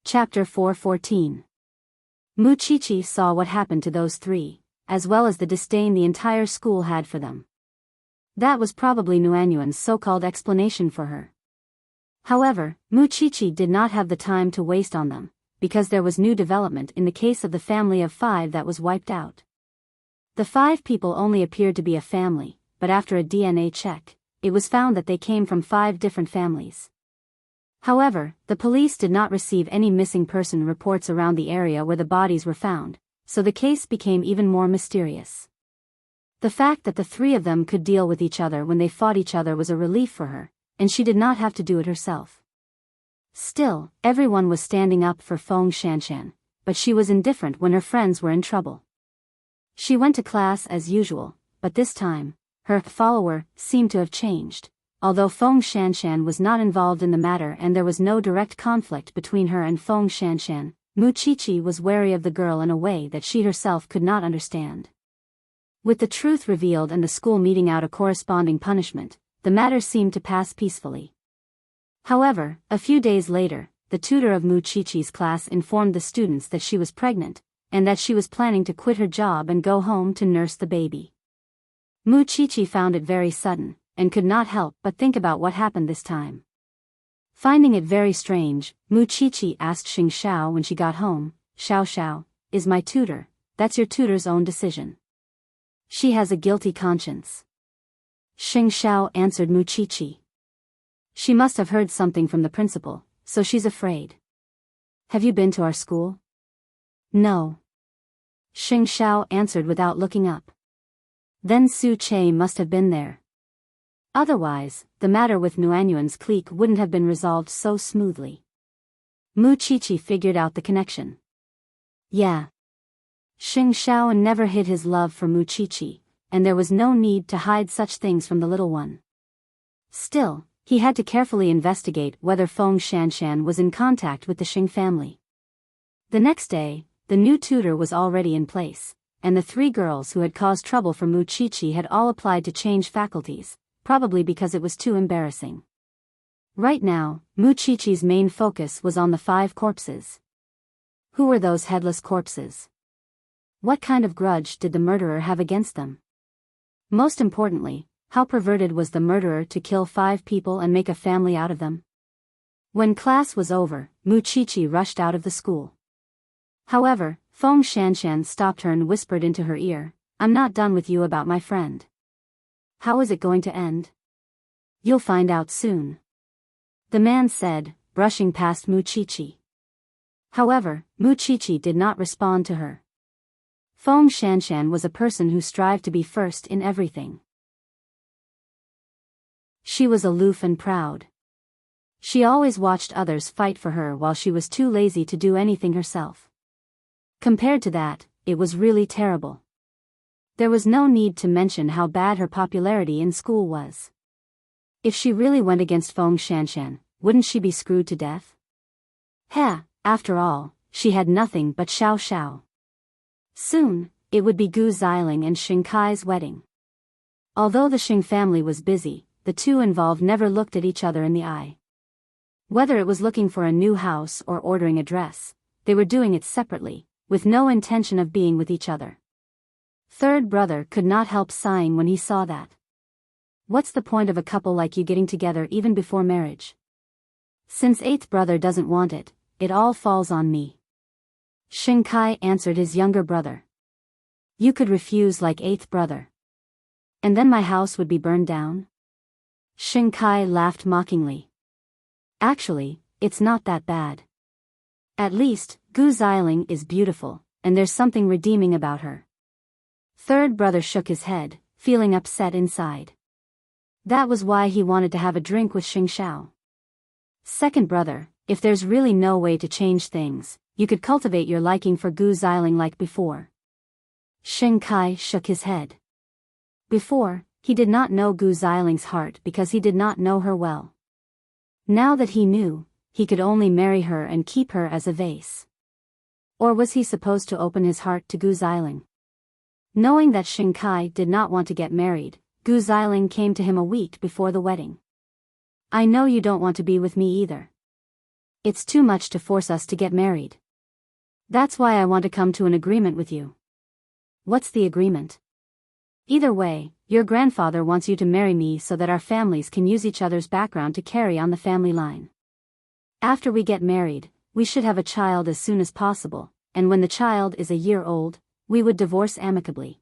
Chapter 4:14. Mu Qiqi saw what happened to those three, as well as the disdain the entire school had for them. That was probably Nuanyuan's so-called explanation for her. However, Mu Qiqi did not have the time to waste on them, because there was new development in the case of the family of 5 that was wiped out. The 5 people only appeared to be a family, but after a DNA check, it was found that they came from 5 different families. However, the police did not receive any missing person reports around the area where the bodies were found, so the case became even more mysterious. The fact that the 3 of them could deal with each other when they fought each other was a relief for her, and she did not have to do it herself. Still, everyone was standing up for Feng Shanshan, but she was indifferent when her friends were in trouble. She went to class as usual, but this time, her follower seemed to have changed. Although Feng Shanshan was not involved in the matter and there was no direct conflict between her and Feng Shanshan, Mu Qiqi was wary of the girl in a way that she herself could not understand. With the truth revealed and the school meting out a corresponding punishment, the matter seemed to pass peacefully. However, a few days later, the tutor of Mu Qiqi's class informed the students that she was pregnant, and that she was planning to quit her job and go home to nurse the baby. Mu Qiqi found it very sudden, and could not help but think about what happened this time. Finding it very strange, Mu Qiqi asked Xing Xiao when she got home, "Xiao Xiao, is my tutor, that's your tutor's own decision. She has a guilty conscience." Xing Xiao answered Mu Qiqi. "She must have heard something from the principal, so she's afraid. Have you been to our school?" "No." Xing Xiao answered without looking up. "Then Su Che must have been there. Otherwise, the matter with Nuanyuan's clique wouldn't have been resolved so smoothly." Mu Qiqi figured out the connection. Yeah. Xing Xiao never hid his love for Mu Qiqi, and there was no need to hide such things from the little one. Still, he had to carefully investigate whether Feng Shanshan was in contact with the Xing family. The next day, the new tutor was already in place, and the 3 girls who had caused trouble for Mu Qiqi had all applied to change faculties, probably because it was too embarrassing. Right now, Mu Qiqi's main focus was on the 5 corpses. Who were those headless corpses? What kind of grudge did the murderer have against them? Most importantly, how perverted was the murderer to kill 5 people and make a family out of them? When class was over, Mu Qiqi rushed out of the school. However, Feng Shanshan stopped her and whispered into her ear, "I'm not done with you about my friend. How is it going to end? You'll find out soon," the man said, brushing past Mu Qiqi. However, Mu Qiqi did not respond to her. Feng Shanshan was a person who strived to be first in everything. She was aloof and proud. She always watched others fight for her while she was too lazy to do anything herself. Compared to that, it was really terrible. There was no need to mention how bad her popularity in school was. If she really went against Feng Shanshan, wouldn't she be screwed to death? After all, she had nothing but Xiao Xiao. Soon, it would be Gu Xiling and Xing Kai's wedding. Although the Xing family was busy, the 2 involved never looked at each other in the eye. Whether it was looking for a new house or ordering a dress, they were doing it separately, with no intention of being with each other. Third brother could not help sighing when he saw that. What's the point of a couple like you getting together even before marriage? Since 8th brother doesn't want it, it all falls on me. Xing Kai answered his younger brother. You could refuse like 8th brother. And then my house would be burned down? Xing Kai laughed mockingly. Actually, it's not that bad. At least, Gu Xiling is beautiful, and there's something redeeming about her. Third brother shook his head, feeling upset inside. That was why he wanted to have a drink with Xing Xiao. Second brother, if there's really no way to change things, you could cultivate your liking for Gu Xiling like before. Xing Kai shook his head. Before, he did not know Gu Xiling's heart because he did not know her well. Now that he knew, he could only marry her and keep her as a vase. Or was he supposed to open his heart to Gu Xiling? Knowing that Xing Kai did not want to get married, Gu Xiling came to him a week before the wedding. I know you don't want to be with me either. It's too much to force us to get married. That's why I want to come to an agreement with you. What's the agreement? Either way, your grandfather wants you to marry me so that our families can use each other's background to carry on the family line. After we get married, we should have a child as soon as possible, and when the child is a year old, we would divorce amicably.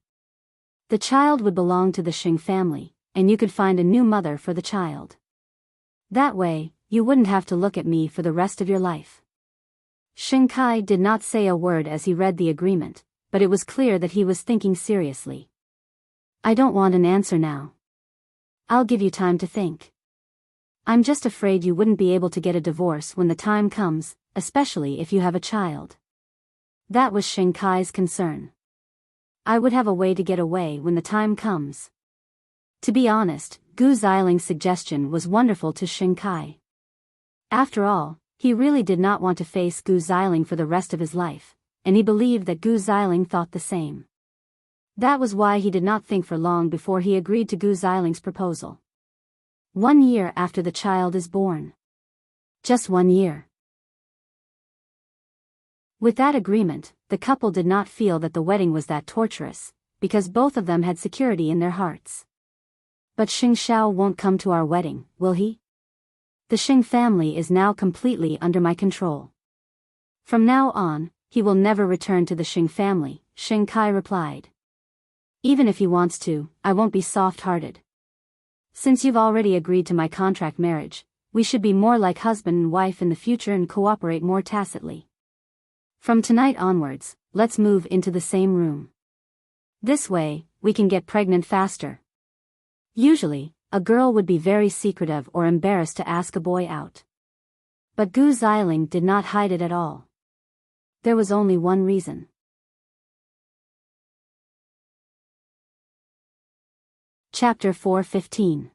The child would belong to the Xing family, and you could find a new mother for the child. That way, you wouldn't have to look at me for the rest of your life. Xing Kai did not say a word as he read the agreement, but it was clear that he was thinking seriously. I don't want an answer now. I'll give you time to think. I'm just afraid you wouldn't be able to get a divorce when the time comes, especially if you have a child. That was Xing Kai's concern. I would have a way to get away when the time comes. To be honest, Gu Xiling's suggestion was wonderful to Xing Kai. After all, he really did not want to face Gu Xiling for the rest of his life, and he believed that Gu Xiling thought the same. That was why he did not think for long before he agreed to Gu Xiling's proposal. 1 year after the child is born. Just 1 year. With that agreement, the couple did not feel that the wedding was that torturous, because both of them had security in their hearts. But Xing Xiao won't come to our wedding, will he? The Xing family is now completely under my control. From now on, he will never return to the Xing family, Xing Kai replied. Even if he wants to, I won't be soft-hearted. Since you've already agreed to my contract marriage, we should be more like husband and wife in the future and cooperate more tacitly. From tonight onwards, let's move into the same room. This way, we can get pregnant faster. Usually, a girl would be very secretive or embarrassed to ask a boy out. But Gu Xiling did not hide it at all. There was only one reason. Chapter 4:15.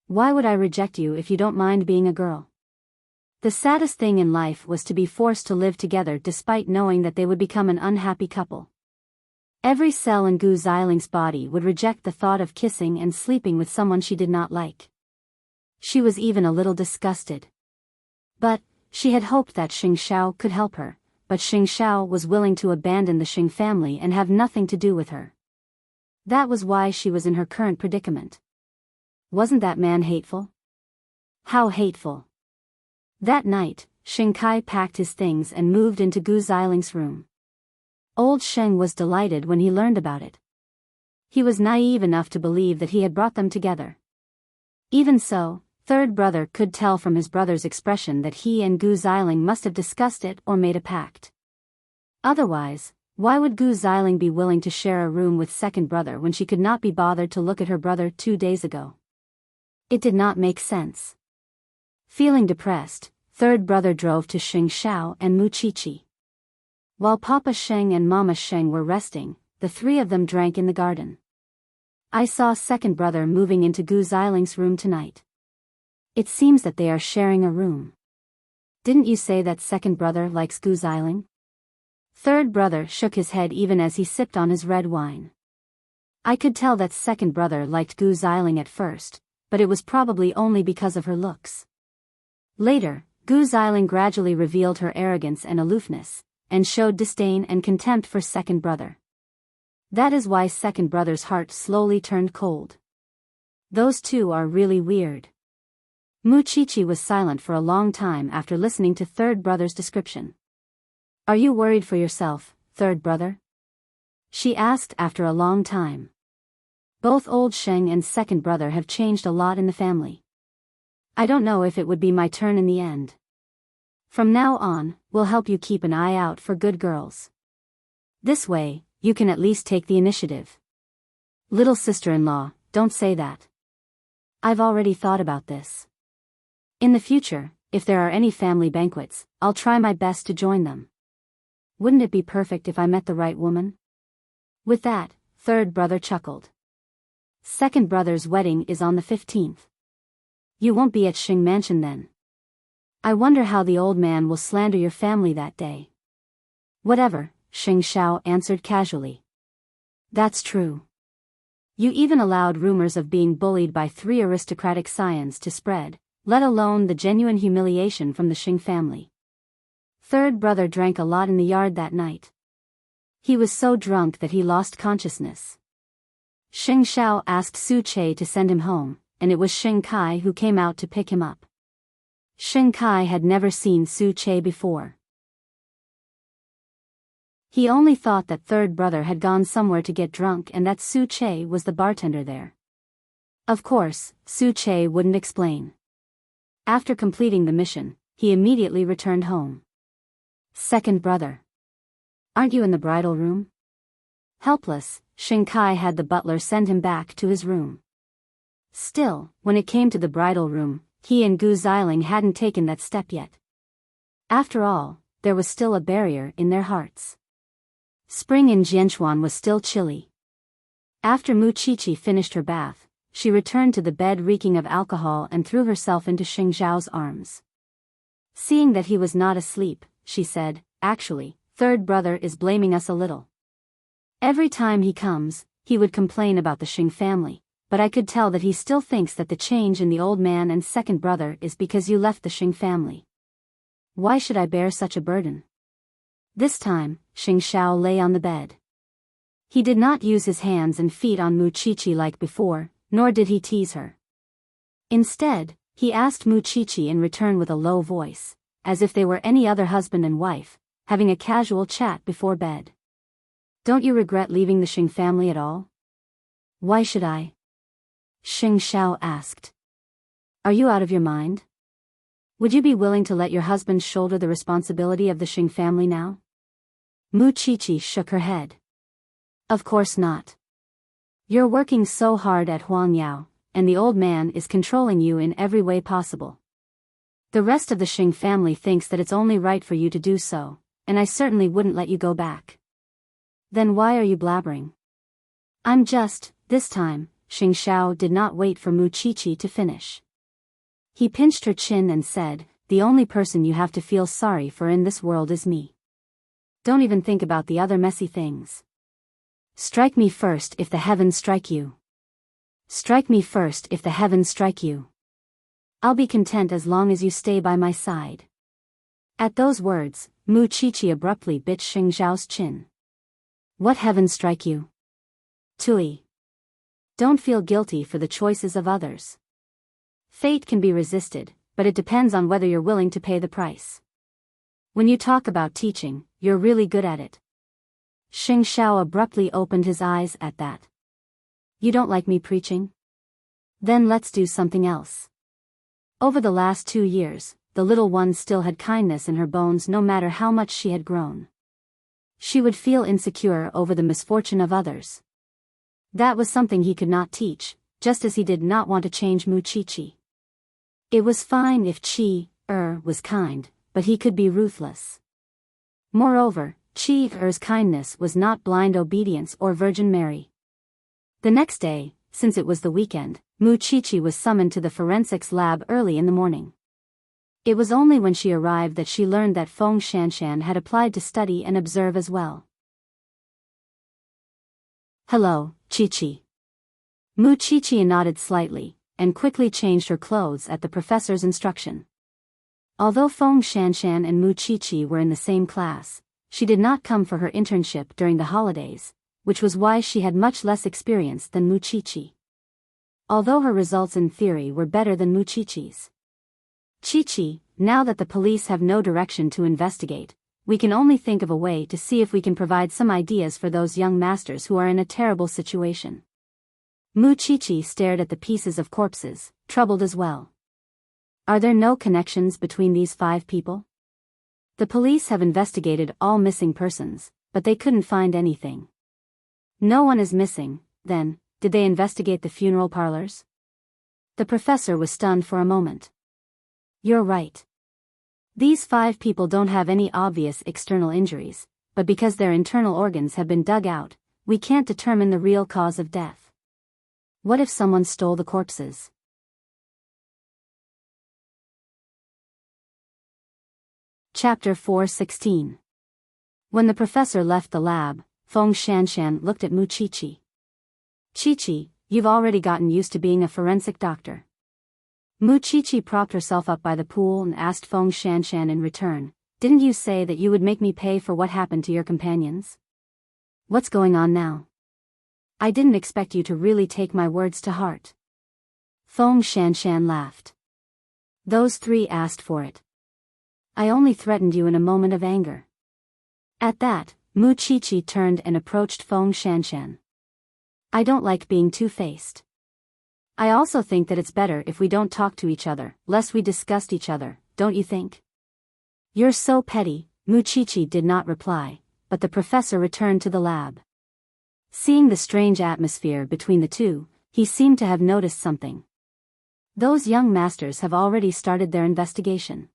Why would I reject you if you don't mind being a girl? The saddest thing in life was to be forced to live together despite knowing that they would become an unhappy couple. Every cell in Gu Xiling's body would reject the thought of kissing and sleeping with someone she did not like. She was even a little disgusted. But, she had hoped that Xing Xiao could help her, but Xing Xiao was willing to abandon the Xing family and have nothing to do with her. That was why she was in her current predicament. Wasn't that man hateful? How hateful. That night, Xing Kai packed his things and moved into Gu Xiling's room. Old Sheng was delighted when he learned about it. He was naive enough to believe that he had brought them together. Even so, third brother could tell from his brother's expression that he and Gu Xiling must have discussed it or made a pact. Otherwise, why would Gu Xiling be willing to share a room with second brother when she could not be bothered to look at her brother 2 days ago? It did not make sense. Feeling depressed, third brother drove to Xing Xiao and Mu Qiqi. While Papa Sheng and Mama Sheng were resting, the three of them drank in the garden. I saw second brother moving into Gu Xiling's room tonight. It seems that they are sharing a room. Didn't you say that second brother likes Gu Xiling? Third brother shook his head even as he sipped on his red wine. I could tell that second brother liked Gu Xiling at first, but it was probably only because of her looks. Later, Gu Xiling gradually revealed her arrogance and aloofness, and showed disdain and contempt for second brother. That is why second brother's heart slowly turned cold. Those two are really weird. Mu Qiqi was silent for a long time after listening to third brother's description. Are you worried for yourself, third brother? She asked after a long time. Both old Sheng and second brother have changed a lot in the family. I don't know if it would be my turn in the end. From now on, we'll help you keep an eye out for good girls. This way, you can at least take the initiative. Little sister-in-law, don't say that. I've already thought about this. In the future, if there are any family banquets, I'll try my best to join them. Wouldn't it be perfect if I met the right woman? With that, third brother chuckled. Second brother's wedding is on the 15th. You won't be at Xing Mansion then. I wonder how the old man will slander your family that day. Whatever, Xing Xiao answered casually. That's true. You even allowed rumors of being bullied by 3 aristocratic scions to spread, let alone the genuine humiliation from the Xing family. Third brother drank a lot in the yard that night. He was so drunk that he lost consciousness. Xing Xiao asked Su Che to send him home, and it was Xing Kai who came out to pick him up. Xing Kai had never seen Su Che before. He only thought that third brother had gone somewhere to get drunk and that Su Che was the bartender there. Of course, Su Che wouldn't explain. After completing the mission, he immediately returned home. Second brother. Aren't you in the bridal room? Helpless, Xing Kai had the butler send him back to his room. Still, when it came to the bridal room, he and Gu Xiling hadn't taken that step yet. After all, there was still a barrier in their hearts. Spring in Jianchuan was still chilly. After Mu Qiqi finished her bath, she returned to the bed reeking of alcohol and threw herself into Xing Zhao's arms. Seeing that he was not asleep, she said, "Actually, third brother is blaming us a little. Every time he comes, he would complain about the Xing family, but I could tell that he still thinks that the change in the old man and second brother is because you left the Xing family. Why should I bear such a burden?" This time, Xing Xiao lay on the bed. He did not use his hands and feet on Mu Qiqi like before, nor did he tease her. Instead, he asked Mu Qiqi in return with a low voice, as if they were any other husband and wife, having a casual chat before bed. "Don't you regret leaving the Xing family at all?" "Why should I?" Xing Xiao asked. "Are you out of your mind? Would you be willing to let your husband shoulder the responsibility of the Xing family now?" Mu Qiqi shook her head. "Of course not. You're working so hard at Huangyao, and the old man is controlling you in every way possible. The rest of the Xing family thinks that it's only right for you to do so, and I certainly wouldn't let you go back." "Then why are you blabbering?" "I'm just," this time, Xing Xiao did not wait for Mu Qiqi to finish. He pinched her chin and said, "The only person you have to feel sorry for in this world is me. Don't even think about the other messy things. Strike me first if the heavens strike you. Strike me first if the heavens strike you. I'll be content as long as you stay by my side." At those words, Mu Qiqi abruptly bit Xing Zhao's chin. "What heavens strike you?" "Tui. Don't feel guilty for the choices of others. Fate can be resisted, but it depends on whether you're willing to pay the price. When you talk about teaching, you're really good at it." Xing Xiao abruptly opened his eyes at that. "You don't like me preaching? Then let's do something else." Over the last 2 years, the little one still had kindness in her bones no matter how much she had grown. She would feel insecure over the misfortune of others. That was something he could not teach, just as he did not want to change Mu Qiqi. It was fine if was kind, but he could be ruthless. Moreover, Er's kindness was not blind obedience or Virgin Mary. The next day, since it was the weekend, Mu Qiqi was summoned to the forensics lab early in the morning. It was only when she arrived that she learned that Feng Shanshan had applied to study and observe as well. "Hello, Qiqi." Mu Qiqi nodded slightly, and quickly changed her clothes at the professor's instruction. Although Feng Shanshan and Mu Qiqi were in the same class, she did not come for her internship during the holidays, which was why she had much less experience than Mu Qiqi. Although her results in theory were better than Mu Qiqi's. "Qiqi, now that the police have no direction to investigate, we can only think of a way to see if we can provide some ideas for those young masters who are in a terrible situation." Mu Qiqi stared at the pieces of corpses, troubled as well. "Are there no connections between these 5 people? The police have investigated all missing persons, but they couldn't find anything." "No one is missing, then. Did they investigate the funeral parlors?" The professor was stunned for a moment. "You're right. These 5 people don't have any obvious external injuries, but because their internal organs have been dug out, we can't determine the real cause of death. What if someone stole the corpses?" Chapter 4:16. When the professor left the lab, Feng Shanshan looked at Mu Qiqi. Qiqi, you've already gotten used to being a forensic doctor. Mu Qiqi propped herself up by the pool and asked Feng Shanshan in return, didn't you say that you would make me pay for what happened to your companions? What's going on now? I didn't expect you to really take my words to heart. Feng Shanshan laughed. Those three asked for it. I only threatened you in a moment of anger. At that, Mu Qiqi turned and approached Feng Shanshan. I don't like being two-faced. I also think that it's better if we don't talk to each other, lest we disgust each other, don't you think? You're so petty, Mu Qiqi did not reply, but the professor returned to the lab. Seeing the strange atmosphere between the two, he seemed to have noticed something. Those young masters have already started their investigation.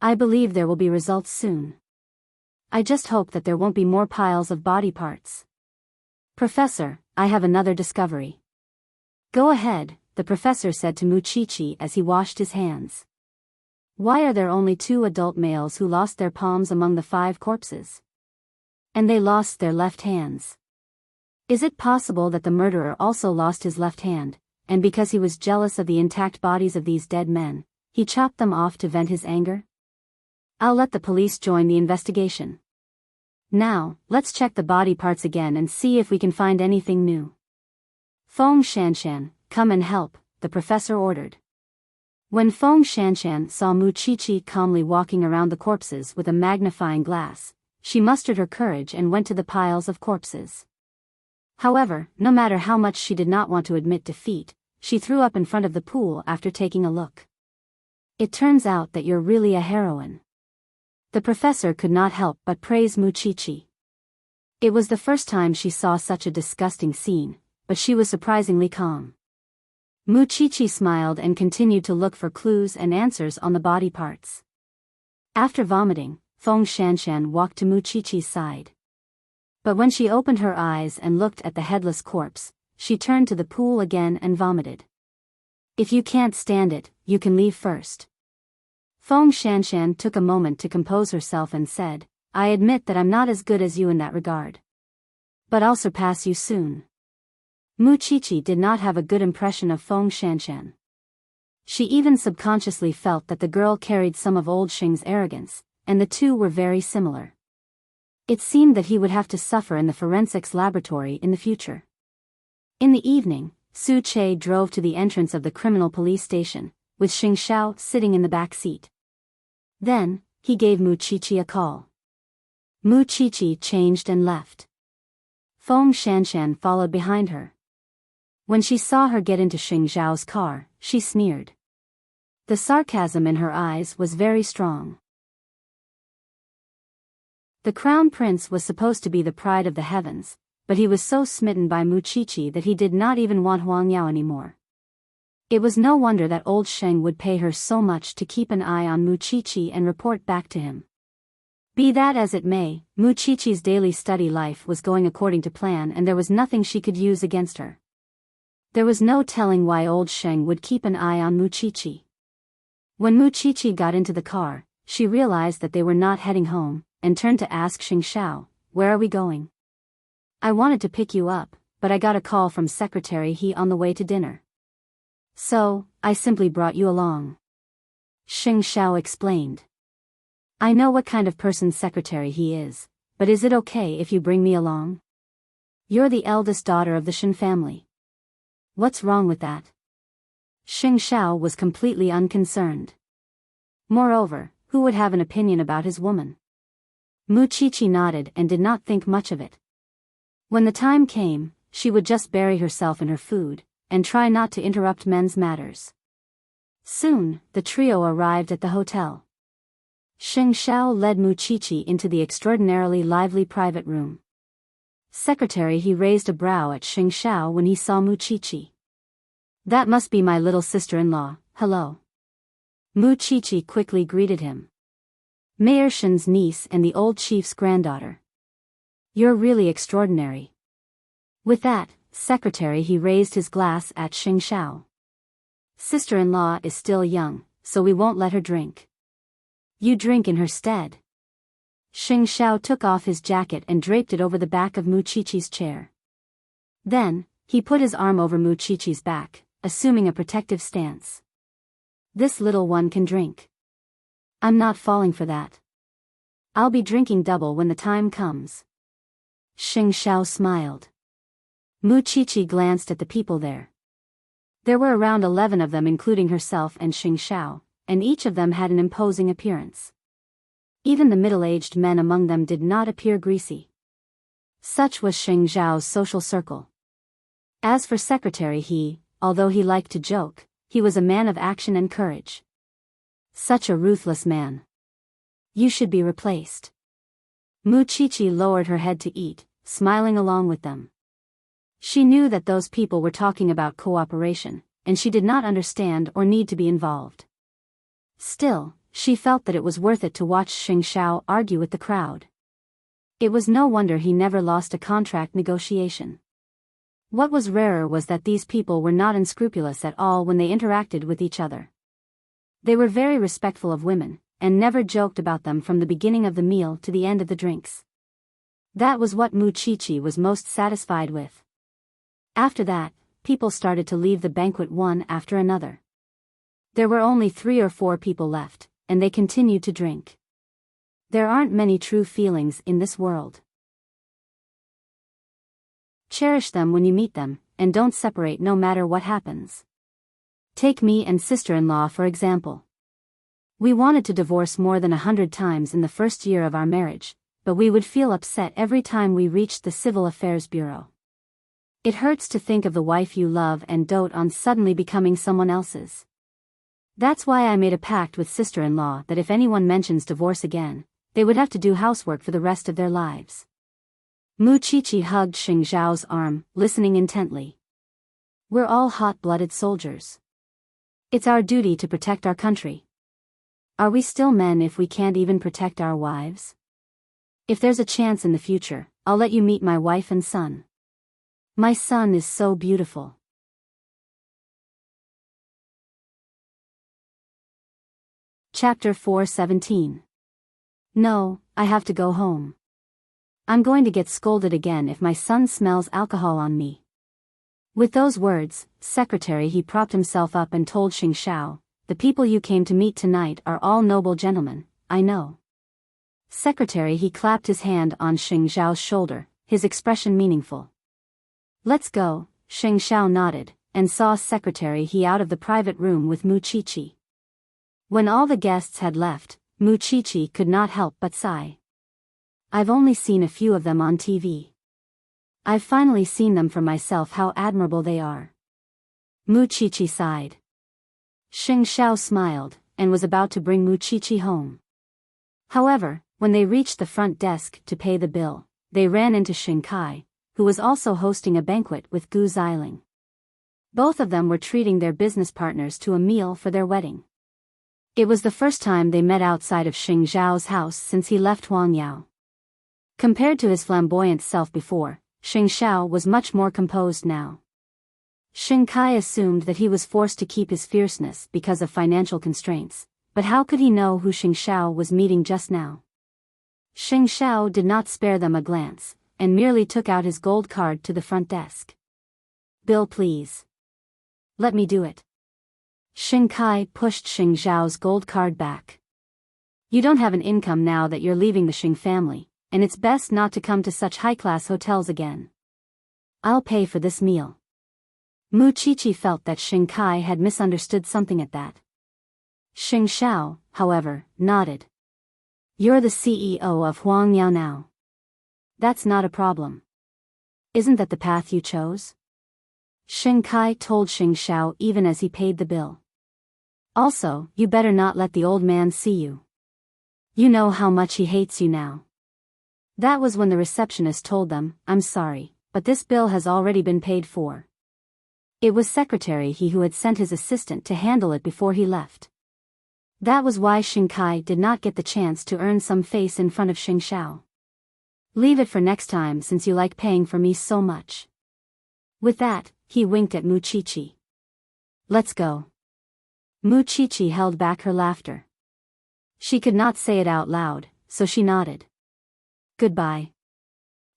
I believe there will be results soon. I just hope that there won't be more piles of body parts. Professor, I have another discovery. Go ahead, the professor said to Mu Qiqi as he washed his hands. Why are there only 2 adult males who lost their palms among the 5 corpses? And they lost their left hands. Is it possible that the murderer also lost his left hand, and because he was jealous of the intact bodies of these dead men, he chopped them off to vent his anger? I'll let the police join the investigation. Now, let's check the body parts again and see if we can find anything new. Feng Shanshan, come and help, the professor ordered. When Feng Shanshan saw Mu Qiqi calmly walking around the corpses with a magnifying glass, she mustered her courage and went to the piles of corpses. However, no matter how much she did not want to admit defeat, she threw up in front of the pool after taking a look. It turns out that you're really a heroine. The professor could not help but praise Mu Qiqi. It was the first time she saw such a disgusting scene, but she was surprisingly calm. Mu Qiqi smiled and continued to look for clues and answers on the body parts. After vomiting, Feng Shanshan walked to Mu Qiqi's side. But when she opened her eyes and looked at the headless corpse, she turned to the pool again and vomited. If you can't stand it, you can leave first. Feng Shanshan took a moment to compose herself and said, I admit that I'm not as good as you in that regard. But I'll surpass you soon. Mu Qiqi did not have a good impression of Feng Shanshan. She even subconsciously felt that the girl carried some of old Xing's arrogance, and the two were very similar. It seemed that he would have to suffer in the forensics laboratory in the future. In the evening, Su Che drove to the entrance of the criminal police station, with Xing Xiao sitting in the back seat. Then, he gave Mu Qiqi a call. Mu Qiqi changed and left. Feng Shanshan followed behind her. When she saw her get into Xing Xiao's car, she sneered. The sarcasm in her eyes was very strong. The crown prince was supposed to be the pride of the heavens, but he was so smitten by Mu Qiqi that he did not even want Huang Yao anymore. It was no wonder that old Sheng would pay her so much to keep an eye on Mu Qiqi and report back to him. Be that as it may, Mu Qiqi's daily study life was going according to plan and there was nothing she could use against her. There was no telling why old Sheng would keep an eye on Mu Qiqi. When Mu Qiqi got into the car, she realized that they were not heading home, and turned to ask Xing Xiao, where are we going? I wanted to pick you up, but I got a call from Secretary He on the way to dinner. So, I simply brought you along. Xing Xiao explained. I know what kind of person Secretary He is, but is it okay if you bring me along? You're the eldest daughter of the Shen family. What's wrong with that? Xing Xiao was completely unconcerned. Moreover, who would have an opinion about his woman? Mu Qiqi nodded and did not think much of it. When the time came, she would just bury herself in her food, and try not to interrupt men's matters. Soon, the trio arrived at the hotel. Xing Xiao led Mu Qiqi into the extraordinarily lively private room. Secretary He raised a brow at Xing Xiao when he saw Mu Qiqi. That must be my little sister-in-law, hello. Mu Qiqi quickly greeted him. Mayor Shen's niece and the old chief's granddaughter. You're really extraordinary. With that, Secretary He raised his glass at Xing Xiao. Sister-in-law is still young, so we won't let her drink. You drink in her stead. Xing Xiao took off his jacket and draped it over the back of Mu Qiqi's chair. Then, he put his arm over Mu Qiqi's back, assuming a protective stance. This little one can drink. I'm not falling for that. I'll be drinking double when the time comes. Xing Xiao smiled. Mu Qiqi glanced at the people there. There were around 11 of them, including herself and Xing Xiao, and each of them had an imposing appearance. Even the middle-aged men among them did not appear greasy. Such was Xing Xiao's social circle. As for Secretary, although he liked to joke, he was a man of action and courage. Such a ruthless man. You should be replaced. Mu Qiqi lowered her head to eat, smiling along with them. She knew that those people were talking about cooperation, and she did not understand or need to be involved. Still, she felt that it was worth it to watch Xing Xiao argue with the crowd. It was no wonder he never lost a contract negotiation. What was rarer was that these people were not unscrupulous at all when they interacted with each other. They were very respectful of women, and never joked about them from the beginning of the meal to the end of the drinks. That was what Mu Qiqi was most satisfied with. After that, people started to leave the banquet one after another. There were only 3 or 4 people left, and they continued to drink. There aren't many true feelings in this world. Cherish them when you meet them, and don't separate no matter what happens. Take me and sister-in-law for example. We wanted to divorce more than 100 times in the first year of our marriage, but we would feel upset every time we reached the Civil Affairs Bureau. It hurts to think of the wife you love and dote on suddenly becoming someone else's. That's why I made a pact with sister-in-law that if anyone mentions divorce again, they would have to do housework for the rest of their lives. Mu Qiqi hugged Xing Xiao's arm, listening intently. We're all hot-blooded soldiers. It's our duty to protect our country. Are we still men if we can't even protect our wives? If there's a chance in the future, I'll let you meet my wife and son. My son is so beautiful. Chapter 4:17. No, I have to go home. I'm going to get scolded again if my son smells alcohol on me. With those words, he propped himself up and told Xing Xiao, the people you came to meet tonight are all noble gentlemen, I know. He clapped his hand on Xing Xiao's shoulder, his expression meaningful. Let's go, Xing Xiao nodded, and saw he out of the private room with Mu Qiqi. When all the guests had left, Mu Qiqi could not help but sigh. I've only seen a few of them on TV. I've finally seen them for myself how admirable they are. Mu Qiqi sighed. Xing Xiao smiled, and was about to bring Mu Qiqi home. However, when they reached the front desk to pay the bill, they ran into Xing Kai, who was also hosting a banquet with Gu Xiling. Both of them were treating their business partners to a meal for their wedding. It was the first time they met outside of Xing Xiao's house since he left Huangyao. Compared to his flamboyant self before, Xing Xiao was much more composed now. Xing Kai assumed that he was forced to keep his fierceness because of financial constraints, but how could he know who Xing Xiao was meeting just now? Xing Xiao did not spare them a glance, and merely took out his gold card to the front desk. Bill please. Let me do it. Xing Kai pushed Xing Xiao's gold card back. You don't have an income now that you're leaving the Xing family, and it's best not to come to such high-class hotels again. I'll pay for this meal. Mu Qiqi felt that Xing Kai had misunderstood something at that. Xing Xiao, however, nodded. You're the CEO of Huangyao now. That's not a problem. Isn't that the path you chose? Xing Kai told Xing Xiao even as he paid the bill. Also, you better not let the old man see you. You know how much he hates you now. That was when the receptionist told them, I'm sorry, but this bill has already been paid for. It was he who had sent his assistant to handle it before he left. That was why Xing Kai did not get the chance to earn some face in front of Xing Xiao. Leave it for next time since you like paying for me so much. With that, he winked at Mu Qiqi. Let's go. Mu Qiqi held back her laughter. She could not say it out loud, so she nodded. Goodbye.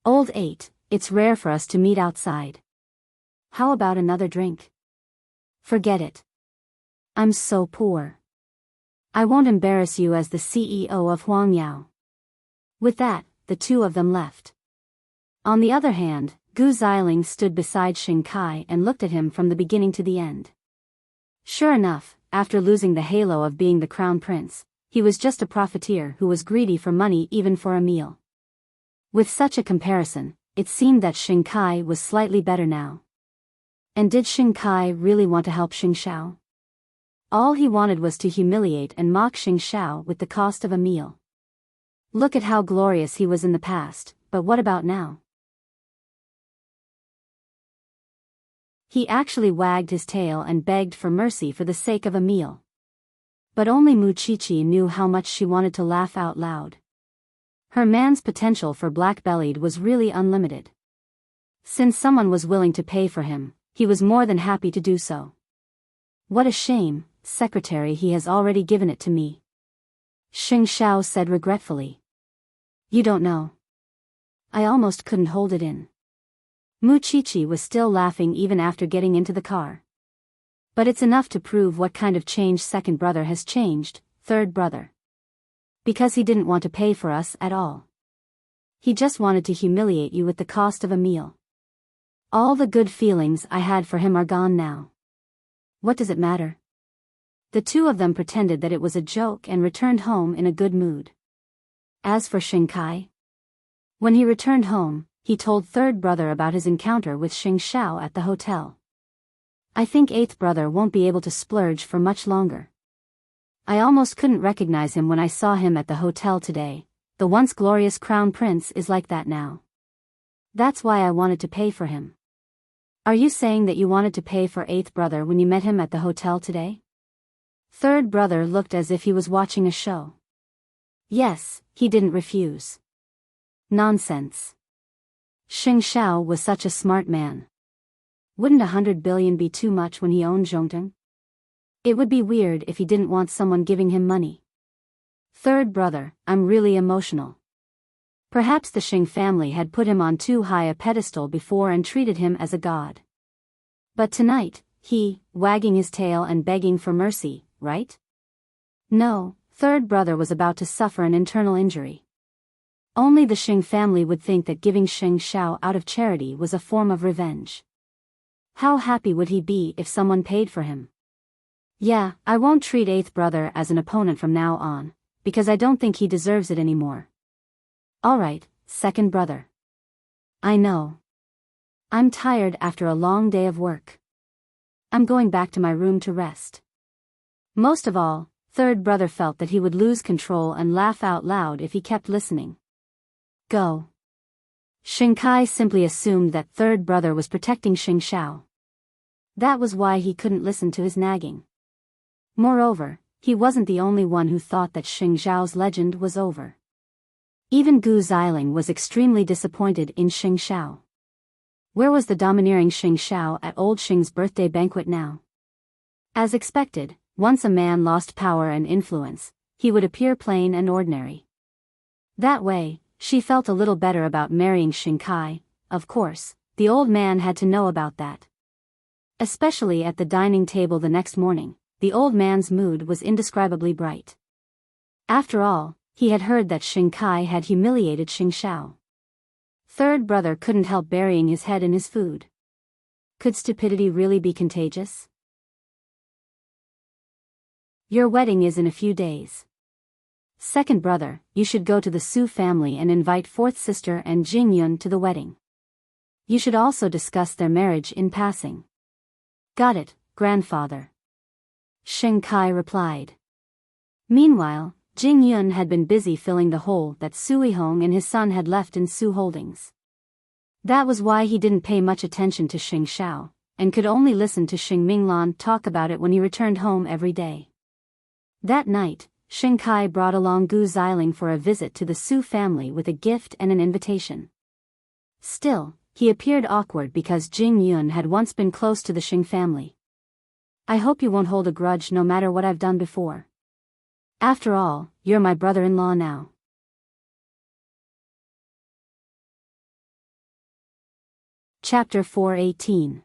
Old 8, it's rare for us to meet outside. How about another drink? Forget it. I'm so poor. I won't embarrass you as the CEO of Huangyao. With that, the two of them left. On the other hand, Gu Xiling stood beside Xing Kai and looked at him from the beginning to the end. Sure enough, after losing the halo of being the crown prince, he was just a profiteer who was greedy for money even for a meal. With such a comparison, it seemed that Xing Kai was slightly better now. And did Xing Kai really want to help Xing Xiao? All he wanted was to humiliate and mock Xing Xiao with the cost of a meal. Look at how glorious he was in the past, but what about now? He actually wagged his tail and begged for mercy for the sake of a meal. But only Mu Chichi knew how much she wanted to laugh out loud. Her man's potential for black-bellied was really unlimited. Since someone was willing to pay for him, he was more than happy to do so. What a shame, secretary, he has already given it to me. Xing Xiao said regretfully. You don't know. I almost couldn't hold it in. Mu Chichi was still laughing even after getting into the car. But it's enough to prove what kind of change second brother has changed, third brother. Because he didn't want to pay for us at all. He just wanted to humiliate you with the cost of a meal. All the good feelings I had for him are gone now. What does it matter? The two of them pretended that it was a joke and returned home in a good mood. As for Xing Kai, when he returned home, he told third brother about his encounter with Xing Xiao at the hotel. I think eighth brother won't be able to splurge for much longer. I almost couldn't recognize him when I saw him at the hotel today. The once glorious crown prince is like that now. That's why I wanted to pay for him. Are you saying that you wanted to pay for eighth brother when you met him at the hotel today? Third brother looked as if he was watching a show. Yes, he didn't refuse. Nonsense. Xing Xiao was such a smart man. Wouldn't 100 billion be too much when he owned Zhongtong? It would be weird if he didn't want someone giving him money. Third brother, I'm really emotional. Perhaps the Xing family had put him on too high a pedestal before and treated him as a god. But tonight, he, wagging his tail and begging for mercy, right? No, third brother was about to suffer an internal injury. Only the Xing family would think that giving Xing Xiao out of charity was a form of revenge. How happy would he be if someone paid for him? Yeah, I won't treat eighth brother as an opponent from now on, because I don't think he deserves it anymore. Alright, second brother. I know. I'm tired after a long day of work. I'm going back to my room to rest. Most of all, third brother felt that he would lose control and laugh out loud if he kept listening. Go. Xing Kai simply assumed that third brother was protecting Xing Xiao. That was why he couldn't listen to his nagging. Moreover, he wasn't the only one who thought that Xing Xiao's legend was over. Even Gu Xiling was extremely disappointed in Xing Xiao. Where was the domineering Xing Xiao at old Xing's birthday banquet now? As expected, once a man lost power and influence, he would appear plain and ordinary. That way, she felt a little better about marrying Xing Kai. Of course, the old man had to know about that. Especially at the dining table the next morning, the old man's mood was indescribably bright. After all, he had heard that Xing Kai had humiliated Xing Xiao. Third brother couldn't help burying his head in his food. Could stupidity really be contagious? Your wedding is in a few days. Second brother, you should go to the Su family and invite fourth sister and Jing Yun to the wedding. You should also discuss their marriage in passing. Got it, grandfather. Xing Kai replied. Meanwhile, Jing Yun had been busy filling the hole that Su Yihong and his son had left in Su Holdings. That was why he didn't pay much attention to Xing Xiao, and could only listen to Xing Minglan talk about it when he returned home every day. That night, Xing Kai brought along Gu Xiling for a visit to the Su family with a gift and an invitation. Still, he appeared awkward because Jing Yun had once been close to the Xing family. I hope you won't hold a grudge no matter what I've done before. After all, you're my brother-in-law now. Chapter 418.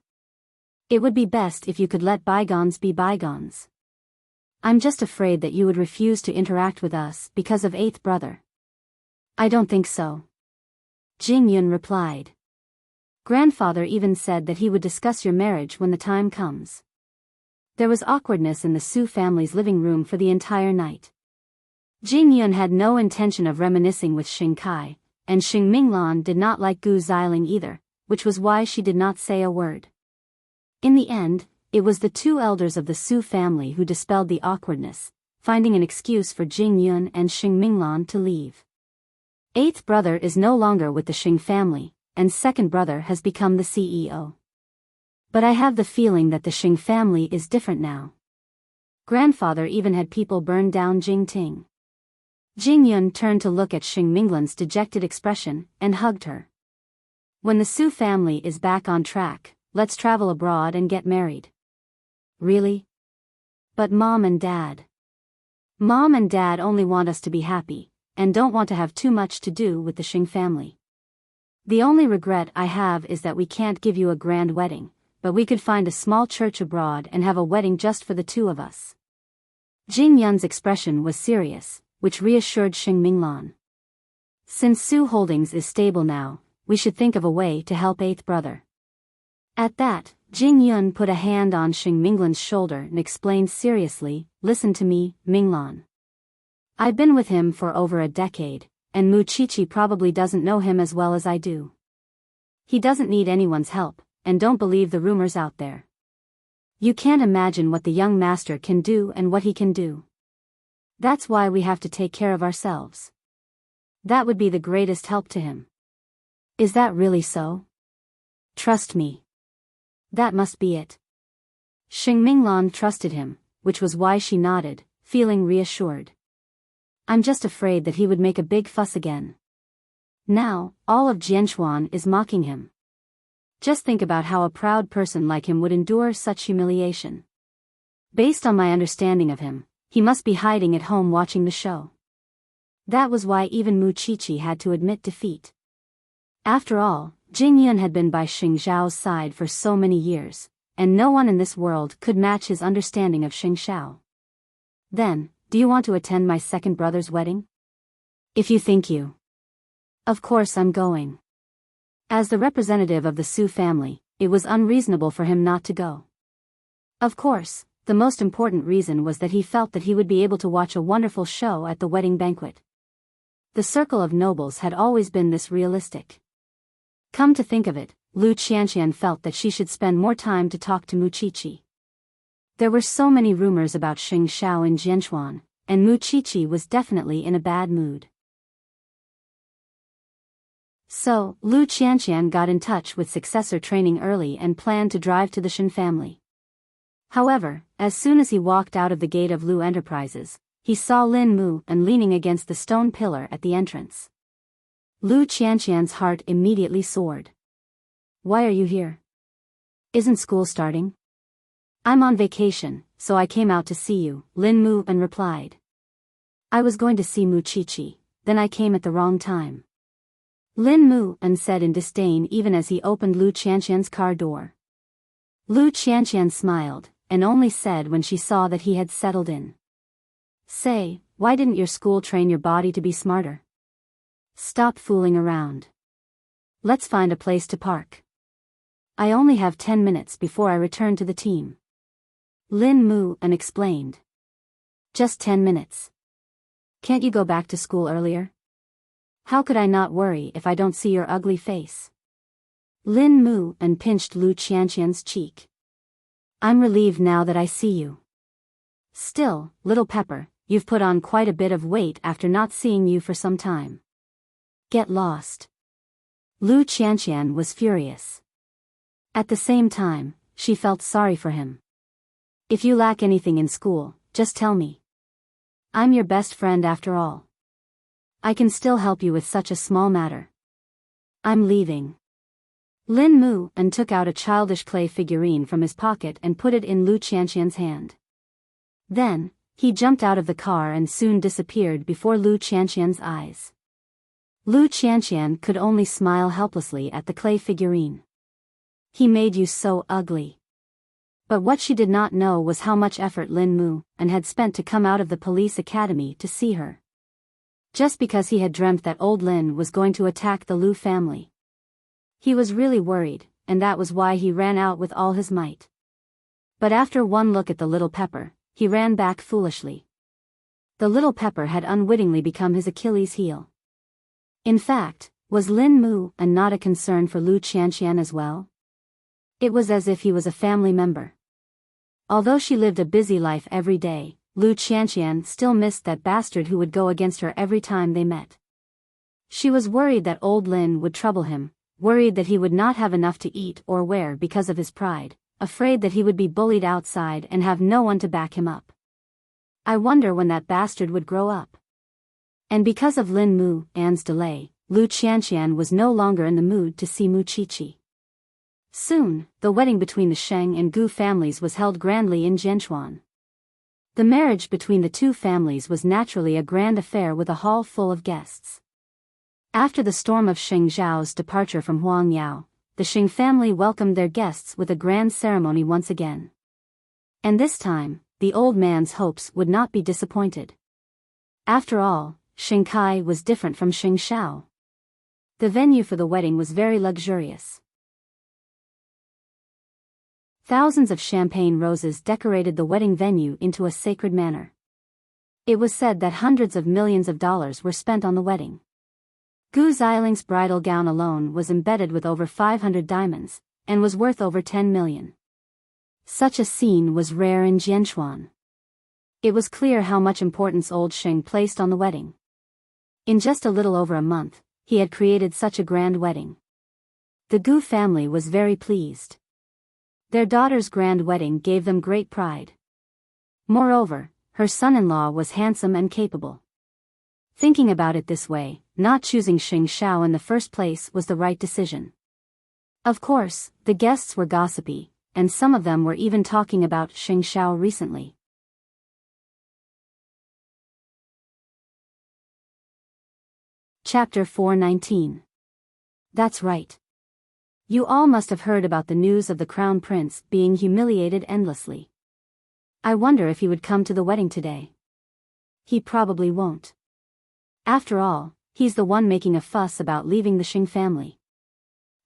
It would be best if you could let bygones be bygones. I'm just afraid that you would refuse to interact with us because of eighth brother. I don't think so. Jing Yun replied. Grandfather even said that he would discuss your marriage when the time comes. There was awkwardness in the Su family's living room for the entire night. Jing Yun had no intention of reminiscing with Xing Kai, and Xing Minglan did not like Gu Xiling either, which was why she did not say a word. In the end, it was the two elders of the Su family who dispelled the awkwardness, finding an excuse for Jing Yun and Xing Minglan to leave. Eighth brother is no longer with the Xing family, and second brother has become the CEO. But I have the feeling that the Xing family is different now. Grandfather even had people burn down Jingting. Jing Yun turned to look at Xing Minglan's dejected expression and hugged her. When the Su family is back on track, let's travel abroad and get married. Really? But Mom and Dad only want us to be happy, and don't want to have too much to do with the Xing family. The only regret I have is that we can't give you a grand wedding, but we could find a small church abroad and have a wedding just for the two of us. Jing Yun's expression was serious, which reassured Xing Minglan. Since Su Holdings is stable now, we should think of a way to help eighth brother. At that, Jing Yun put a hand on Xing Minglan's shoulder and explained seriously, listen to me, Minglan. I've been with him for over a decade, and Mu Chichi probably doesn't know him as well as I do. He doesn't need anyone's help, and don't believe the rumors out there. You can't imagine what the young master can do and what he can do. That's why we have to take care of ourselves. That would be the greatest help to him. Is that really so? Trust me. That must be it. Xing Minglan trusted him, which was why she nodded, feeling reassured. I'm just afraid that he would make a big fuss again. Now, all of Jianchuan is mocking him. Just think about how a proud person like him would endure such humiliation. Based on my understanding of him, he must be hiding at home watching the show. That was why even Mu Chichi had to admit defeat. After all, Jing Yun had been by Xing Zhao's side for so many years, and no one in this world could match his understanding of Xing Zhao. Then, do you want to attend my second brother's wedding? If you think you. Of course I'm going. As the representative of the Su family, it was unreasonable for him not to go. Of course, the most important reason was that he felt that he would be able to watch a wonderful show at the wedding banquet. The circle of nobles had always been this realistic. Come to think of it, Lu Qianqian felt that she should spend more time to talk to Mu Chichi. There were so many rumors about Xing Zhao in Jianchuan, and Mu Chichi was definitely in a bad mood. So, Lu Qianqian got in touch with successor training early and planned to drive to the Shen family. However, as soon as he walked out of the gate of Lu Enterprises, he saw Lin Mu and leaning against the stone pillar at the entrance. Lu Qianqian's heart immediately soared. Why are you here? Isn't school starting? I'm on vacation, so I came out to see you, Lin Mu and replied. I was going to see Mu Chichi, then I came at the wrong time. Lin Mu and said in disdain even as he opened Lu Qianqian's car door. Lu Qianqian smiled, and only said when she saw that he had settled in. Say, why didn't your school train your body to be smarter? Stop fooling around. Let's find a place to park. I only have 10 minutes before I return to the team. Lin Mu and explained. Just 10 minutes. Can't you go back to school earlier? How could I not worry if I don't see your ugly face? Lin Mu and pinched Lu Qianqian's cheek. I'm relieved now that I see you. Still, little Pepper, you've put on quite a bit of weight after not seeing you for some time. Get lost. Lu Qianqian was furious. At the same time, she felt sorry for him. If you lack anything in school, just tell me. I'm your best friend after all. I can still help you with such a small matter. I'm leaving. Lin Mu and took out a childish clay figurine from his pocket and put it in Lu Qianqian's hand. Then, he jumped out of the car and soon disappeared before Lu Qianqian's eyes. Lu Qianqian could only smile helplessly at the clay figurine. He made you so ugly. But what she did not know was how much effort Lin Mu and had spent to come out of the police academy to see her. Just because he had dreamt that old Lin was going to attack the Lu family. He was really worried, and that was why he ran out with all his might. But after one look at the little pepper, he ran back foolishly. The little pepper had unwittingly become his Achilles heel. In fact, was Lin Mu and not a concern for Lu Qianqian as well? It was as if he was a family member. Although she lived a busy life every day, Lu Qianqian still missed that bastard who would go against her every time they met. She was worried that old Lin would trouble him, worried that he would not have enough to eat or wear because of his pride, afraid that he would be bullied outside and have no one to back him up. I wonder when that bastard would grow up. And because of Lin Mu An's delay, Lu Qianqian was no longer in the mood to see Mu Qiqi. Soon, the wedding between the Sheng and Gu families was held grandly in Jianchuan. The marriage between the two families was naturally a grand affair with a hall full of guests. After the storm of Sheng Zhao's departure from Huangyao, the Sheng family welcomed their guests with a grand ceremony once again. And this time, the old man's hopes would not be disappointed. After all, Sheng Kai was different from Sheng Shao. The venue for the wedding was very luxurious. Thousands of champagne roses decorated the wedding venue into a sacred manner. It was said that hundreds of millions of dollars were spent on the wedding. Gu Ziling's bridal gown alone was embedded with over 500 diamonds, and was worth over 10 million. Such a scene was rare in Jianchuan. It was clear how much importance old Sheng placed on the wedding. In just a little over a month, he had created such a grand wedding. The Gu family was very pleased. Their daughter's grand wedding gave them great pride. Moreover, her son-in-law was handsome and capable. Thinking about it this way, not choosing Sheng Shao in the first place was the right decision. Of course, the guests were gossipy, and some of them were even talking about Sheng Shao recently. Chapter 419. That's right. You all must have heard about the news of the crown prince being humiliated endlessly. I wonder if he would come to the wedding today. He probably won't. After all, he's the one making a fuss about leaving the Sheng family.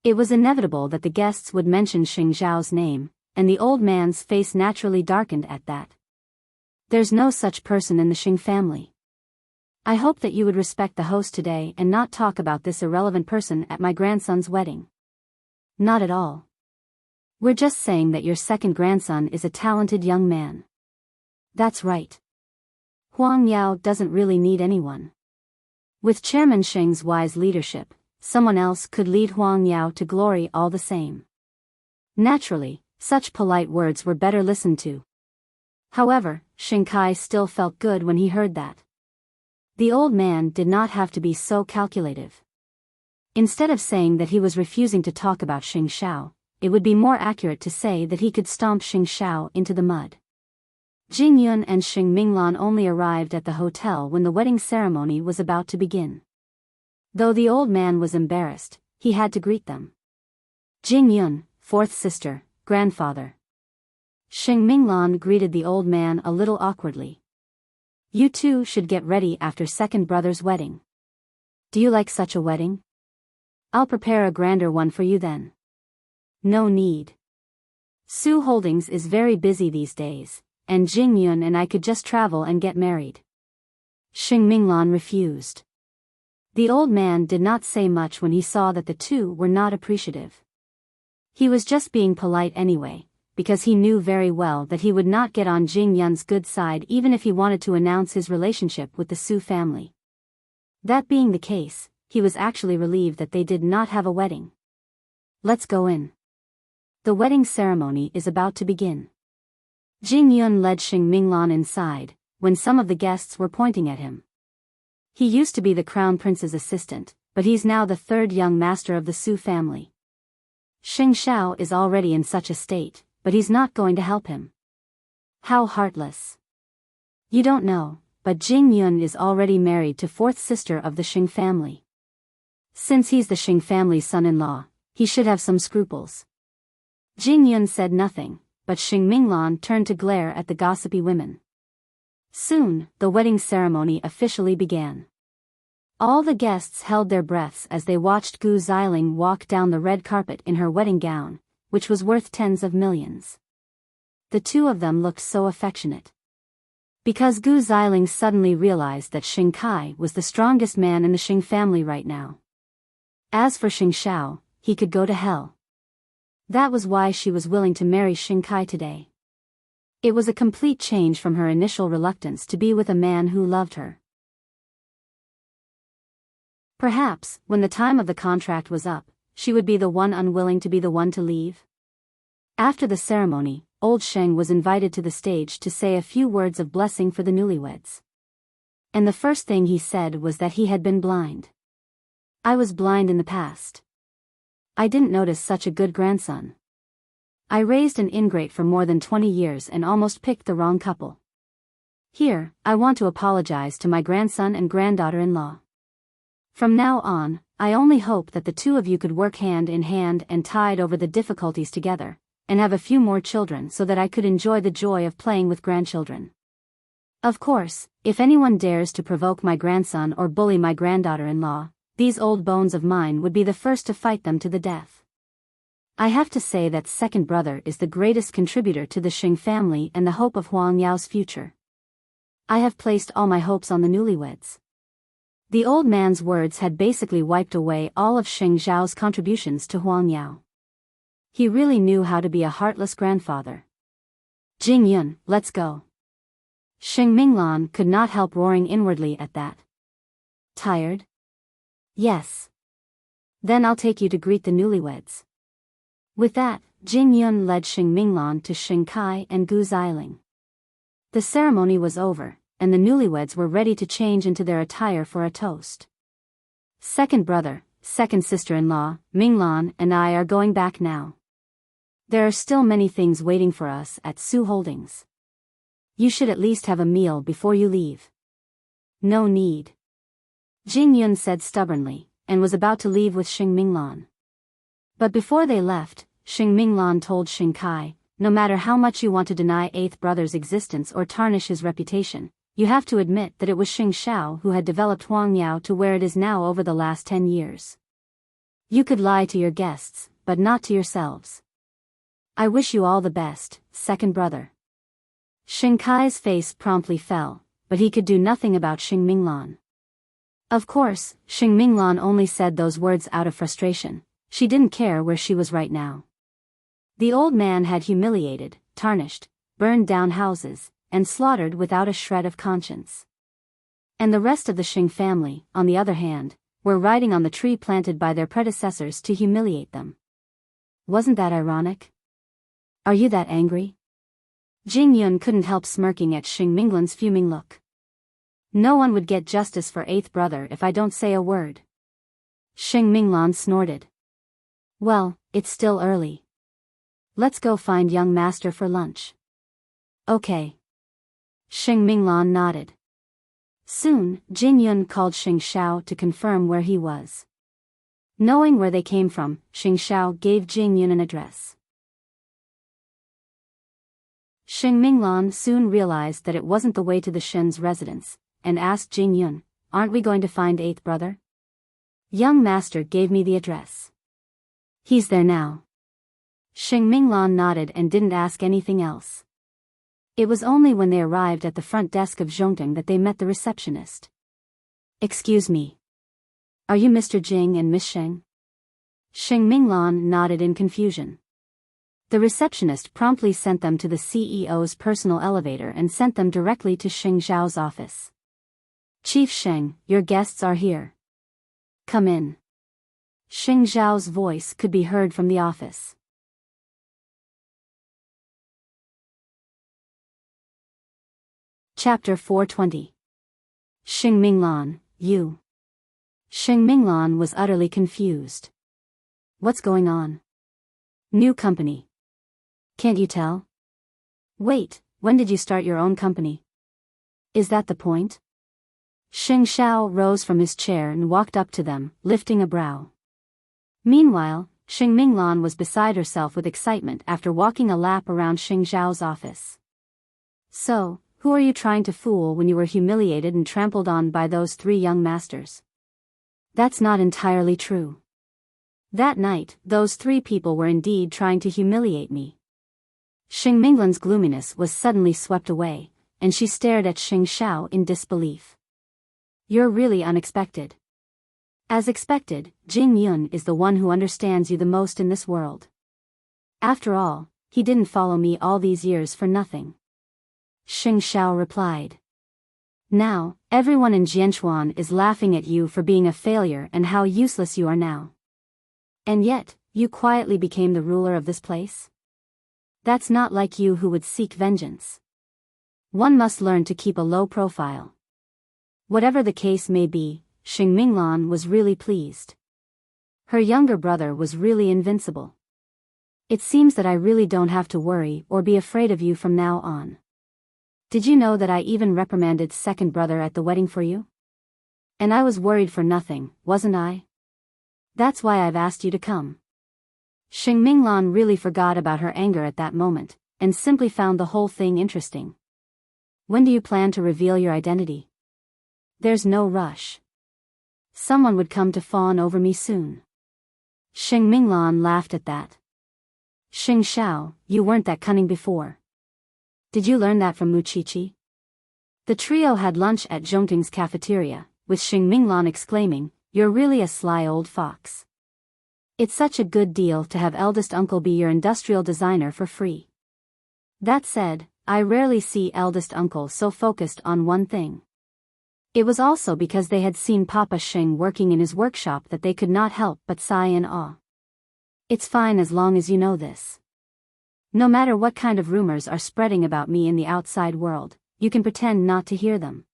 It was inevitable that the guests would mention Sheng Zhao's name, and the old man's face naturally darkened at that. There's no such person in the Sheng family. I hope that you would respect the host today and not talk about this irrelevant person at my grandson's wedding. Not at all. We're just saying that your second grandson is a talented young man. That's right. Huang Yao doesn't really need anyone. With Chairman Sheng's wise leadership, someone else could lead Huang Yao to glory all the same. Naturally, such polite words were better listened to. However, Sheng Kai still felt good when he heard that. The old man did not have to be so calculative. Instead of saying that he was refusing to talk about Sheng Shao, it would be more accurate to say that he could stomp Sheng Shao into the mud. Jing Yun and Sheng Minglan only arrived at the hotel when the wedding ceremony was about to begin. Though the old man was embarrassed, he had to greet them. Jing Yun, fourth sister, grandfather. Sheng Minglan greeted the old man a little awkwardly. You two should get ready after second brother's wedding. Do you like such a wedding? I'll prepare a grander one for you then. No need. Su Holdings is very busy these days, and Jing Yun and I could just travel and get married. Sheng Minglan refused. The old man did not say much when he saw that the two were not appreciative. He was just being polite anyway, because he knew very well that he would not get on Jing Yun's good side even if he wanted to announce his relationship with the Su family. That being the case, he was actually relieved that they did not have a wedding. Let's go in. The wedding ceremony is about to begin. Jing Yun led Sheng Minglan inside, when some of the guests were pointing at him. He used to be the crown prince's assistant, but he's now the third young master of the Su family. Sheng Shao is already in such a state, but he's not going to help him. How heartless. You don't know, but Jing Yun is already married to fourth sister of the Sheng family. Since he's the Sheng family's son-in-law, he should have some scruples. Jing Yun said nothing, but Xing Minglan turned to glare at the gossipy women. Soon, the wedding ceremony officially began. All the guests held their breaths as they watched Gu Xiling walk down the red carpet in her wedding gown, which was worth tens of millions. The two of them looked so affectionate. Because Gu Xiling suddenly realized that Xing Kai was the strongest man in the Xing family right now. As for Xing Xiao, he could go to hell. That was why she was willing to marry Xing Kai today. It was a complete change from her initial reluctance to be with a man who loved her. Perhaps, when the time of the contract was up, she would be the one unwilling to be the one to leave. After the ceremony, old Sheng was invited to the stage to say a few words of blessing for the newlyweds. And the first thing he said was that he had been blind. I was blind in the past. I didn't notice such a good grandson. I raised an ingrate for more than 20 years and almost picked the wrong couple. Here, I want to apologize to my grandson and granddaughter-in-law. From now on, I only hope that the two of you could work hand in hand and tide over the difficulties together, and have a few more children so that I could enjoy the joy of playing with grandchildren. Of course, if anyone dares to provoke my grandson or bully my granddaughter-in-law, these old bones of mine would be the first to fight them to the death. I have to say that second brother is the greatest contributor to the Xing family and the hope of Huang Yao's future. I have placed all my hopes on the newlyweds. The old man's words had basically wiped away all of Xing Zhao's contributions to Huang Yao. He really knew how to be a heartless grandfather. Jing Yun, let's go. Xing Minglan could not help roaring inwardly at that. Tired? Yes. Then I'll take you to greet the newlyweds. With that, Jing Yun led Xing Minglan to Xing Kai and Gu Xiling. The ceremony was over, and the newlyweds were ready to change into their attire for a toast. Second brother, second sister-in-law, Minglan and I are going back now. There are still many things waiting for us at Su Holdings. You should at least have a meal before you leave. No need. Jing Yun said stubbornly, and was about to leave with Xing Minglan. But before they left, Xing Minglan told Xing Kai, no matter how much you want to deny eighth brother's existence or tarnish his reputation, you have to admit that it was Xing Xiao who had developed Huang Yao to where it is now over the last 10 years. You could lie to your guests, but not to yourselves. I wish you all the best, second brother. Xing Kai's face promptly fell, but he could do nothing about Xing Minglan. Of course, Xing Minglan only said those words out of frustration. She didn't care where she was right now. The old man had humiliated, tarnished, burned down houses, and slaughtered without a shred of conscience. And the rest of the Xing family, on the other hand, were riding on the tree planted by their predecessors to humiliate them. Wasn't that ironic? Are you that angry? Jing Yun couldn't help smirking at Xing Minglan's fuming look. No one would get justice for eighth brother if I don't say a word. Xing Minglan snorted. Well, it's still early. Let's go find young master for lunch. Okay. Xing Minglan nodded. Soon, Jing Yun called Xing Xiao to confirm where he was. Knowing where they came from, Xing Xiao gave Jing Yun an address. Xing Minglan soon realized that it wasn't the way to the Shen's residence, and asked Jing Yun, aren't we going to find eighth brother? Young master gave me the address. He's there now. Xing Minglan nodded and didn't ask anything else. It was only when they arrived at the front desk of Zhongting that they met the receptionist. Excuse me. Are you Mr. Jing and Miss Sheng? Xing Minglan nodded in confusion. The receptionist promptly sent them to the CEO's personal elevator and sent them directly to Xing Zhao's office. Chief Sheng, your guests are here. Come in. Xing Zhao's voice could be heard from the office. Chapter 420. Xing Minglan, you. Xing Minglan was utterly confused. What's going on? New company. Can't you tell? Wait, when did you start your own company? Is that the point? Xing Xiao rose from his chair and walked up to them, lifting a brow. Meanwhile, Xing Minglan was beside herself with excitement after walking a lap around Xing Zhao's office. So, who are you trying to fool when you were humiliated and trampled on by those 3 young masters? That's not entirely true. That night, those 3 people were indeed trying to humiliate me. Xing Minglan's gloominess was suddenly swept away, and she stared at Xing Xiao in disbelief. You're really unexpected. As expected, Jing Yun is the one who understands you the most in this world. After all, he didn't follow me all these years for nothing. Xing Xiao replied. Now, everyone in Jianchuan is laughing at you for being a failure and how useless you are now. And yet, you quietly became the ruler of this place? That's not like you who would seek vengeance. One must learn to keep a low profile. Whatever the case may be, Xing Minglan was really pleased. Her younger brother was really invincible. It seems that I really don't have to worry or be afraid of you from now on. Did you know that I even reprimanded second brother at the wedding for you? And I was worried for nothing, wasn't I? That's why I've asked you to come. Xing Minglan really forgot about her anger at that moment, and simply found the whole thing interesting. When do you plan to reveal your identity? There's no rush. Someone would come to fawn over me soon. Xing Minglan laughed at that. Xing Xiao, you weren't that cunning before. Did you learn that from Muqiqi? The trio had lunch at Zhongting's cafeteria, with Xing Minglan exclaiming, "You're really a sly old fox. It's such a good deal to have eldest uncle be your industrial designer for free." That said, I rarely see eldest uncle so focused on one thing. It was also because they had seen Papa Xing working in his workshop that they could not help but sigh in awe. It's fine as long as you know this. No matter what kind of rumors are spreading about me in the outside world, you can pretend not to hear them.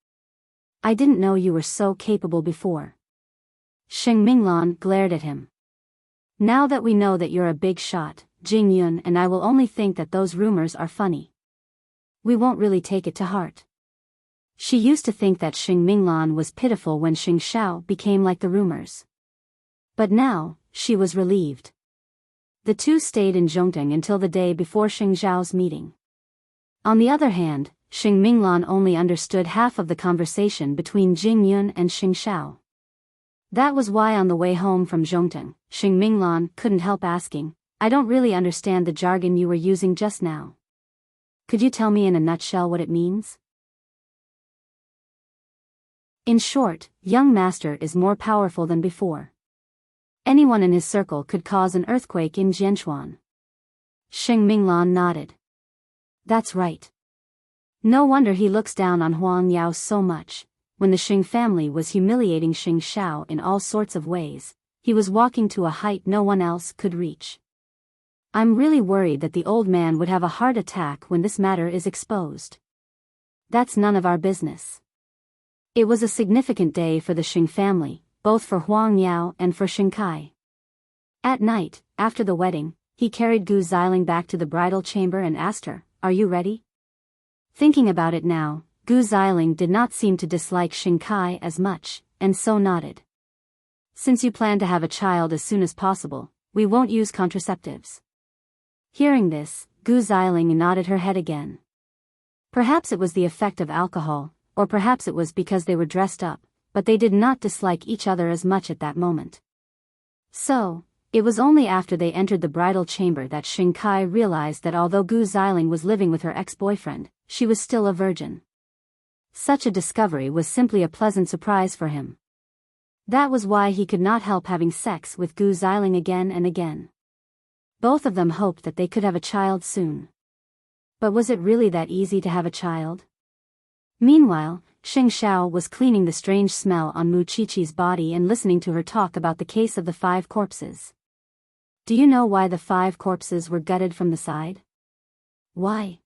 I didn't know you were so capable before. Xing Minglan glared at him. Now that we know that you're a big shot, Jing Yun and I will only think that those rumors are funny. We won't really take it to heart. She used to think that Xing Minglan was pitiful when Xing Xiao became like the rumors. But now, she was relieved. The 2 stayed in Zhongting until the day before Xing Zhao's meeting. On the other hand, Xing Minglan only understood half of the conversation between Jing Yun and Xing Xiao. That was why on the way home from Zhongting, Xing Minglan couldn't help asking, "I don't really understand the jargon you were using just now. Could you tell me in a nutshell what it means?" In short, young master is more powerful than before. Anyone in his circle could cause an earthquake in Jianchuan. Xing Minglan nodded. That's right. No wonder he looks down on Huang Yao so much. When the Xing family was humiliating Xing Xiao in all sorts of ways, he was walking to a height no one else could reach. I'm really worried that the old man would have a heart attack when this matter is exposed. That's none of our business. It was a significant day for the Xing family, both for Huang Yao and for Xing Kai. At night, after the wedding, he carried Gu Xiling back to the bridal chamber and asked her, "Are you ready?" Thinking about it now, Gu Xiling did not seem to dislike Xing Kai as much, and so nodded. "Since you plan to have a child as soon as possible, we won't use contraceptives." Hearing this, Gu Xiling nodded her head again. Perhaps it was the effect of alcohol, or perhaps it was because they were dressed up, but they did not dislike each other as much at that moment. So, it was only after they entered the bridal chamber that Xing Kai realized that although Gu Xiling was living with her ex-boyfriend, she was still a virgin. Such a discovery was simply a pleasant surprise for him. That was why he could not help having sex with Gu Xiling again and again. Both of them hoped that they could have a child soon. But was it really that easy to have a child? Meanwhile, Xing Xiao was cleaning the strange smell on Muqiqi's body and listening to her talk about the case of the 5 corpses. Do you know why the 5 corpses were gutted from the side? Why?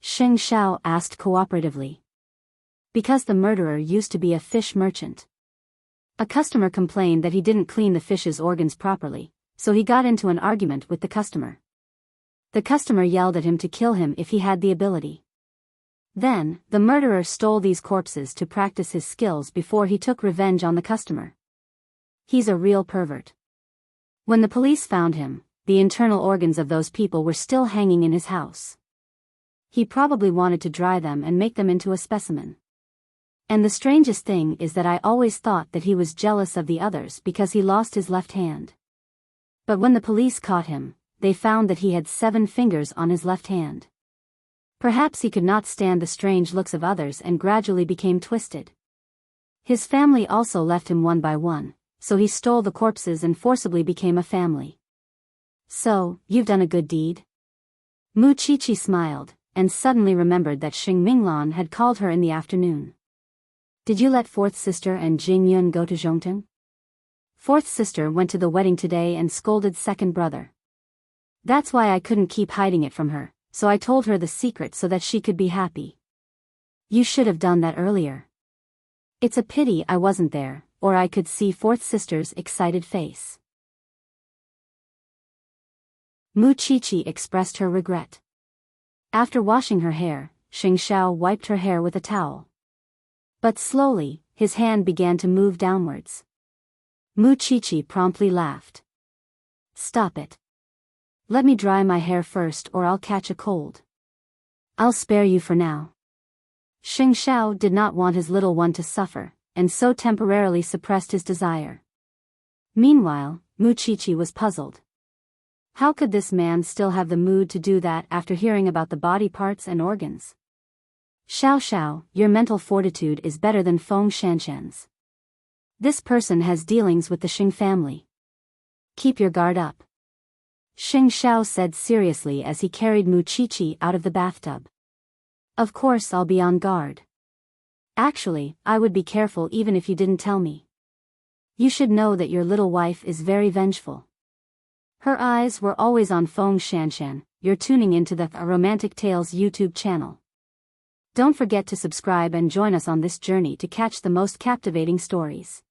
Xing Xiao asked cooperatively. Because the murderer used to be a fish merchant. A customer complained that he didn't clean the fish's organs properly, so he got into an argument with the customer. The customer yelled at him to kill him if he had the ability. Then, the murderer stole these corpses to practice his skills before he took revenge on the customer. He's a real pervert. When the police found him, the internal organs of those people were still hanging in his house. He probably wanted to dry them and make them into a specimen. And the strangest thing is that I always thought that he was jealous of the others because he lost his left hand. But when the police caught him, they found that he had 7 fingers on his left hand. Perhaps he could not stand the strange looks of others and gradually became twisted. His family also left him one by one, so he stole the corpses and forcibly became a family. So, you've done a good deed? Mu Chichi smiled, and suddenly remembered that Xing Minglan had called her in the afternoon. Did you let fourth sister and Jing Yun go to Zhongteng? Fourth sister went to the wedding today and scolded second brother. That's why I couldn't keep hiding it from her, so I told her the secret so that she could be happy. You should have done that earlier. It's a pity I wasn't there, or I could see fourth sister's excited face. Mu Chichi expressed her regret. After washing her hair, Xing Xiao wiped her hair with a towel. But slowly, his hand began to move downwards. Mu Chichi promptly laughed. Stop it. Let me dry my hair first or I'll catch a cold. I'll spare you for now. Xing Xiao did not want his little one to suffer, and so temporarily suppressed his desire. Meanwhile, Mu Chichi was puzzled. How could this man still have the mood to do that after hearing about the body parts and organs? Xiao Xiao, your mental fortitude is better than Feng Shanshan's. This person has dealings with the Xing family. Keep your guard up. Xing Xiao said seriously as he carried Mu Chichi out of the bathtub. Of course I'll be on guard. Actually, I would be careful even if you didn't tell me. You should know that your little wife is very vengeful. Her eyes were always on Feng Shanshan. You're tuning into the Romantic Tales YouTube channel. Don't forget to subscribe and join us on this journey to catch the most captivating stories.